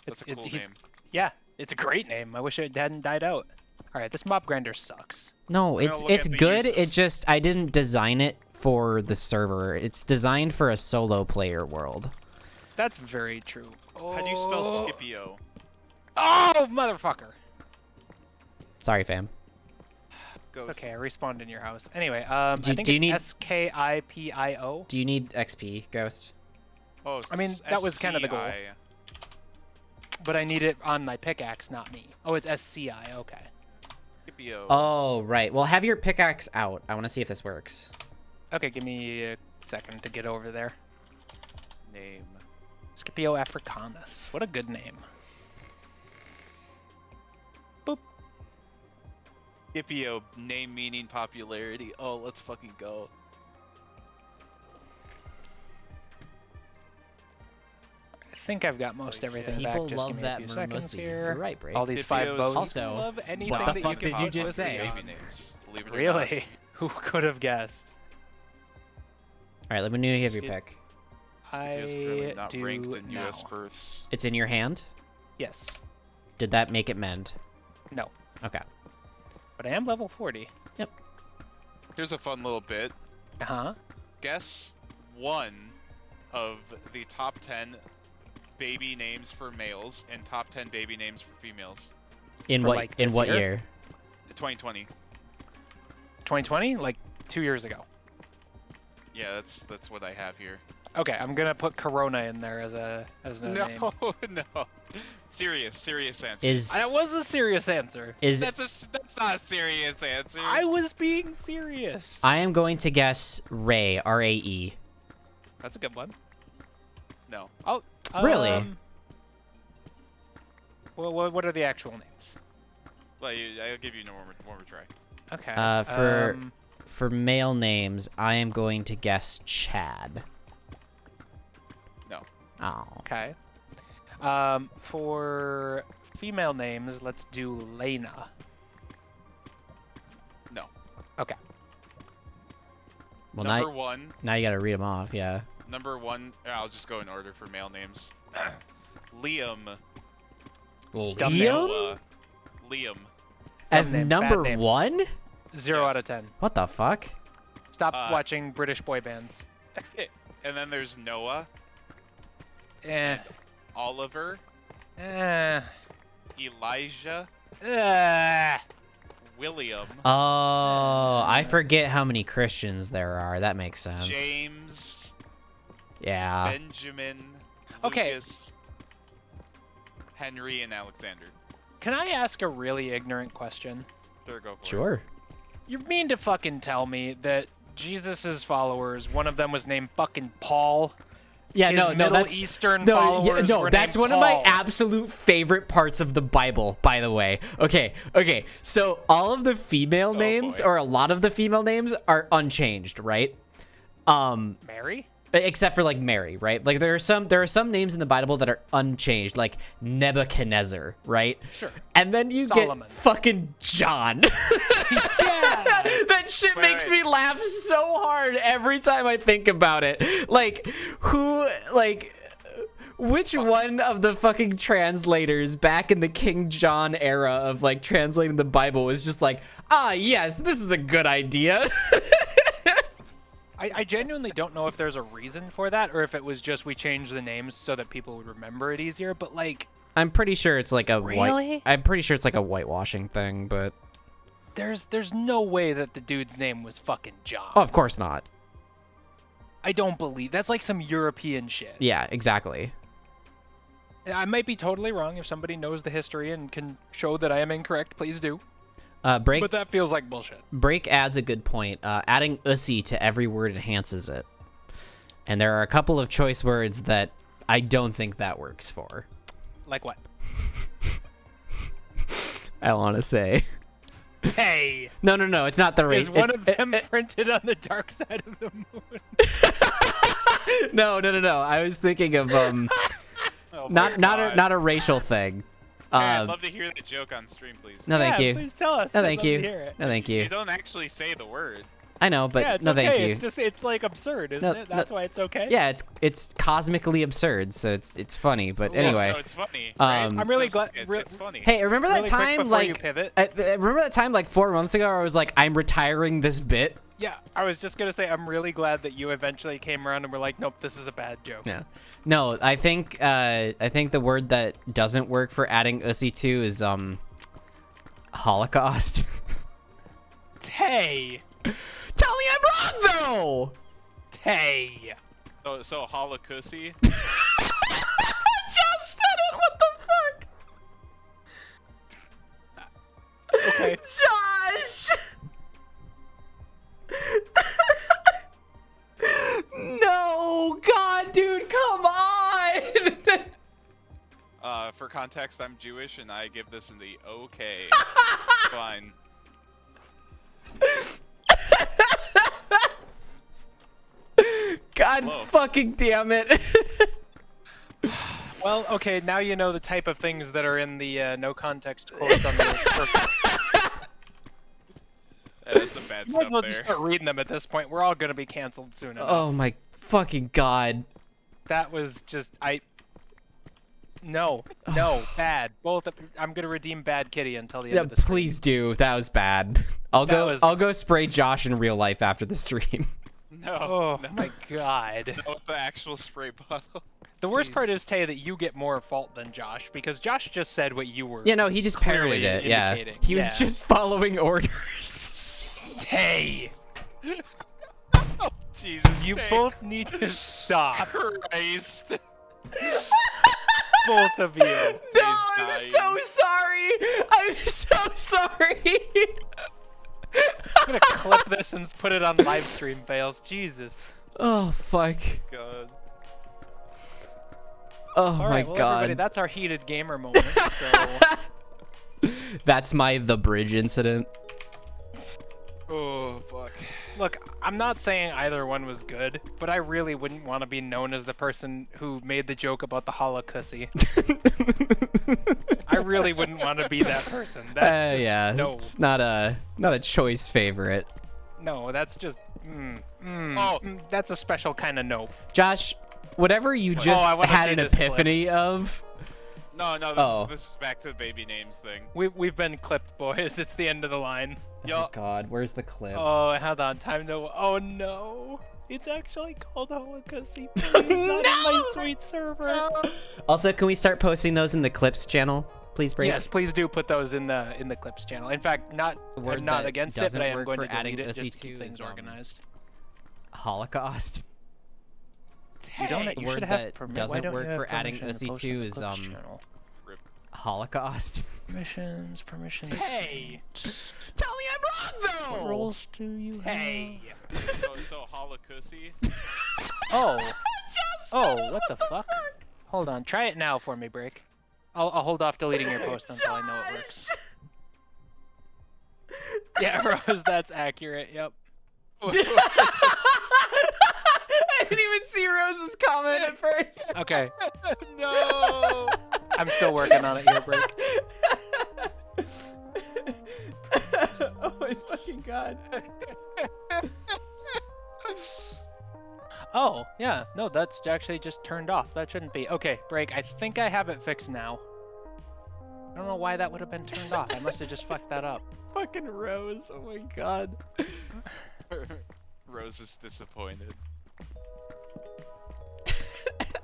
That's a cool he's- name. Yeah, it's a great name. I wish it hadn't died out. All right, this mob grinder sucks. No, We're gonna it's look it's at the good. uses. It just I didn't design it for the server. It's designed for a solo player world. That's very true. How do you spell Scipio? Oh, motherfucker. Sorry, fam. Ghost. Okay, I respawned in your house. Anyway, Do- I think do you it's need- Skipio. Do you need XP, Ghost? Oh, I mean, that was kind of the goal. SCI. But I need it on my pickaxe, not me. Oh, it's SCI. Okay. Scipio. Oh, right. Well, have your pickaxe out. I want to see if this works. Okay, give me a second to get over there. Name. Scipio Africanus. What a good name. Boop. Scipio, name meaning popularity. Oh, let's fucking go. I think I've got most Holy everything shit. back. People Just love give me that a few seconds mermussy. here. You're right, Break. All these 5 Scipio's- bows. Also, love anything what the that you fuck can did you put just pussy say? on. Baby names. Believe it or Really? not. Who could have guessed? All right, let me know you have your Skip- pick. Scipio's currently not do ranked in now. US births. It's in your hand. Yes. Did that make it mend? No. Okay. But I am level 40. Here's a fun little bit. Uh-huh. Guess one of the top 10 baby names for males and top 10 baby names for females. In For, what like, in this what year? year? 2020. 2020? Like 2 years ago. Yeah, that's what I have here. Okay, I'm gonna put Corona in there as a name. No. Serious answer. That was a serious answer. That's not a serious answer. I was being serious. I am going to guess Ray, R-A-E. That's a good one. No. Oh, Really? Well, what are the actual names? Well, I'll give you one more try. Okay. For male names, I am going to guess Chad. No. Oh. Okay. For female names, let's do Lena. No. Okay. Well, Number one. now you gotta read them off, yeah. Number one. I'll just go in order for male names. Liam. Noah. Liam. As Dumb name, number bad name. 1? 0 Yes. out of 10. What the fuck? Stop watching British boy bands. And then there's Noah, Eh. Oliver, Eh. Elijah, William, Oh, I forget how many Christians there are. That makes sense. James, Yeah. Benjamin, Okay. Lucas, Henry, and Alexander. Can I ask a really ignorant question? Sure, go for it. Sure. You mean to fucking tell me that Jesus's followers, one of them was named fucking Paul? Yeah, His no, Middle that's Eastern followers were that's named one of my Paul. absolute favorite parts of the Bible, by the way. Okay. So all of the female names, boy. or a lot of the female names, are unchanged, right? Mary? Except for like Mary, right? Like there are some names in the Bible that are unchanged, like Nebuchadnezzar, right? Sure. And then you Solomon. get fucking John. Yeah. That shit makes me laugh so hard every time I think about it. Which one of the fucking translators back in the King John era of like translating the Bible was just like, yes, this is a good idea. I genuinely don't know if there's a reason for that or if it was just we changed the names so that people would remember it easier, but like I'm pretty sure it's like a Really? I'm pretty sure it's like a whitewashing thing, but there's no way that the dude's name was fucking John. oh, of course not. I don't believe that's like some European shit. Yeah, exactly. I might be totally wrong. If somebody knows the history and can show that I am incorrect, please do. Break But that feels like bullshit. Break adds a good point. Adding ussy to every word enhances it. And there are a couple of choice words that I don't think that works for. Like what? I want to say. Hey! No, it's not the race. Is one of them printed on the dark side of the moon? No. I was thinking of Oh my God. not a racial thing. Hey, I'd love to hear the joke on stream, please. No, thank Yeah, you. Please tell us. No, I'd thank love to you. hear it. No, thank You you. don't actually say the word. I know, but Yeah, it's no, okay. thank you. It's just it's like absurd, isn't No, it? That's why it's okay. Yeah, it's cosmically absurd, so it's funny. But Well, anyway, So it's funny. Right? I'm really glad- It's funny. hey, remember that Really quick time before you like pivot. remember that time like 4 months ago where I was like, I'm retiring this bit. Yeah, I was just gonna say I'm really glad that you eventually came around and were like, nope, this is a bad joke. Yeah. No, I think the word that doesn't work for adding ussy to is Holocaust. Hey, Tell me I'm wrong though. hey. So holocausty. Josh said it. What the fuck? Okay. Josh. No, God, dude, come on. For context, I'm Jewish and I give this in the okay. Fine. God Whoa. fucking damn it. Well, okay, now you know the type of things that are in the no context quotes on the. That's some bad You might as stuff well there. just start reading them at this point. We're all gonna be canceled soon enough. Oh my fucking God. That was just No, bad. Both. I'm gonna redeem Bad Kitty until the end Yeah, of the stream. please do. That was bad. I'll go spray Josh in real life after the stream. No. Oh no, my God. no, with the actual spray bottle. The worst Please. part is, Tay, that you get more fault than Josh because Josh just said what you were. Yeah, no, he just parroted Clearly it. Yeah, indicating. he was Yeah. just following orders. Hey, Oh, Jesus. you Tay. both need to Stop, Christ. both of you. No, I'm so sorry. I'm so sorry. I'm gonna clip this and put it on live stream fails. Jesus. Oh fuck. God. Oh All my right, well, everybody, god. that's our heated gamer moment. So, That's my The Bridge incident. Oh, fuck. look, I'm not saying either one was good, but I really wouldn't want to be known as the person who made the joke about the holocussy. I really wouldn't want to be that person. That's just, Yeah, no, it's not a choice favorite. no, that's just, Oh. that's a special kind of no. Josh, whatever you just I wanna had see an this clip. epiphany of. No, this is back to the baby names thing. We've been clipped, boys. It's the end of the line. Oh Yo, god, where's the clip? Oh, hold on, time to. Oh no, it's actually called holocussy. Please, not in my sweet server. Also, can we start posting those in the clips channel, please, Brady? Yes, please do put those in the clips channel. In fact, The word I'm not that against it, doesn't but I am work going for to adding delete it just to OC2 keep things is, organized. Holocaust. You don't. The You word should have that permission. doesn't Why don't work you have for adding permission to post OC2 in the is, clips channel? Holocaust. Permissions. Hey! Tell me I'm What wrong though. roles do you Hey! have? So holocussy? Oh. Oh, what the fuck? Hold on. Try it now for me, Break. I'll hold off deleting your post until I know it works. Yeah, Rose, that's accurate. Yep. I didn't even see Rose's comment at first. Okay. No! I'm still working on it here, Break. Oh my fucking god. Oh, yeah. No, that's actually just turned off. That shouldn't be. Okay, Break. I think I have it fixed now. I don't know why that would have been turned off. I must have just fucked that up. Fucking Rose. Oh my god. Rose is disappointed.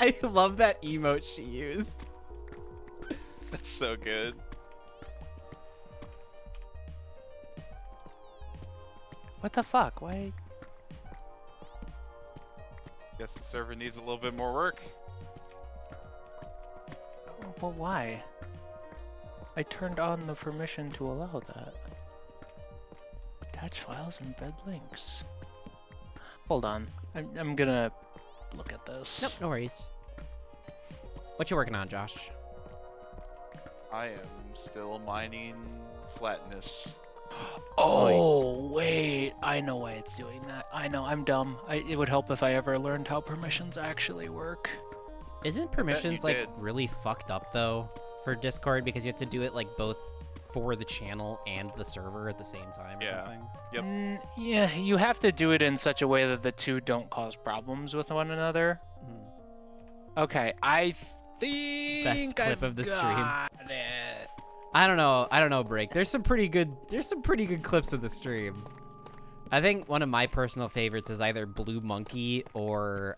I love that emote she used. That's so good. What the fuck? Why? Guess the server needs a little bit more work. Well, why? I turned on the permission to allow that. Attach files, embed links. Hold on. I'm gonna look at this. Nope, no worries. What you working on, Josh? I am still mining flatness. Oh, wait. I know why it's doing that. I know, I'm dumb. It would help if I ever learned how permissions actually work. Isn't permissions like did. really fucked up though for Discord because you have to do it like both for the channel and the server at the same time or Yeah. something? Yep. Yeah, you have to do it in such a way that the two don't cause problems with one another. Okay, I think Best clip of the stream. got it. I don't know, Break. There's some pretty good clips of the stream. I think one of my personal favorites is either Blue Monkey or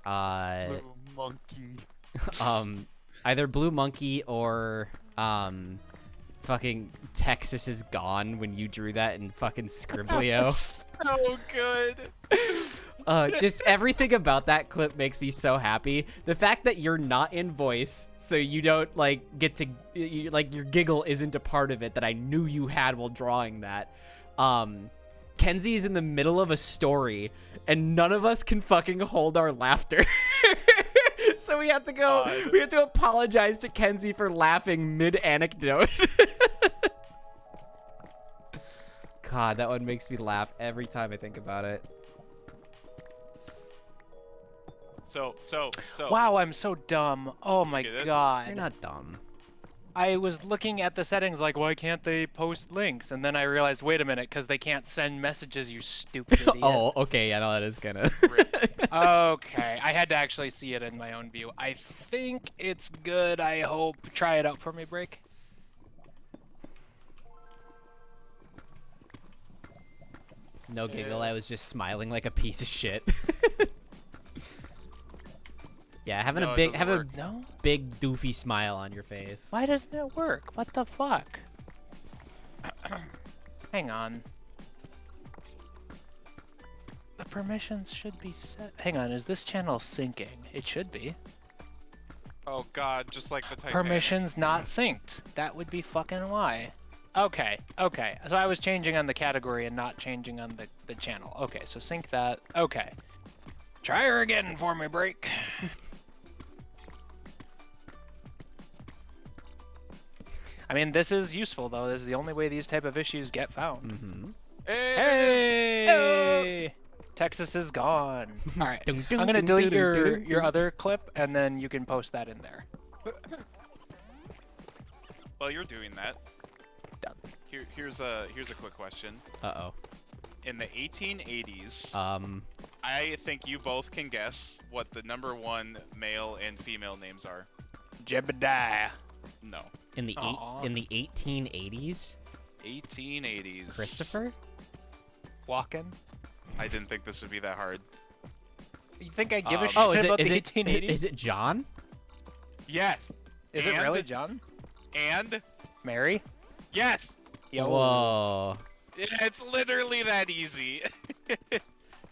Monkey. either Blue Monkey or fucking Texas is Gone when you drew that in fucking Scriblio. So good. Just everything about that clip makes me so happy. The fact that you're not in voice, so you don't like get to like your giggle isn't a part of it that I knew you had while drawing that. Kenzie's in the middle of a story and none of us can fucking hold our laughter. So we have to go, we have to apologize to Kenzie for laughing mid-anecdote. God, that one makes me laugh every time I think about it. So. Wow, I'm so dumb. Oh my Okay, god. You're not dumb. I was looking at the settings like, why can't they post links? And then I realized, wait a minute, because they can't send messages, you stupid idiot. Oh, okay, yeah, no, that is kind of... Okay, I had to actually see it in my own view. I think it's good, I hope. Try it out for me, Break. No giggle, I was just smiling like a piece of shit. Yeah, having No, a it big, doesn't have a work. No? big doofy smile on your face. Why doesn't it work? What the fuck? Hang on. The permissions should be set. Hang on, is this channel syncing? It should be. Oh god, just like the Titanic. Permissions not synced. That would be fucking why. Okay, okay. So I was changing on the category and not changing on the channel. Okay, so sync that. Okay. Try her again for me, break. I mean, this is useful, though. This is the only way these type of issues get found. Mm-hmm. Hey! Texas is gone. All right, I'm gonna delete your other clip, and then you can post that in there. Well, you're doing that. Done. Here's a quick question. Uh-oh. In the 1880s, Um, I think you both can guess what the #1 male and female names are. Jebediah. No. in the Aw. in the 1880s? 1880s. Christopher? Walking. I didn't think this would be that hard. You think I give a shit Oh, about is the it 1880s? is it John? Yes. Is it and- really John? And Mary? yes. Yo. Whoa. Yeah, it's literally that easy.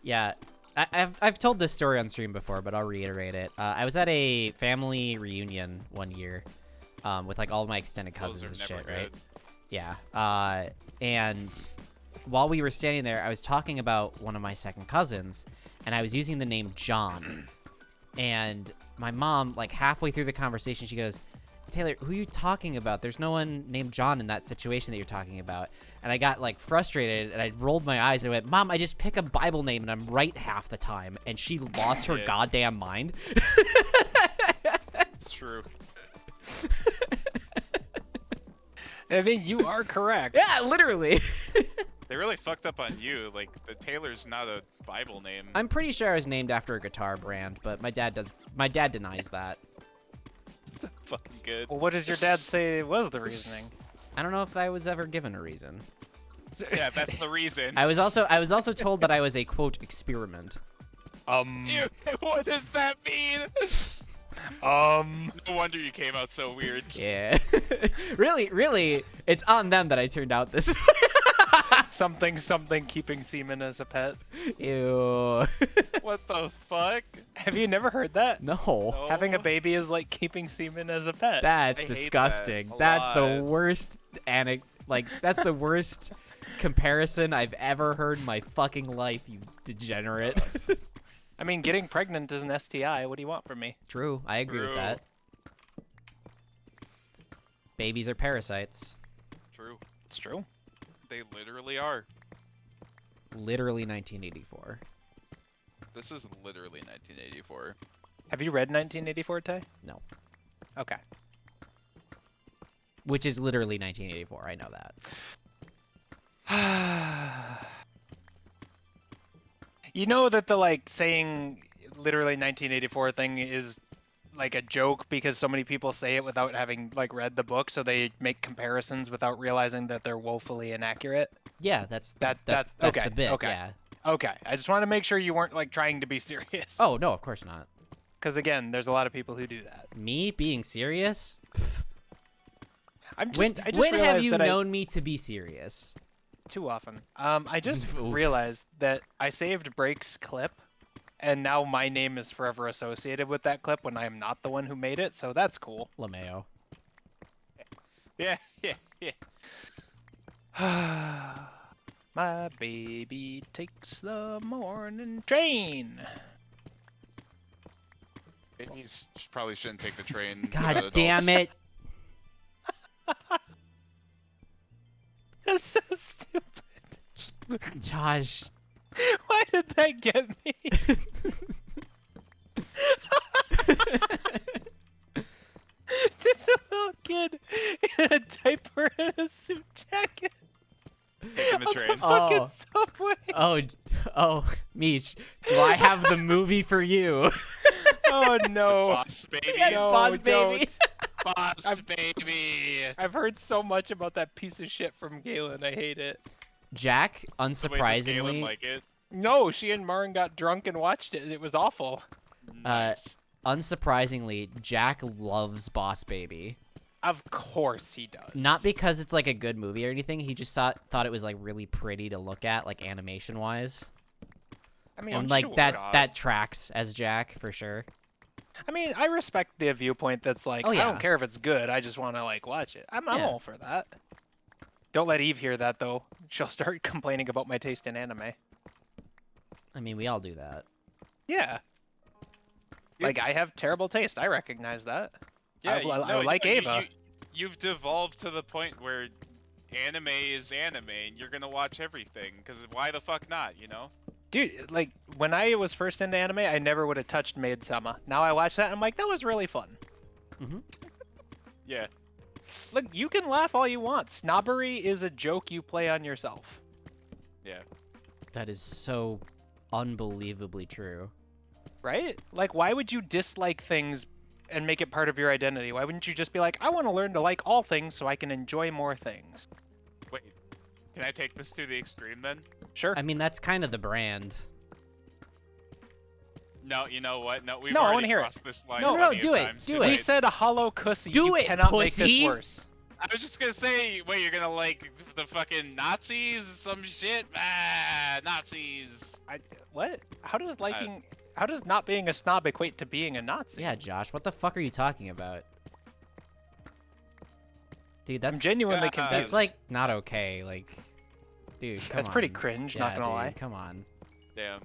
Yeah, I've told this story on stream before, but I'll reiterate it. I was at a family reunion one year, with like all of my extended cousins Those are and never shit, right? good. Yeah. And while we were standing there, I was talking about one of my second cousins, and I was using the name John. And my mom, like halfway through the conversation, she goes, "Taylor, who are you talking about? There's no one named John in that situation that you're talking about." And I got like frustrated, and I rolled my eyes and I went, "Mom, I just pick a Bible name and I'm right half the time." And she lost her Yeah. goddamn mind. It's true. I mean, you are correct. Yeah, literally. They really fucked up on you. Like, the Taylor's not a Bible name. I'm pretty sure I was named after a guitar brand, but my dad denies that. Fucking good. Well, what does your dad say was the reasoning? I don't know if I was ever given a reason. Yeah, that's the reason. I was also told that I was a quote experiment. Ew, what does that mean? No wonder you came out so weird. Yeah. really, it's on them that I turned out this way. something keeping semen as a pet. Ew. What the fuck? Have you never heard that? No. Having a baby is like keeping semen as a pet. That's I hate that disgusting. a That's the lot. worst that's the worst comparison I've ever heard in my fucking life, you degenerate. I mean, getting pregnant is an STI. What do you want from me? True, I agree with True. that. Babies are parasites. True. It's true. They literally are. Literally 1984. This is literally 1984. Have you read 1984, Tay? No. Okay. Which is literally 1984, I know that. You know that the like saying literally 1984 thing is like a joke because so many people say it without having like read the book, so they make comparisons without realizing that they're woefully inaccurate. Yeah, that's okay, the bit, okay. yeah. Okay, I just want to make sure you weren't like trying to be serious. Oh, no, of course not. Because again, there's a lot of people who do that. Me being serious? I just When have realized you that known me to be serious? too often. I just Oof. realized that I saved Break's clip, and now my name is forever associated with that clip when I'm not the one who made it, so that's cool. LeMayo. Yeah, yeah. My baby takes the morning train. Babies probably shouldn't take the train. God damn it. That's so stupid. Josh. Why did that get me? Just a little kid in a diaper and a suit jacket. Taking the on train. fucking Oh. subway. Oh, Meech, do I have the movie for you? Oh no. Boss baby. Yes, No, Boss Baby. don't. Boss baby. I've heard so much about that piece of shit from Galen. I hate it. Jack, Wait, does Galen unsurprisingly, like it? No, she and Marin got drunk and watched it. It was awful. Nice. unsurprisingly, Jack loves Boss Baby. Of course he does. Not because it's like a good movie or anything. He just thought it was like really pretty to look at, like animation wise. I mean, And like sure. that tracks as Jack for sure. I mean, I respect the viewpoint that's like, Oh, I yeah. don't care if it's good, I just want to like watch it. I'm Yeah. all for that. Don't let Eve hear that though. She'll start complaining about my taste in anime. I mean, we all do that. Yeah. Like I have terrible taste. I recognize that. Yeah, I like Ava. You've devolved to the point where anime is anime, and you're gonna watch everything. Because why the fuck not? You know? Dude, like when I was first into anime, I never would have touched Maid-sama. Now I watch that and I'm like, that was really fun. Yeah. Look, you can laugh all you want. Snobbery is a joke you play on yourself. Yeah. That is so unbelievably true. Right? Like, why would you dislike things and make it part of your identity? Why wouldn't you just be like, I want to learn to like all things so I can enjoy more things? Wait. Can I take this to the extreme then? Sure. I mean, that's kind of the brand. No, you know what? No, we've No, I wanna already hear it. crossed this line. No, plenty of do it, times do tonight. We said a hollow cussy. Do You it, cannot pussy! make this worse. I was just gonna say, wait, you're gonna like the fucking Nazis, some shit? Ah, Nazis. What? How does not being a snob equate to being a Nazi? Yeah, Josh, what the fuck are you talking about? Dude, I'm that's genuinely Yeah, confused. that's like not okay. Like, dude, come That's on. pretty cringe, not Yeah, gonna dude, lie. Come on. Damn.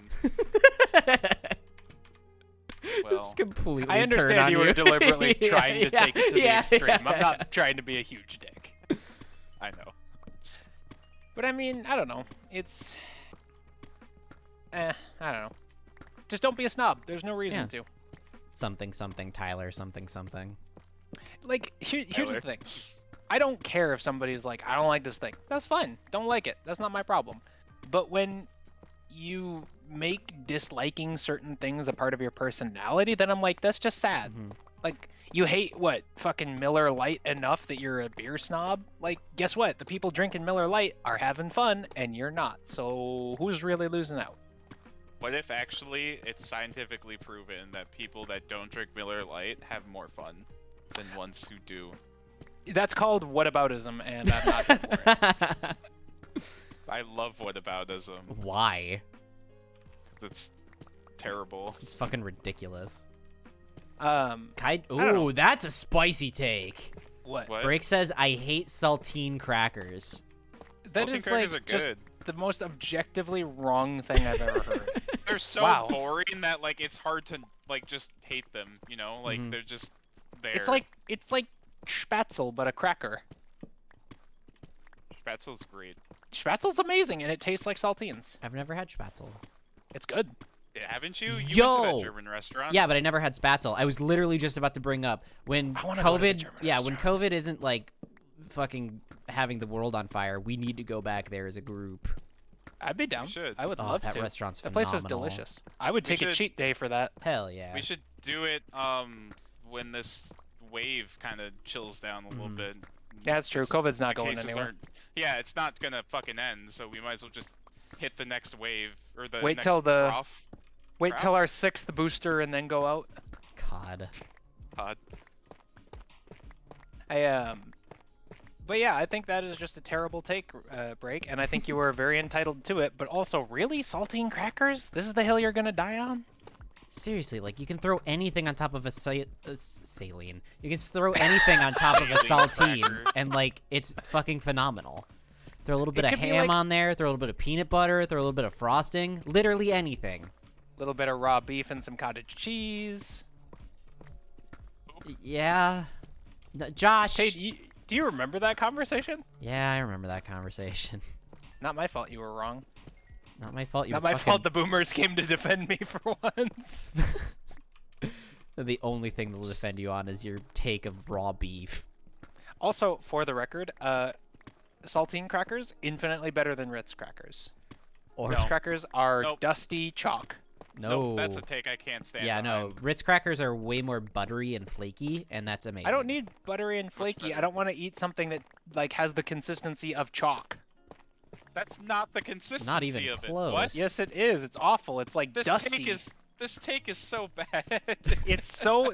This Well, completely I turned understand on you were deliberately Yeah, trying to take it to the yeah, extreme. yeah. I'm not trying to be a huge dick. I know. But I mean, I don't know. It's... I don't know. Just don't be a snob. There's no reason Yeah. to. Something, something, Tyler, something, something. Like, here's the Tyler. thing. I don't care if somebody's like, I don't like this thing. That's fine. Don't like it. That's not my problem. But when you make disliking certain things a part of your personality, then I'm like, that's just sad. Mhm. Like, you hate, what, fucking Miller Lite enough that you're a beer snob? Like, guess what? The people drinking Miller Lite are having fun, and you're not. So who's really losing out? What if actually it's scientifically proven that people that don't drink Miller Lite have more fun than ones who do? That's called whataboutism, and I'm not here for it. I love whataboutism. Why? It's terrible. It's fucking ridiculous. don't Ooh, know. that's a spicy take. What? What? Break says, I hate saltine crackers. That Saltine is crackers like are just good. the most objectively wrong thing I've ever heard. They're so Wow. boring that like it's hard to like just hate them. You know, like Mhm. they're just there. It's like Spatzel, but a cracker. Spatzel's great. Spatzel's amazing, and it tastes like saltines. I've never had Spatzel. It's good. Yeah, haven't you? You went to Yo! that German restaurant. Yeah, but I never had Spatzel. I was literally just about to bring up when I wanna go to the COVID. German Yeah, when restaurant. COVID isn't like fucking having the world on fire, we need to go back there as a group. I'd be down. should. I would Oh, love that to. restaurant's That place was phenomenal. delicious. I would take a should- cheat day for that. Hell yeah. We should do it when this wave kind of chills down a little Mhm. bit. Yeah, that's true. COVID's not The going cases anywhere. aren't- Yeah, it's not gonna fucking end, so we might as well just hit the next wave or the Wait next till the- trough. Wait Crap. till our 6th booster and then go out. God. Pod. But yeah, I think that is just a terrible take, Break, and I think you were very entitled to it. But also, really, saltine crackers? This is the hill you're gonna die on? Seriously, like you can throw anything on top of a saline. You can throw anything on top of a Saline saltine, cracker. and like it's fucking phenomenal. Throw a little bit It of could be ham like- on there. Throw a little bit of peanut butter. Throw a little bit of frosting. Literally anything. A little bit of raw beef and some cottage cheese. Yeah. Josh. Hey, do you remember that conversation? Yeah, I remember that conversation. Not my fault you were wrong. Not my fault. You Not were my fucking- fault the boomers came to defend me for once. The only thing they'll defend you on is your take of raw beef. Also, for the record, saltine crackers, infinitely better than Ritz crackers. Or Ritz crackers are Nope. dusty chalk. no. Nope, that's a take I can't stand. Yeah, no. behind. Ritz crackers are way more buttery and flaky, and that's amazing. I don't need buttery and flaky. I better? don't want to eat something that like has the consistency of chalk. That's not the consistency Not even of close. it. What? Yes, it is. It's awful. It's like This dusty. take is so bad. It's so.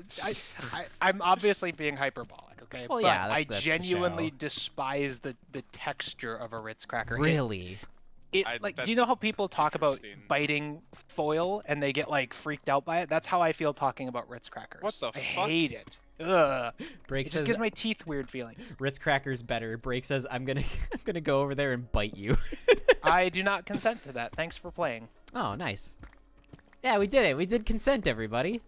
I'm obviously being hyperbolic, okay? Well, but yeah, I that's the genuinely show. despise the texture of a Ritz cracker. Really? Like, do you that's know how people talk about interesting. biting foil and they get like freaked out by it? That's how I feel talking about Ritz crackers. What the I fuck? hate it. Ugh. Break It just says gives my teeth weird feelings. Ritz crackers better. Break says I'm gonna I'm gonna go over there and bite you. I do not consent to that. Thanks for playing. Oh, nice. Yeah, we did it. We did consent, everybody.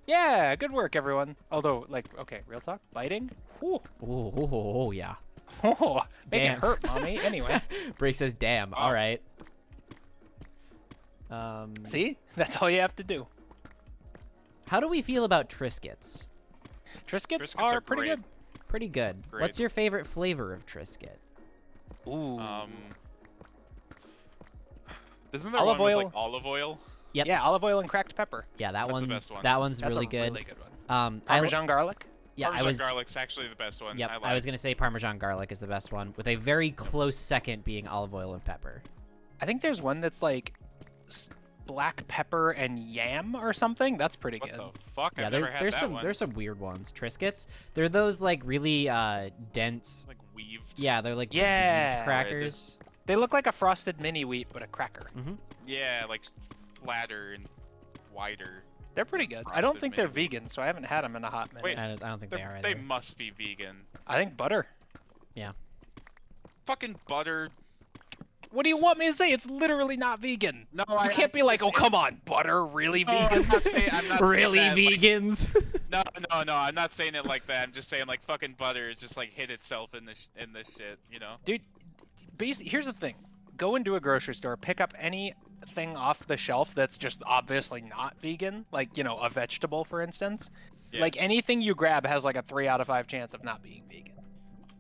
Yeah, good work, everyone. Although, like, okay, real talk, biting? Ooh. Oh, yeah. Oh, make Damn. it hurt, mommy. Anyway, Break says, damn. All right. see? That's all you have to do. How do we feel about Triscuits? Triscuits Triscuits are are pretty great. good. Pretty good. Great. What's your favorite flavor of Triscuit? Ooh. Isn't there Olive one oil. with like olive oil? Yep. Yeah, olive oil and cracked pepper. Yeah, that That's the one's best one. that one's That's really a good. really good one. I Parmesan garlic. yeah, Parmesan I was garlic's actually the best one. Yep, I, I was gonna say Parmesan garlic is the best one, with a very close second being olive oil and pepper. I think there's one that's like black pepper and yam or something. That's pretty What good. the fuck? Yeah, I've never had that some one. there's some weird ones. Triscuits, they're those like really dense. Like weaved. Yeah, they're like Yeah. weaved crackers. They look like a frosted mini wheat, but a cracker. Yeah, like flatter and wider. They're pretty good. I don't Frosted think they're mini wheat. vegan, so I haven't had them in a hot minute. Wait. I don't think they are They either. must be vegan. I think butter. Fucking butter. What do you want me to say? It's literally not vegan. No, You can't be like, oh, come on, butter, really No, vegan? I'm not saying. I'm not Really saying that, like, vegans? no, I'm not saying it like that. I'm just saying like fucking butter is just like hit itself in this shit, you know? Dude, here's the thing. Go into a grocery store, pick up anything off the shelf that's just obviously not vegan, like, you know, a vegetable, for instance. Yeah. Like, anything you grab has like a 3 out of 5 chance of not being vegan.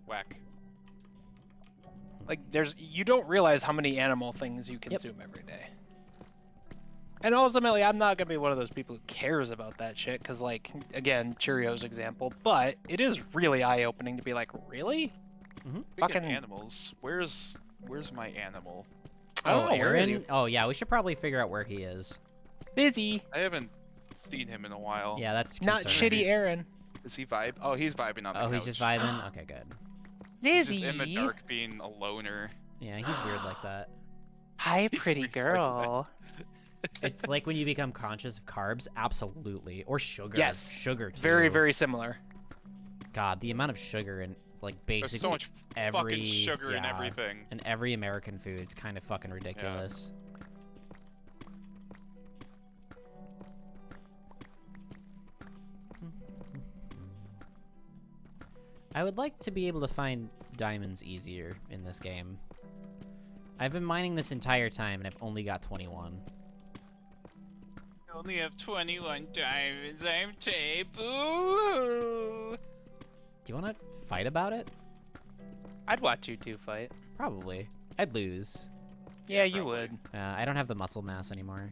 Whack. Like, you don't realize how many animal things you consume every day. And ultimately, I'm not gonna be one of those people who cares about that shit, because, like, again, Cheerios example, but it is really eye-opening to be like, really? Speaking Fucking- of animals, where's my animal? I don't Oh, know, where is Aaron? he? Oh, yeah, we should probably figure out where he is. Busy. I haven't seen him in a while. Yeah, that's Not concerning. shitty Aaron. Is he vibe? Oh, he's vibing on the Oh, couch. he's just vibing? Okay, good. He's Busy. just in the dark being a loner. Yeah, he's weird like that. Hi, He's pretty weird like girl. It's like when you become conscious of carbs, absolutely. Or sugar. Yes. Sugar, too. Very, very similar. God, the amount of sugar in, like, basically There's so much every... fucking sugar in yeah, everything. in every American food. It's kind of fucking ridiculous. I would like to be able to find diamonds easier in this game. I've been mining this entire time and I've only got 21. I only have 21 diamonds. I'm tape. Ooh. Do you want to fight about it? I'd watch you two fight. Probably. I'd lose. Yeah, you probably. would. I don't have the muscle mass anymore.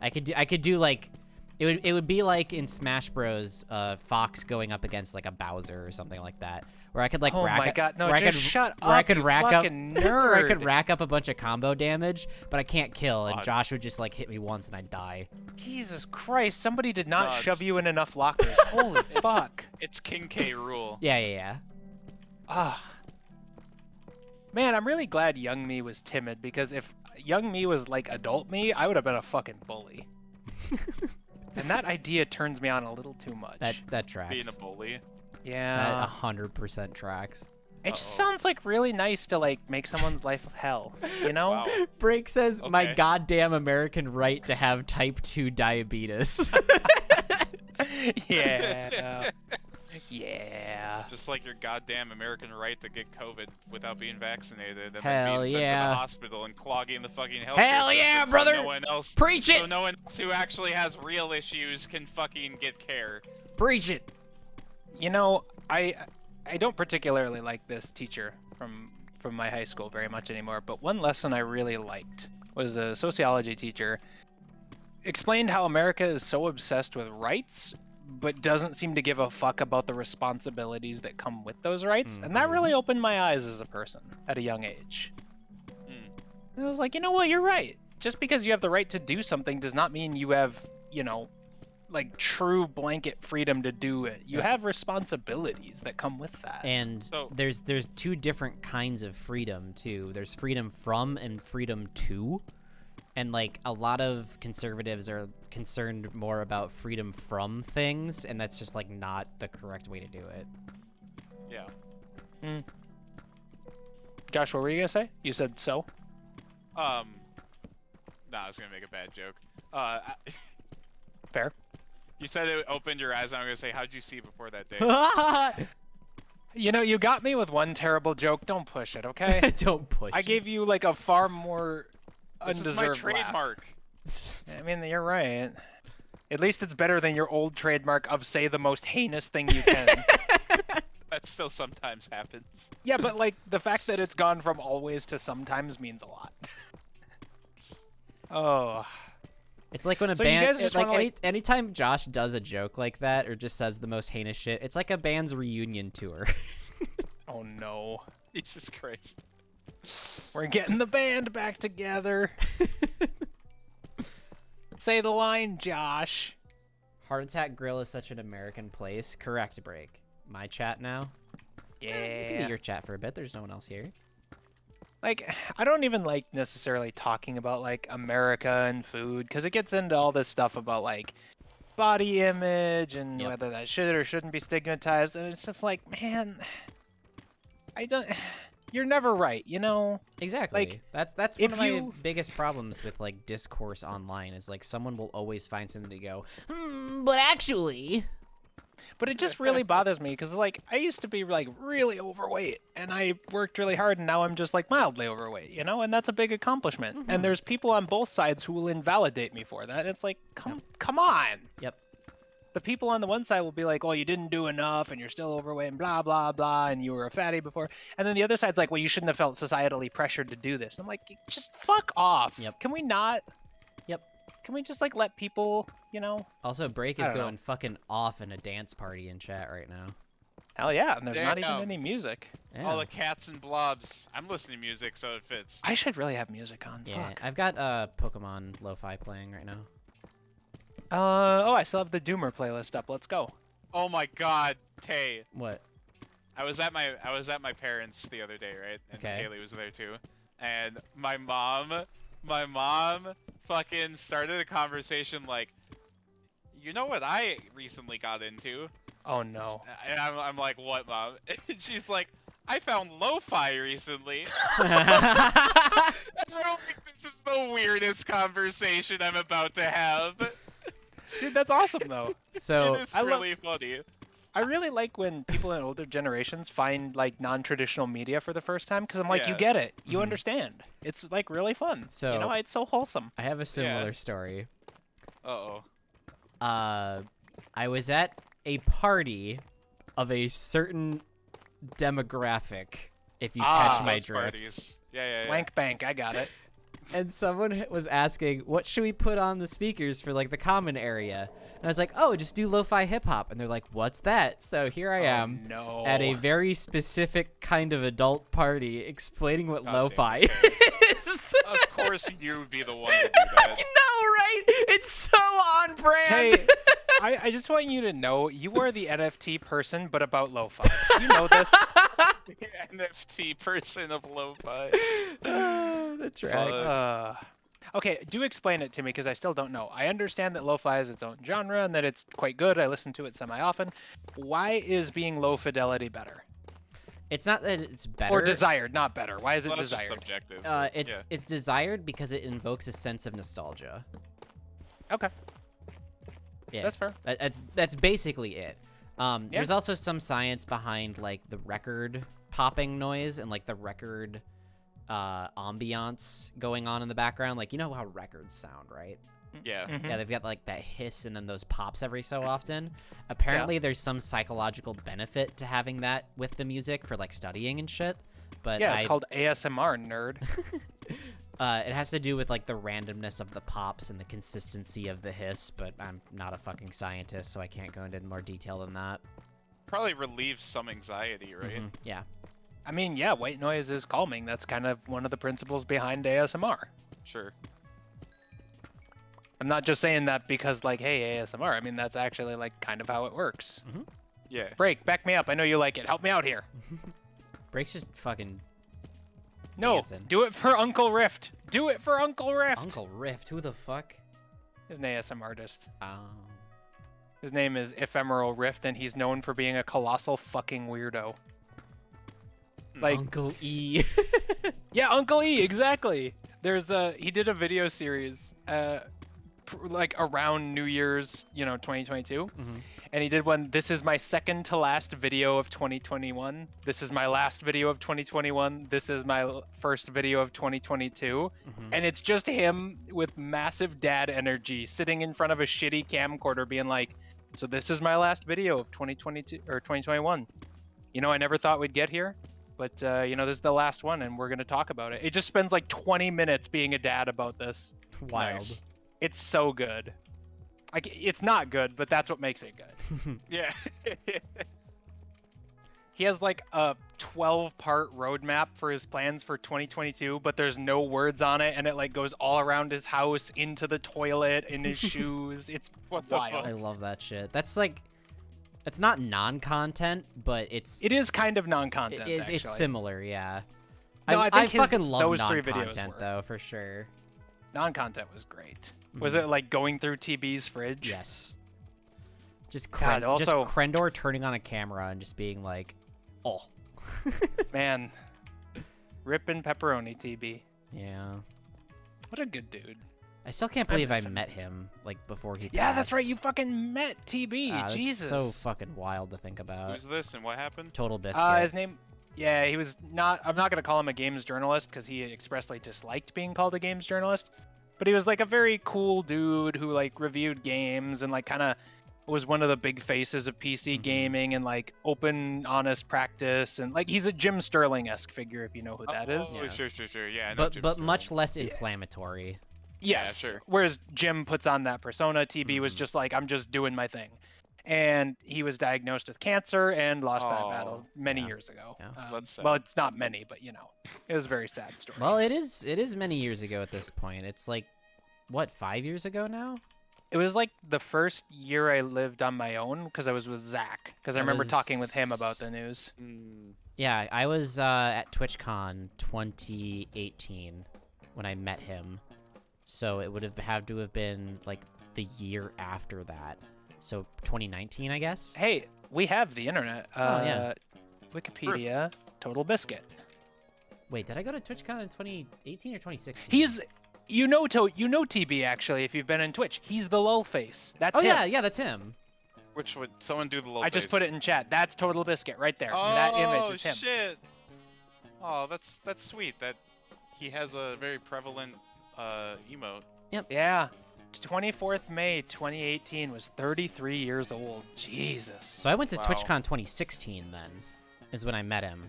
I could do like, it would be like in Smash Bros. Fox going up against like a Bowser or something like that, where I could like Oh rack my up, god, no, where I just could, shut up, where I could you rack up, fucking where I could nerd. rack up a bunch of combo damage, but I can't kill, and God. Josh would just like hit me once and I'd die. Jesus Christ, somebody did not No, shove it's- you in enough lockers. Holy fuck. It's King K rule. Yeah. Ah. Man, I'm really glad young me was timid, because if young me was like adult me, I would have been a fucking bully. And that idea turns me on a little too much. That tracks. Being a bully. Yeah. That 100% tracks. It just Uh-oh. sounds like really nice to like make someone's life hell, you know? Wow. Break says, my Okay. goddamn American right to have type 2 diabetes. Yeah. Yeah. Just like your goddamn American right to get COVID without being vaccinated and Hell then being sent to yeah. the hospital and clogging the fucking healthcare Hell yeah, system brother! So no one else, Preach it! so no one else who actually has real issues can fucking get care. Preach it! You know, I don't particularly like this teacher from my high school very much anymore, but one lesson I really liked was a sociology teacher explained how America is so obsessed with rights but doesn't seem to give a fuck about the responsibilities that come with those rights. And that really opened my eyes as a person at a young age. I was like, you know what, you're right. Just because you have the right to do something does not mean you have, you know, like true blanket freedom to do it. You have responsibilities that come with that. And So- there's two different kinds of freedom too. There's freedom from and freedom to. And like a lot of conservatives are concerned more about freedom from things, and that's just like not the correct way to do it. Yeah. Josh, what were you gonna say? You said so? Nah, I was gonna make a bad joke. Fair. You said it opened your eyes, and I'm gonna say, how'd you see before that day? You know, you got me with one terrible joke. Don't push it, okay? Don't push. I gave you like a far more This undeserved is my laugh. trademark. I mean, you're right. At least it's better than your old trademark of say the most heinous thing you can. That still sometimes happens. Yeah, but like the fact that it's gone from always to sometimes means a lot. Oh. It's like when a So you band, guys just like wanna, anytime Josh does a joke like that or just says the most heinous shit, it's like a band's reunion tour. Oh no. Jesus Christ. We're getting the band back together. Say the line, Josh. Heart Attack Grill is such an American place. Correct, Break. My chat now? You can Yeah. be your chat for a bit. There's no one else here. Like, I don't even like necessarily talking about like America and food because it gets into all this stuff about like body image and Yep. whether that should or shouldn't be stigmatized, and it's just like, man, I don't. You're never right, you know. Exactly. Like, That's one if of my you- biggest problems with like discourse online is like someone will always find something to go, but actually. But it just really bothers me because like I used to be like really overweight and I worked really hard and now I'm just like mildly overweight, you know, and that's a big accomplishment. Mm-hmm. And there's people on both sides who will invalidate me for that. It's like, come on. Yep. The people on the one side will be like, "Oh, you didn't do enough, and you're still overweight, and blah blah blah, and you were a fatty before." And then the other side's like, "Well, you shouldn't have felt societally pressured to do this." And I'm like, "Just fuck off." Yep. Can we not? Yep. Can we just like let people, you know? Also, Break I is don't know. going fucking off in a dance party in chat right now. Hell yeah! And there's not even Damn. any music. Yeah. All the cats and blobs. I'm listening to music, so it fits. I should really have music on. Yeah, Fuck. I've got Pokemon Lo-Fi playing right now. Oh, I still have the Doomer playlist up. Let's go. Oh my God, Tay. What? I was at my parents the other day, right? And Okay. Haley was there too. And my mom fucking started a conversation like, you know what I recently got into? Oh no. And I'm like, what, Mom? And she's like, I found lo-fi recently. I don't think this is the weirdest conversation I'm about to have. Dude, that's awesome though. So It is I love- really funny. I really like when people in older generations find like non-traditional media for the first time because I'm like, you Yeah. get it, you Mhm. understand. It's like really fun. So- you know, it's so wholesome. I have a similar story. Uh-oh. I was at a party of a certain demographic, if you catch my House drift. parties. Yeah. Blank bank, I got it. And someone was asking, what should we put on the speakers for like the common area? And I was like, oh, just do lo-fi hip hop. And they're like, what's that? So here I am No. at a very specific kind of adult party explaining what God lo-fi damn. is. Of course you would be the one to do that. I know, right? It's so on brand. Tay, I just want you to know you are the NFT person, but about lo-fi. You know this. NFT person of lo-fi. That tracks. Okay, do explain it to me because I still don't know. I understand that lo-fi is its own genre and that it's quite good. I listen to it semi-often. Why is being low fidelity better? It's not that it's better. Or desired, not better. Why is it Well, that's just desired? subjective. It's desired because it invokes a sense of nostalgia. Okay, Yeah, that's fair. That's basically it. There's also some science behind like the record popping noise and like the record ambiance going on in the background. Like, you know how records sound, right? Yeah. Mhm. Yeah, they've got like that hiss and then those pops every so often. Apparently, there's some psychological benefit to having that with the music for like studying and shit. But Yeah, it's called ASMR, nerd. it has to do with like the randomness of the pops and the consistency of the hiss. But I'm not a fucking scientist, so I can't go into more detail than that. Probably relieves some anxiety, right? Mhm, yeah. I mean, yeah, white noise is calming. That's kind of one of the principles behind ASMR. Sure. I'm not just saying that because like, hey, ASMR. I mean, that's actually like kind of how it works. Yeah. Break, back me up. I know you like it. Help me out here. Break's just fucking No, dancing. do it for Uncle Rift. Do it for Uncle Rift. Uncle Rift, who the fuck? He's an ASM artist. Oh. His name is Ephemeral Rift, and he's known for being a colossal fucking weirdo. Like, Uncle E. yeah, Uncle E, exactly. He did a video series, like around New Year's, 2022, and he did one. This is my second to last video of 2021. This is my last video of 2021. This is my first video of 2022, and it's just him with massive dad energy, sitting in front of a shitty camcorder, being like, "So this is my last video of 2022 or 2021. I never thought we'd get here." But, this is the last one, and we're going to talk about it. It just spends like 20 minutes being a dad about this. Wild. Nice. It's so good. Like, it's not good, but that's what makes it good. Yeah. He has like a 12-part roadmap for his plans for 2022, but there's no words on it, and it like goes all around his house, into the toilet, in his shoes. It's wild. I love that shit. That's like, it's not non-content, but It is kind of non-content, actually. it's similar, yeah. No, I think fucking love those 3 videos non-content were. though, for sure. Non-content was great. Was it like going through TB's fridge? Yes. Just God, just also- Krendor turning on a camera and just being like, oh. Man. Rippin' pepperoni TB. Yeah. What a good dude. I still can't believe I miss him. met him, like, before he passed. Yeah, that's right. You fucking met TB. That's Jesus. so fucking wild to think about. Who's this and what happened? Total Biscuit. His name. Yeah, he was not. I'm not gonna call him a games journalist because he expressly disliked being called a games journalist. But he was like a very cool dude who like reviewed games and like kind of was one of the big faces of PC gaming and like open, honest practice, and like he's a Jim Sterling-esque figure if you know who that is. Oh, Yeah. sure. Yeah, I know Jim but Sterling. much less inflammatory. Yes. Yeah, sure. Whereas Jim puts on that persona, TB was just like, I'm just doing my thing. And he was diagnosed with cancer and lost that battle many years ago. Yeah. That's sad. Well, it's not many, but it was a very sad story. Well, it is many years ago at this point. It's like, what, 5 years ago now? It was like the first year I lived on my own because I was with Zach. Because I remember talking with him about the news. Yeah, I was at TwitchCon 2018 when I met him. So it would have had to have been like the year after that. So 2019, I guess. Hey, we have the internet. Yeah. Wikipedia, Total Biscuit. Wait, did I go to TwitchCon in 2018 or 2016? He's, TB actually if you've been in Twitch. He's the lull face. That's him. yeah, that's him. Which would someone do the little I just put it in chat. That's Total Biscuit right there. That image is him. Shit. Oh, that's sweet. That he has a very prevalent emote. Yeah. 24th May 2018 was 33 years old. Jesus. So I went to Wow. TwitchCon 2016 then, is when I met him.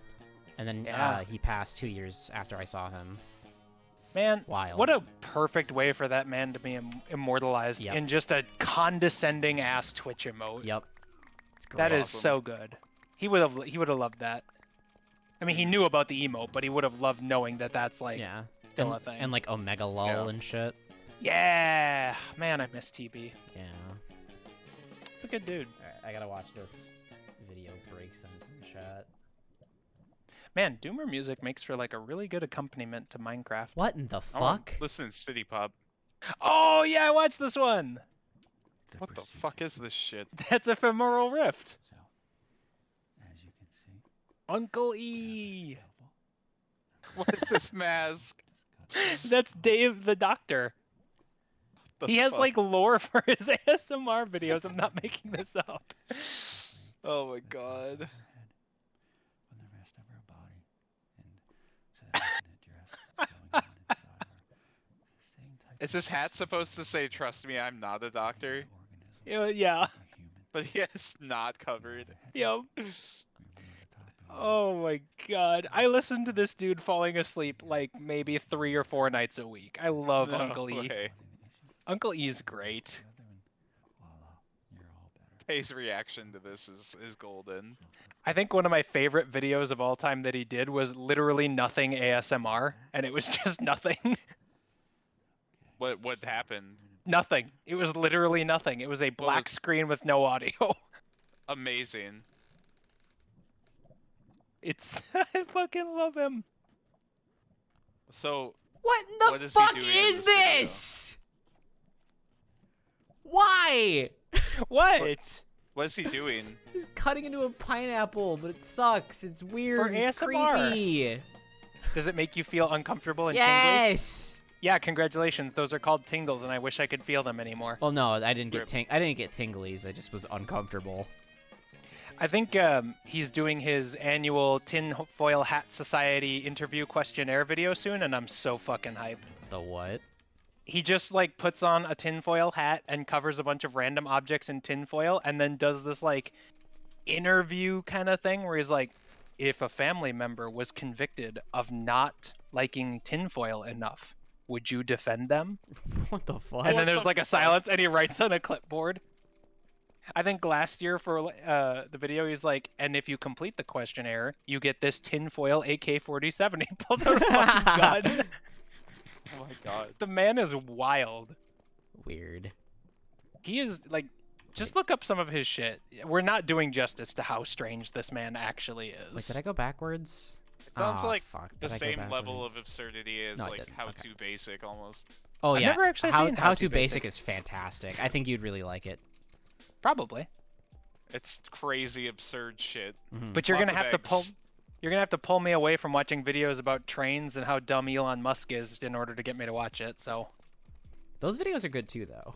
And then Yeah. he passed 2 years after I saw him. Man, Wild. what a perfect way for that man to be immortalized Yep. in just a condescending ass Twitch emote. Yep. It's great. That is Awesome. so good. He would have loved that. I mean, he knew about the emote, but he would have loved knowing that that's like Yeah. still and, a thing. And like Omega Lull Yeah. and shit. Yeah, man, I miss TB. Yeah. It's a good dude. Alright, I gotta watch this video breaks in chat. Man, Doomer music makes for like a really good accompaniment to Minecraft. What in the I wanna fuck? Listen to City Pop. Oh yeah, I watched this one. What the fuck is this shit? That's Ephemeral Rift. So, as you can see, Uncle E. What is this mask? That's Dave the Doctor. The He has fuck? like lore for his ASMR videos. I'm not making this up. Oh my god. her head on the rest of her body, and so that we can address what's going on inside her. It's the same type Is this hat supposed to say, "Trust me, I'm not a doctor"? organism Yeah. a human. But he has not covered. Yep. We remove the top of her. Oh my god. I listen to this dude falling asleep like maybe 3 or 4 nights a week. I love No Uncle E. way. Causing the issue Uncle E's great. together, and voila, you're all better. His reaction to this is golden. I think one of my favorite videos of all time that he did was literally nothing ASMR, and it was just nothing. What happened? Nothing. It was literally nothing. It was a black screen with no audio. Amazing. It's I fucking love him. So What What the is he fuck doing in is this video? this? Why? What? what is he doing? He's cutting into a pineapple, but it sucks. It's weird. It's ASMR. creepy. Does it make you feel uncomfortable and tingly? Yes. Yeah, congratulations. Those are called tingles, and I wish I could feel them anymore. Well, no, I didn't Rip. get I didn't get tinglies. I just was uncomfortable. I think he's doing his annual Tinfoil Hat Society interview questionnaire video soon, and I'm so fucking hype. The what? He just like puts on a tinfoil hat and covers a bunch of random objects in tinfoil, and then does this like interview kind of thing where he's like, if a family member was convicted of not liking tinfoil enough, would you defend them? What the fuck? And then What there's the like a silence, and he writes on a clipboard. I think last year for the video, he's like, and if you complete the questionnaire, you get this tinfoil AK-47. He pulled out a fucking gun. Oh my god. The man is wild. Weird. He is like, just look up some of his shit. We're not doing justice to how strange this man actually is. Wait, did I go backwards? It sounds Oh, like fuck. the Did I go same level backwards? of absurdity as No, I like didn't. how Okay. to basic almost. Oh I've yeah. never actually seen How How to to Basic Basic. is fantastic. I think you'd really like it. Probably. It's crazy absurd shit. Mhm. But you're Lots gonna of have to pull. eggs. You're gonna have to pull me away from watching videos about trains and how dumb Elon Musk is in order to get me to watch it. So. Those videos are good too, though.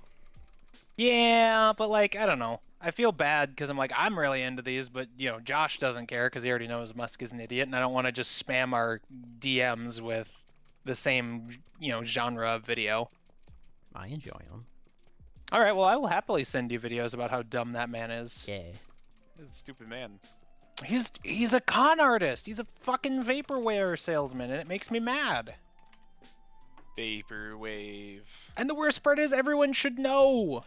Yeah, but like I don't know. I feel bad because I'm like I'm really into these, but you know Josh doesn't care because he already knows Musk is an idiot, and I don't want to just spam our DMs with the same genre of video. I enjoy them. All right, well I will happily send you videos about how dumb that man is. Yeah. Stupid man. He's a con artist. He's a fucking vaporware salesman, and it makes me mad. Vaporwave. And the worst part is everyone should know.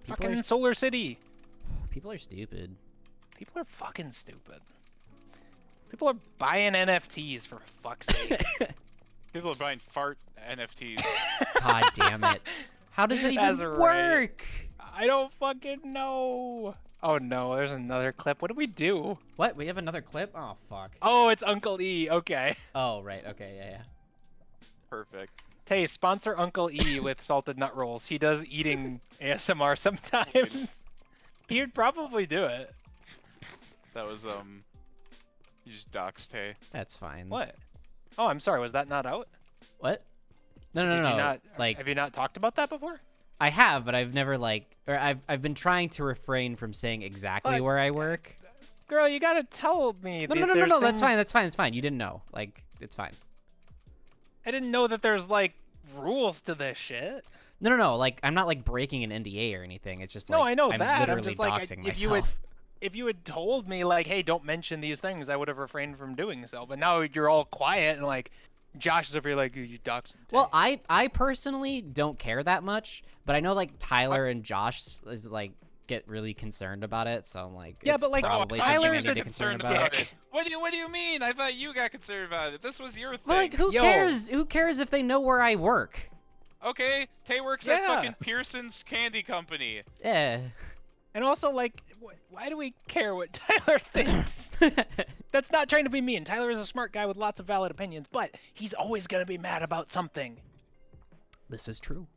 People Fucking are- Solar City. People are stupid. People are fucking stupid. People are buying NFTs for fuck's sake. People are buying fart NFTs. God damn it. How does that That's even right. work? I don't fucking know. Oh no, there's another clip. What do we do? What? We have another clip? Oh, fuck. Oh, it's Uncle E. Okay. Oh, right. Okay, yeah. Perfect. Tay, sponsor Uncle E with salted nut rolls. He does eating ASMR sometimes. He'd probably do it. That was you just doxed Tay. That's fine. What? Oh, I'm sorry. Was that not out? What? No, no, Did no. you not? Like, Have you not talked about that before? I have, but I've never, or I've been trying to refrain from saying exactly But- where I work. Girl, you gotta tell me. No, that no, no, no, there's no. That's things- fine. That's fine. It's fine. You didn't know. Like, it's fine. I didn't know that there's like rules to this shit. No, no, no. Like, I'm not like breaking an NDA or anything. It's just like No, I know I'm that. I'm literally just like, doxing if you would, myself. if you had told me like, hey, don't mention these things, I would have refrained from doing so. But now you're all quiet and like, Josh is over here like, you doxing. Well, I personally don't care that much, but I know like Tyler and Josh is like get really concerned about it, so I'm like, Yeah, it's but, like, probably Tyler's something I a need to concern concerned about. dick. What do you mean? I thought you got concerned about it. This was your thing. Well, like, who Yo. cares? Who cares if they know where I work? Okay, Tay works at Yeah. fucking Pearson's Candy Company. Yeah. And also like, why do we care what Tyler thinks? That's not trying to be mean. Tyler is a smart guy with lots of valid opinions, but he's always gonna be mad about something. This is true.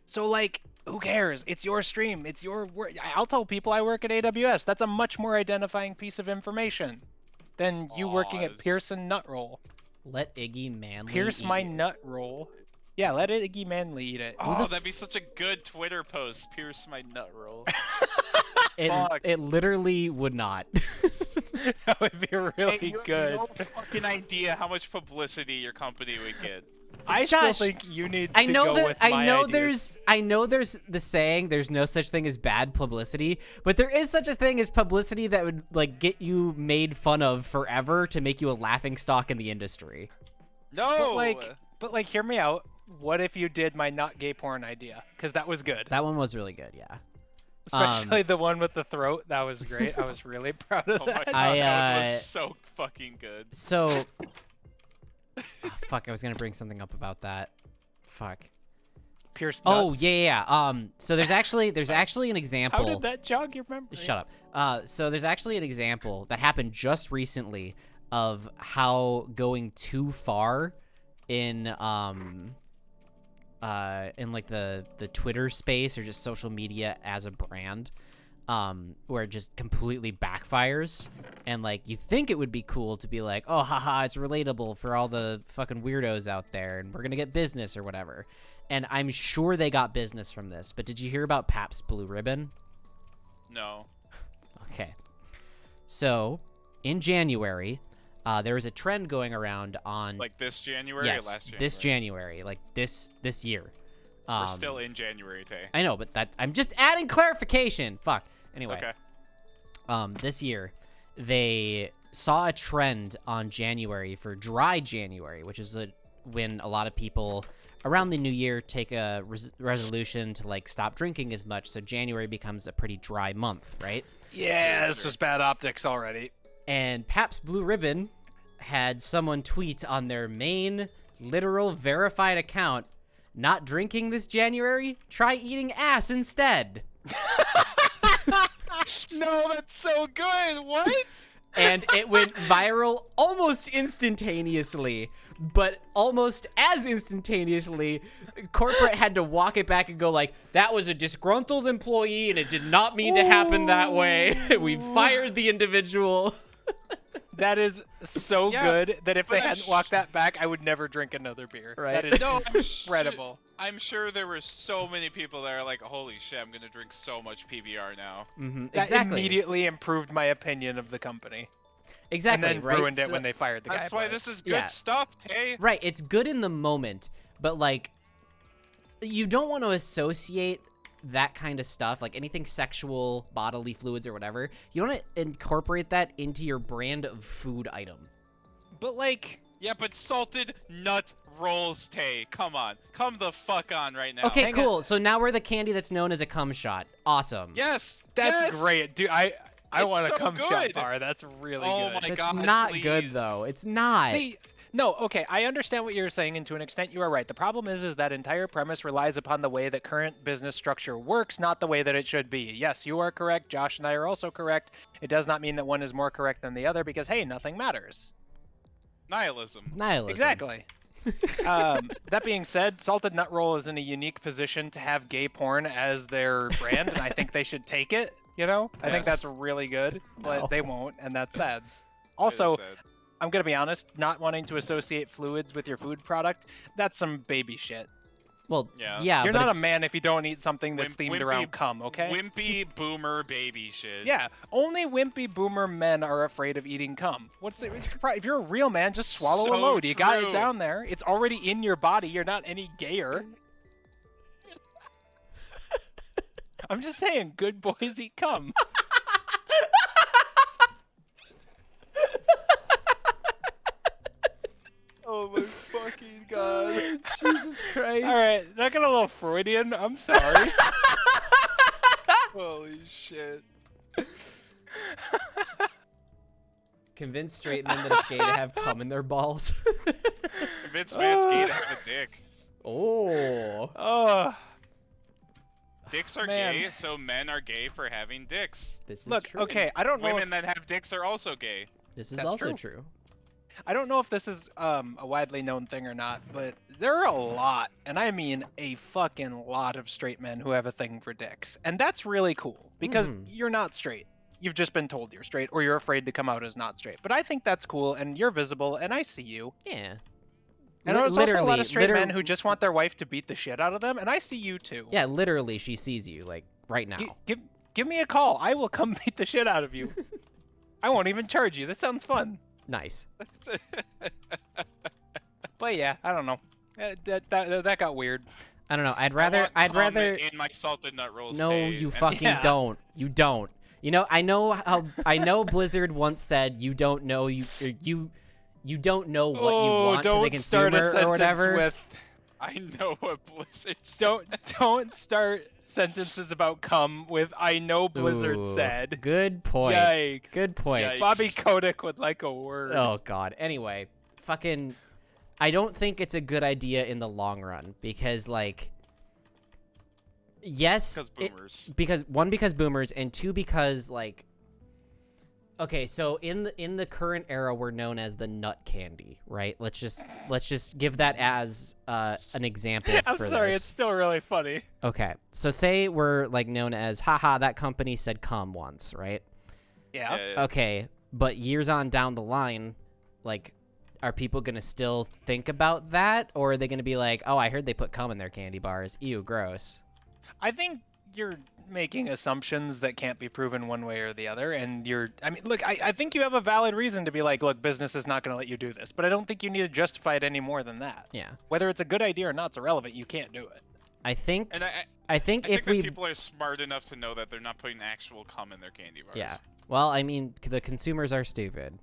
So like, who cares? It's your stream. It's your work. I'll tell people I work at AWS. That's a much more identifying piece of information than you working at Pause. Pearson Nut Roll. Let Iggy Manley Pierce eat my it. nut roll. Yeah, let Iggy Manley eat it. Oh, that'd be such a good Twitter post. Pierce my nut roll. Fuck. It literally would not. That would be really Hey, you have good. no fucking idea how much publicity your company would get. I still Josh, think you need I to know go that with my ideas. I know there's the saying there's no such thing as bad publicity, but there is such a thing as publicity that would like get you made fun of forever to make you a laughing stock in the industry. No! But like, hear me out. What if you did my not gay porn idea? Because that was good. That one was really good, yeah. Especially the one with the throat. That was great. I was really proud of Oh my that. god, that I, was so fucking good. So oh, fuck, I was gonna bring something up about that. Fuck. pierced nuts. Oh yeah. So there's actually an example. How did that jog your memory? Shut up. So there's actually an example that happened just recently of how going too far in like the Twitter space or just social media as a brand, where it just completely backfires, and like you think it would be cool to be like, oh haha, it's relatable for all the fucking weirdos out there and we're gonna get business or whatever. And I'm sure they got business from this, but did you hear about Pabst Blue Ribbon? No. Okay. So, in January, there was a trend going around on... Like this January yes, or last January? this January. Like this year. We're still in January, Tay. I know, but I'm just adding clarification. Fuck. Anyway. Okay. This year, they saw a trend on January for Dry January, which is when a lot of people around the new year take a resolution to like stop drinking as much, so January becomes a pretty dry month, right? Yeah, this was bad optics already. And Pabst Blue Ribbon had someone tweet on their main literal verified account, not drinking this January, try eating ass instead. No, that's so good. What? And it went viral almost instantaneously, but almost as instantaneously, corporate had to walk it back and go like, that was a disgruntled employee and it did not mean to happen that way. We fired the individual. That is so Yeah, good that if they but I'm hadn't walked that back, I would never drink another beer. Right. That is No, incredible. I'm sure there were so many people that are like, holy shit, I'm gonna drink so much PBR now. Mm-hmm. That Exactly. immediately improved my opinion of the company. Exactly. And then right? ruined it So- when they fired the guy. That's why but- this is good Yeah. stuff, Tay. Right, it's good in the moment, but like you don't want to associate that kind of stuff, like anything sexual, bodily fluids or whatever. You want to incorporate that into your brand of food item. But like, Yeah, but salted nut rolls, Tay. Come on. Come the fuck on right now. Okay, hang cool. So now we're the candy that's known as a cum shot. Awesome. Yes. that's yes! great, dude. I It's want to so come shot good. bar. That's really Oh good. my It's God, not please. good though. It's not. See, no, okay, I understand what you're saying, and to an extent you are right. The problem is that entire premise relies upon the way that current business structure works, not the way that it should be. Yes, you are correct. Josh and I are also correct. It does not mean that one is more correct than the other because, hey, nothing matters. Nihilism. Nihilism. Exactly. That being said, Salted Nut Roll is in a unique position to have gay porn as their brand, and I think they should take it, you know? I think Yes. that's really good, but No. they won't, and that's sad. It is Also, sad. I'm gonna be honest, not wanting to associate fluids with your food product, that's some baby shit. Well, Yeah. yeah, You're but not a it's- man if you don't eat something that's Wimp- themed wimpy- around cum, okay? Wimpy boomer baby shit. Yeah, only wimpy boomer men are afraid of eating cum. If you're a real man, just swallow a So load. You got it true. down there. It's already in your body. You're not any gayer. I'm just saying, good boys eat cum. Oh my fucking god. Jesus Christ. All right, that got a little Freudian. I'm sorry. Holy shit. Convince straight men that it's gay to have cum in their balls. Vince Man's gay to have a dick. Oh. Oh, Dicks are Man. gay, so men are gay for having dicks. This is look, true. okay, I don't know. Women that have dicks are also gay. This is That's also true. true. I don't know if this is a widely known thing or not, but there are a lot, and I mean a fucking lot of straight men who have a thing for dicks. And that's really cool, because Mhm. you're not straight. You've just been told you're straight, or you're afraid to come out as not straight. But I think that's cool, and you're visible, and I see you. Yeah. And there's also a lot of straight men liter- who just want their wife to beat the shit out of them, and I see you too. Yeah, literally, she sees you, like, right now. Give me a call. I will come beat the shit out of you. I won't even charge you. This sounds fun. Nice. But yeah, I don't know. That got weird. I don't know. I'd I rather. want I'd cum rather. in my salted nut rolls. No, Tay, you and- fucking Yeah. don't. You don't. You know, I know how. I know Blizzard once said you don't know you don't know what you want to the don't start a consumer or sentence whatever. with I know what Blizzard don't start sentences about cum with I know Blizzard Ooh, said. Good point. Yikes. Good point. Yikes. Bobby Kotick would like a word. Oh god. Anyway, fucking I don't think it's a good idea in the long run because like Yes, Because boomers. because boomers, and two, because like, okay, so in the current era, we're known as the nut candy, right? Let's just give that as an example I'm for sorry, this. it's still really funny. Okay, so say we're like known as, haha, that company said come once, right? Yeah. Yeah. Okay, but years on down the line, like, are people gonna still think about that, or are they gonna be like, oh, I heard they put cum in their candy bars, ew, gross? I think you're making assumptions that can't be proven one way or the other, and I mean, look, I think you have a valid reason to be like, look, business is not going to let you do this, but I don't think you need to justify it any more than that. Yeah, Whether it's a good idea or not, it's irrelevant. You can't do it. I think And I think I if think we that people are smart enough to know that they're not putting actual cum in their candy bars. yeah, well, I mean, the consumers are stupid.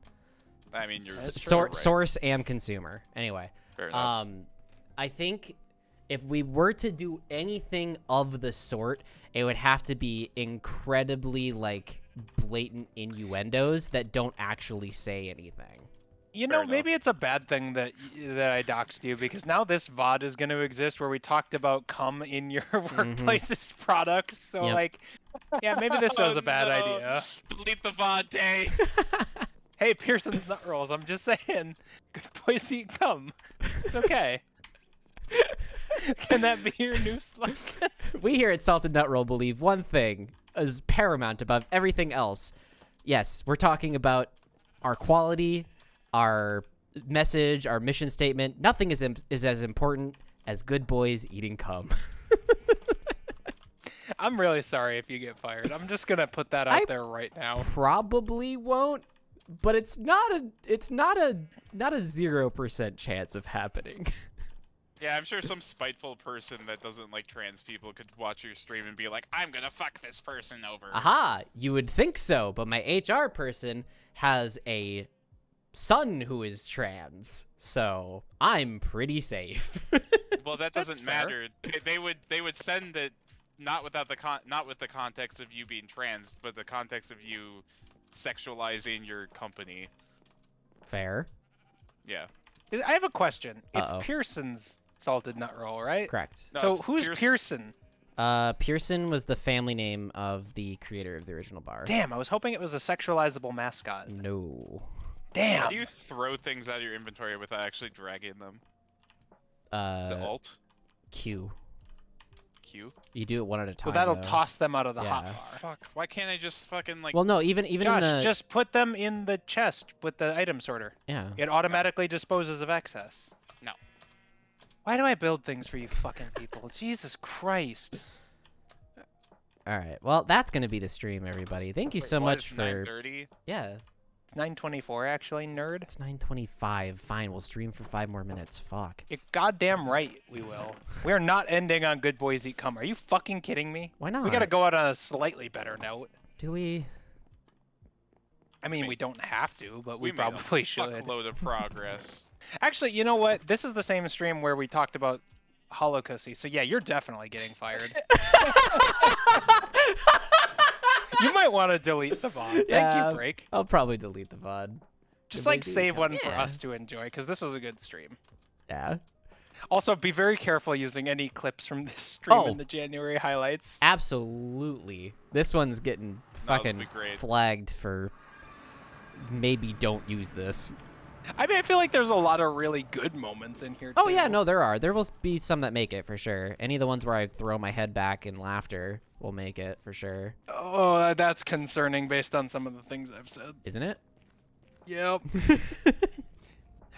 I mean, you're right. Source and consumer. Anyway, Fair enough. I think if we were to do anything of the sort, it would have to be incredibly like blatant innuendos that don't actually say anything. You Fair know, enough. maybe it's a bad thing that I doxed you, because now this VOD is going to exist where we talked about cum in your workplace's products. So Yep. like, yeah, maybe this was Oh, a bad no. idea. Delete the VOD day. Hey, Pearson's nut rolls. I'm just saying, good boys eat cum. It's okay. Can that be your new slogan? We here at Salted Nut Roll believe one thing is paramount above everything else. Yes, we're talking about our quality, our message, our mission statement. Nothing is as important as good boys eating cum. I'm really sorry if you get fired. I'm just gonna put that out there right now. Probably won't, but it's not a 0% chance of happening. Yeah, I'm sure some spiteful person that doesn't like trans people could watch your stream and be like, I'm gonna fuck this person over. Aha, you would think so, but my HR person has a son who is trans, so I'm pretty safe. Well, that That's doesn't fair. matter. They would send it not without not with the context of you being trans, but the context of you sexualizing your company. Fair. Yeah. I have a question. It's Uh-oh. Pearson's salted nut roll, right? Correct. No, So it's who's Pearson? Pearson was the family name of the creator of the original bar. Damn, I was hoping it was a sexualizable mascot. No. How Damn. do you throw things out of your inventory without actually dragging them? Is it Alt? Q. Q? You do it one at a time. Well, that'll though. toss them out of the Yeah. hotbar. Fuck. Why can't I just fucking like? Well, no, even Josh, in the just put them in the chest with the item sorter. yeah. It automatically disposes of excess. No. Why do I build things for you fucking people? Jesus Christ. All right. Well, that's gonna be the stream, everybody. Thank you Wait, so what, much it's for 9:30? yeah. It's 9:24 actually, nerd. It's 9:25. Fine, we'll stream for 5 more minutes. Fuck. You're goddamn right we will. We're not ending on Good Boys Eat Cum. Are you fucking kidding me? Why not? We gotta go out on a slightly better note. Do we? I mean, Wait. we don't have to, but we made a probably should. fuckload of progress. Actually, you know what? This is the same stream where we talked about holocausty. So yeah, you're definitely getting fired. You might want to delete the VOD. Thank Yeah, you, Break. I'll probably delete the VOD. Just Good like Boys Eat save Cum. one for Yeah. us to enjoy, because this was a good stream. Yeah. Also, be very careful using any clips from this stream Oh. in the January highlights. Absolutely. This one's getting That'll fucking be great. flagged for maybe don't use this. I mean, I feel like there's a lot of really good moments in here, too. Oh yeah, no, there are. There will be some that make it for sure. Any of the ones where I throw my head back in laughter will make it for sure. Oh, that's concerning based on some of the things I've said. Isn't it? Yep.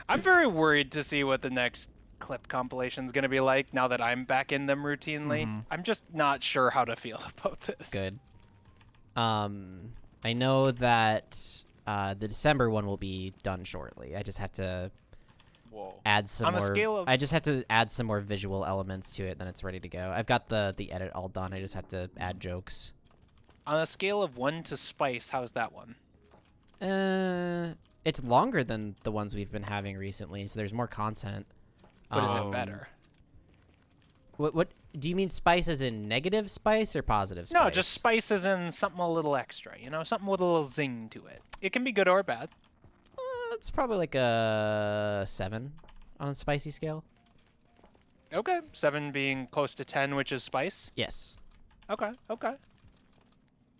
I'm very worried to see what the next clip compilation's going to be like now that I'm back in them routinely. Mhm. I'm just not sure how to feel about this. Good. I know that the December one will be done shortly. I just have to Whoa. add some On a more. scale of- I just have to add some more visual elements to it, then it's ready to go. I've got the edit all done. I just have to add jokes. On a scale of 1 to spice, how's that one? It's longer than the ones we've been having recently, so there's more content. But is it Um, better? What do you mean spice as in negative spice or positive spice? No, just spice as in something a little extra, you know? Something with a little zing to it. It can be good or bad. It's probably like a 7 on a spicy scale. Okay, 7 being close to 10, which is spice. Yes. Okay. Okay.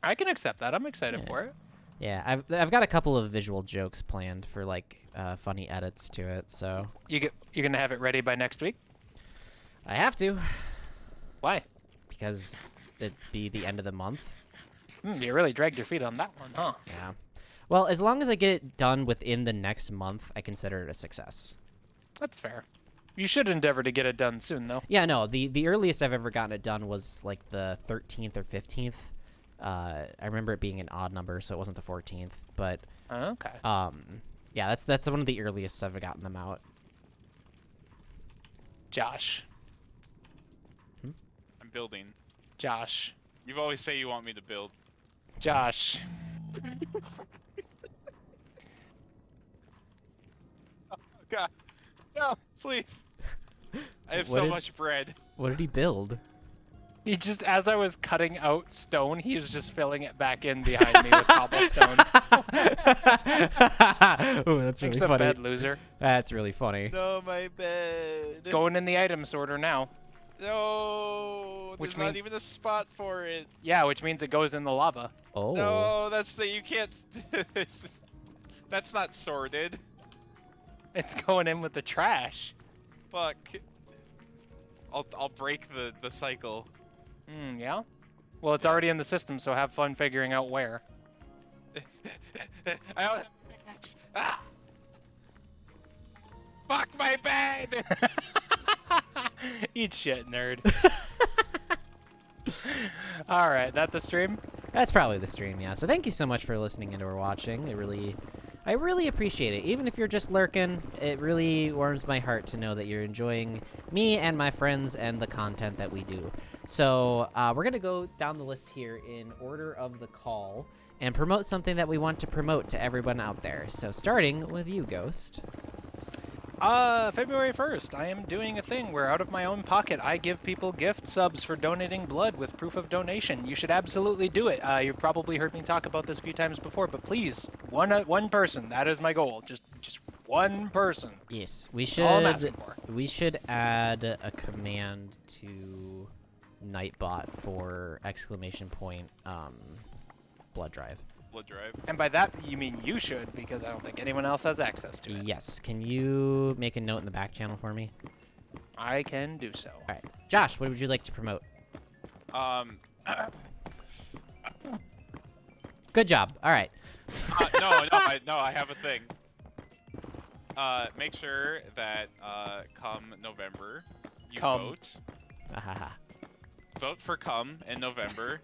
I can accept that. I'm excited Yeah. for it. Yeah, I've got a couple of visual jokes planned for like funny edits to it, so You're gonna have it ready by next week? I have to Why? because it'd be the end of the month. You really dragged your feet on that one, huh? Yeah. Well, as long as I get it done within the next month, I consider it a success. That's fair. You should endeavor to get it done soon, though. Yeah, no, the earliest I've ever gotten it done was like the 13th or 15th. I remember it being an odd number, so it wasn't the 14th. But Okay. yeah, that's one of the earliest I've gotten them out. Josh. I'm building. Josh. You always say you want me to build. Josh. Oh, God. No, please. I have What so did- much bread. What did he build? He just, as I was cutting out stone, he was just filling it back in behind me with cobblestone. Oh, that's Thanks really the funny. bed loser. That's really funny. No, my bed. It's going in the item sorter now. No, Which there's not means- even a spot for it. Yeah, which means it goes in the lava. Oh. No, that's the you can't. That's not sorted. It's going in with the trash. Fuck. I'll break the cycle. Yeah? Well, it's already in the system, so have fun figuring out where. I don't. Ah! Fuck my bed. Eat shit, nerd. Alright, that the stream? That's probably the stream, yeah. So thank you so much for listening and or watching. I really appreciate it. Even if you're just lurking, it really warms my heart to know that you're enjoying me and my friends and the content that we do. So we're going to go down the list here in order of the call and promote something that we want to promote to everyone out there. So starting with you, Ghost. February 1st, I am doing a thing where out of my own pocket, I give people gift subs for donating blood with proof of donation. You should absolutely do it. You've probably heard me talk about this a few times before, but please, one person, that is my goal. Just one person. Yes, we All I'm should asking for. add a command to Nightbot for blood drive. Blood drive. And by that, you mean you should, because I don't think anyone else has access to it. Yes, can you make a note in the back channel for me? I can do so. All right, Josh, what would you like to promote? Good job. All right. No, I have a thing. Make sure that come November, you Come. vote. Ahaha. Vote for come in November.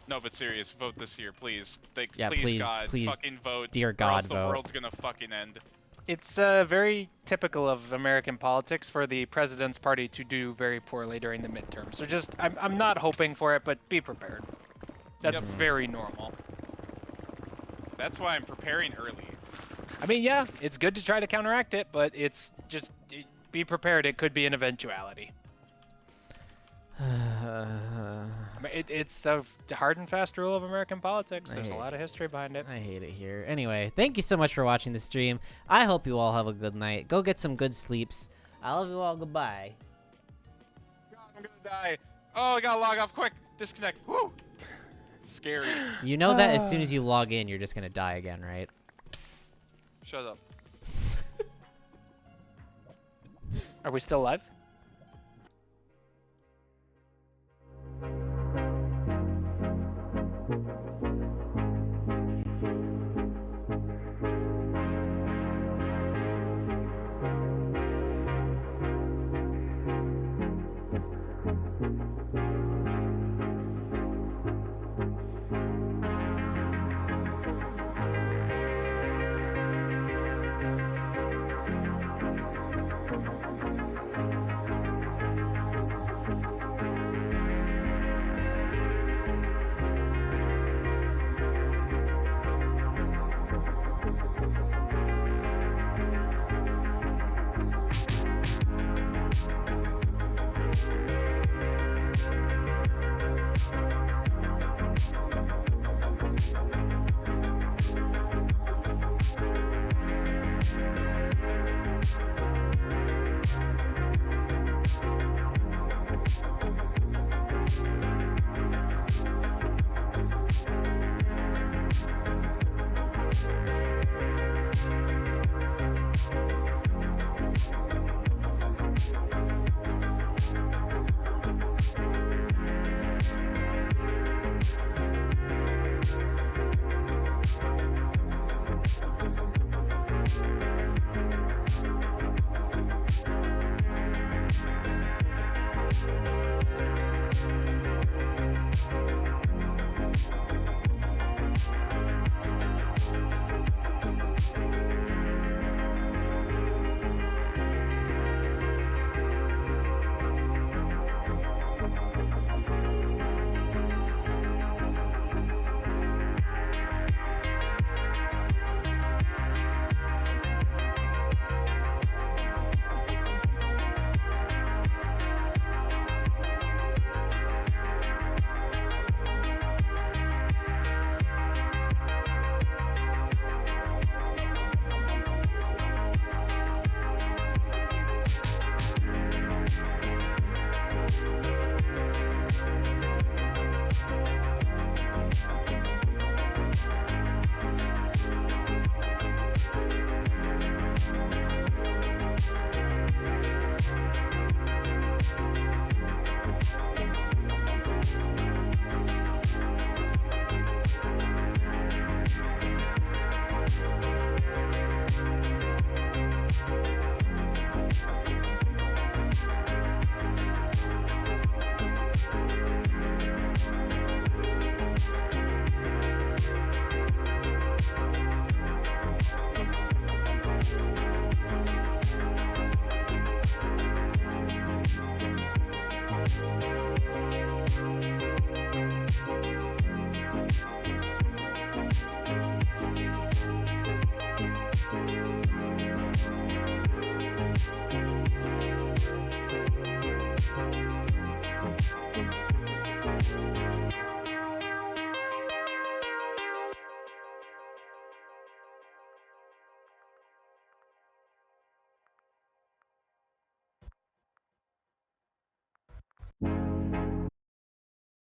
No, but serious, vote this year, please. Yeah, please, God, please, fucking vote. dear or else God, the vote. world's gonna fucking end. It's very typical of American politics for the president's party to do very poorly during the midterm. So just, I'm not hoping for it, but be prepared. That's Yep. very normal. That's why I'm preparing early. I mean, yeah, it's good to try to counteract it, but it's just, be prepared. It could be an eventuality. I mean, it's a hard and fast rule of American politics. There's a lot of history behind it. I hate it here. Anyway, thank you so much for watching the stream. I hope you all have a good night. Go get some good sleeps. I love you all. Goodbye. God, I'm gonna die. Oh, I gotta log off quick. Disconnect. Woo! Scary. You know that as soon as you log in, you're just gonna die again, right? Shut up. Are we still live?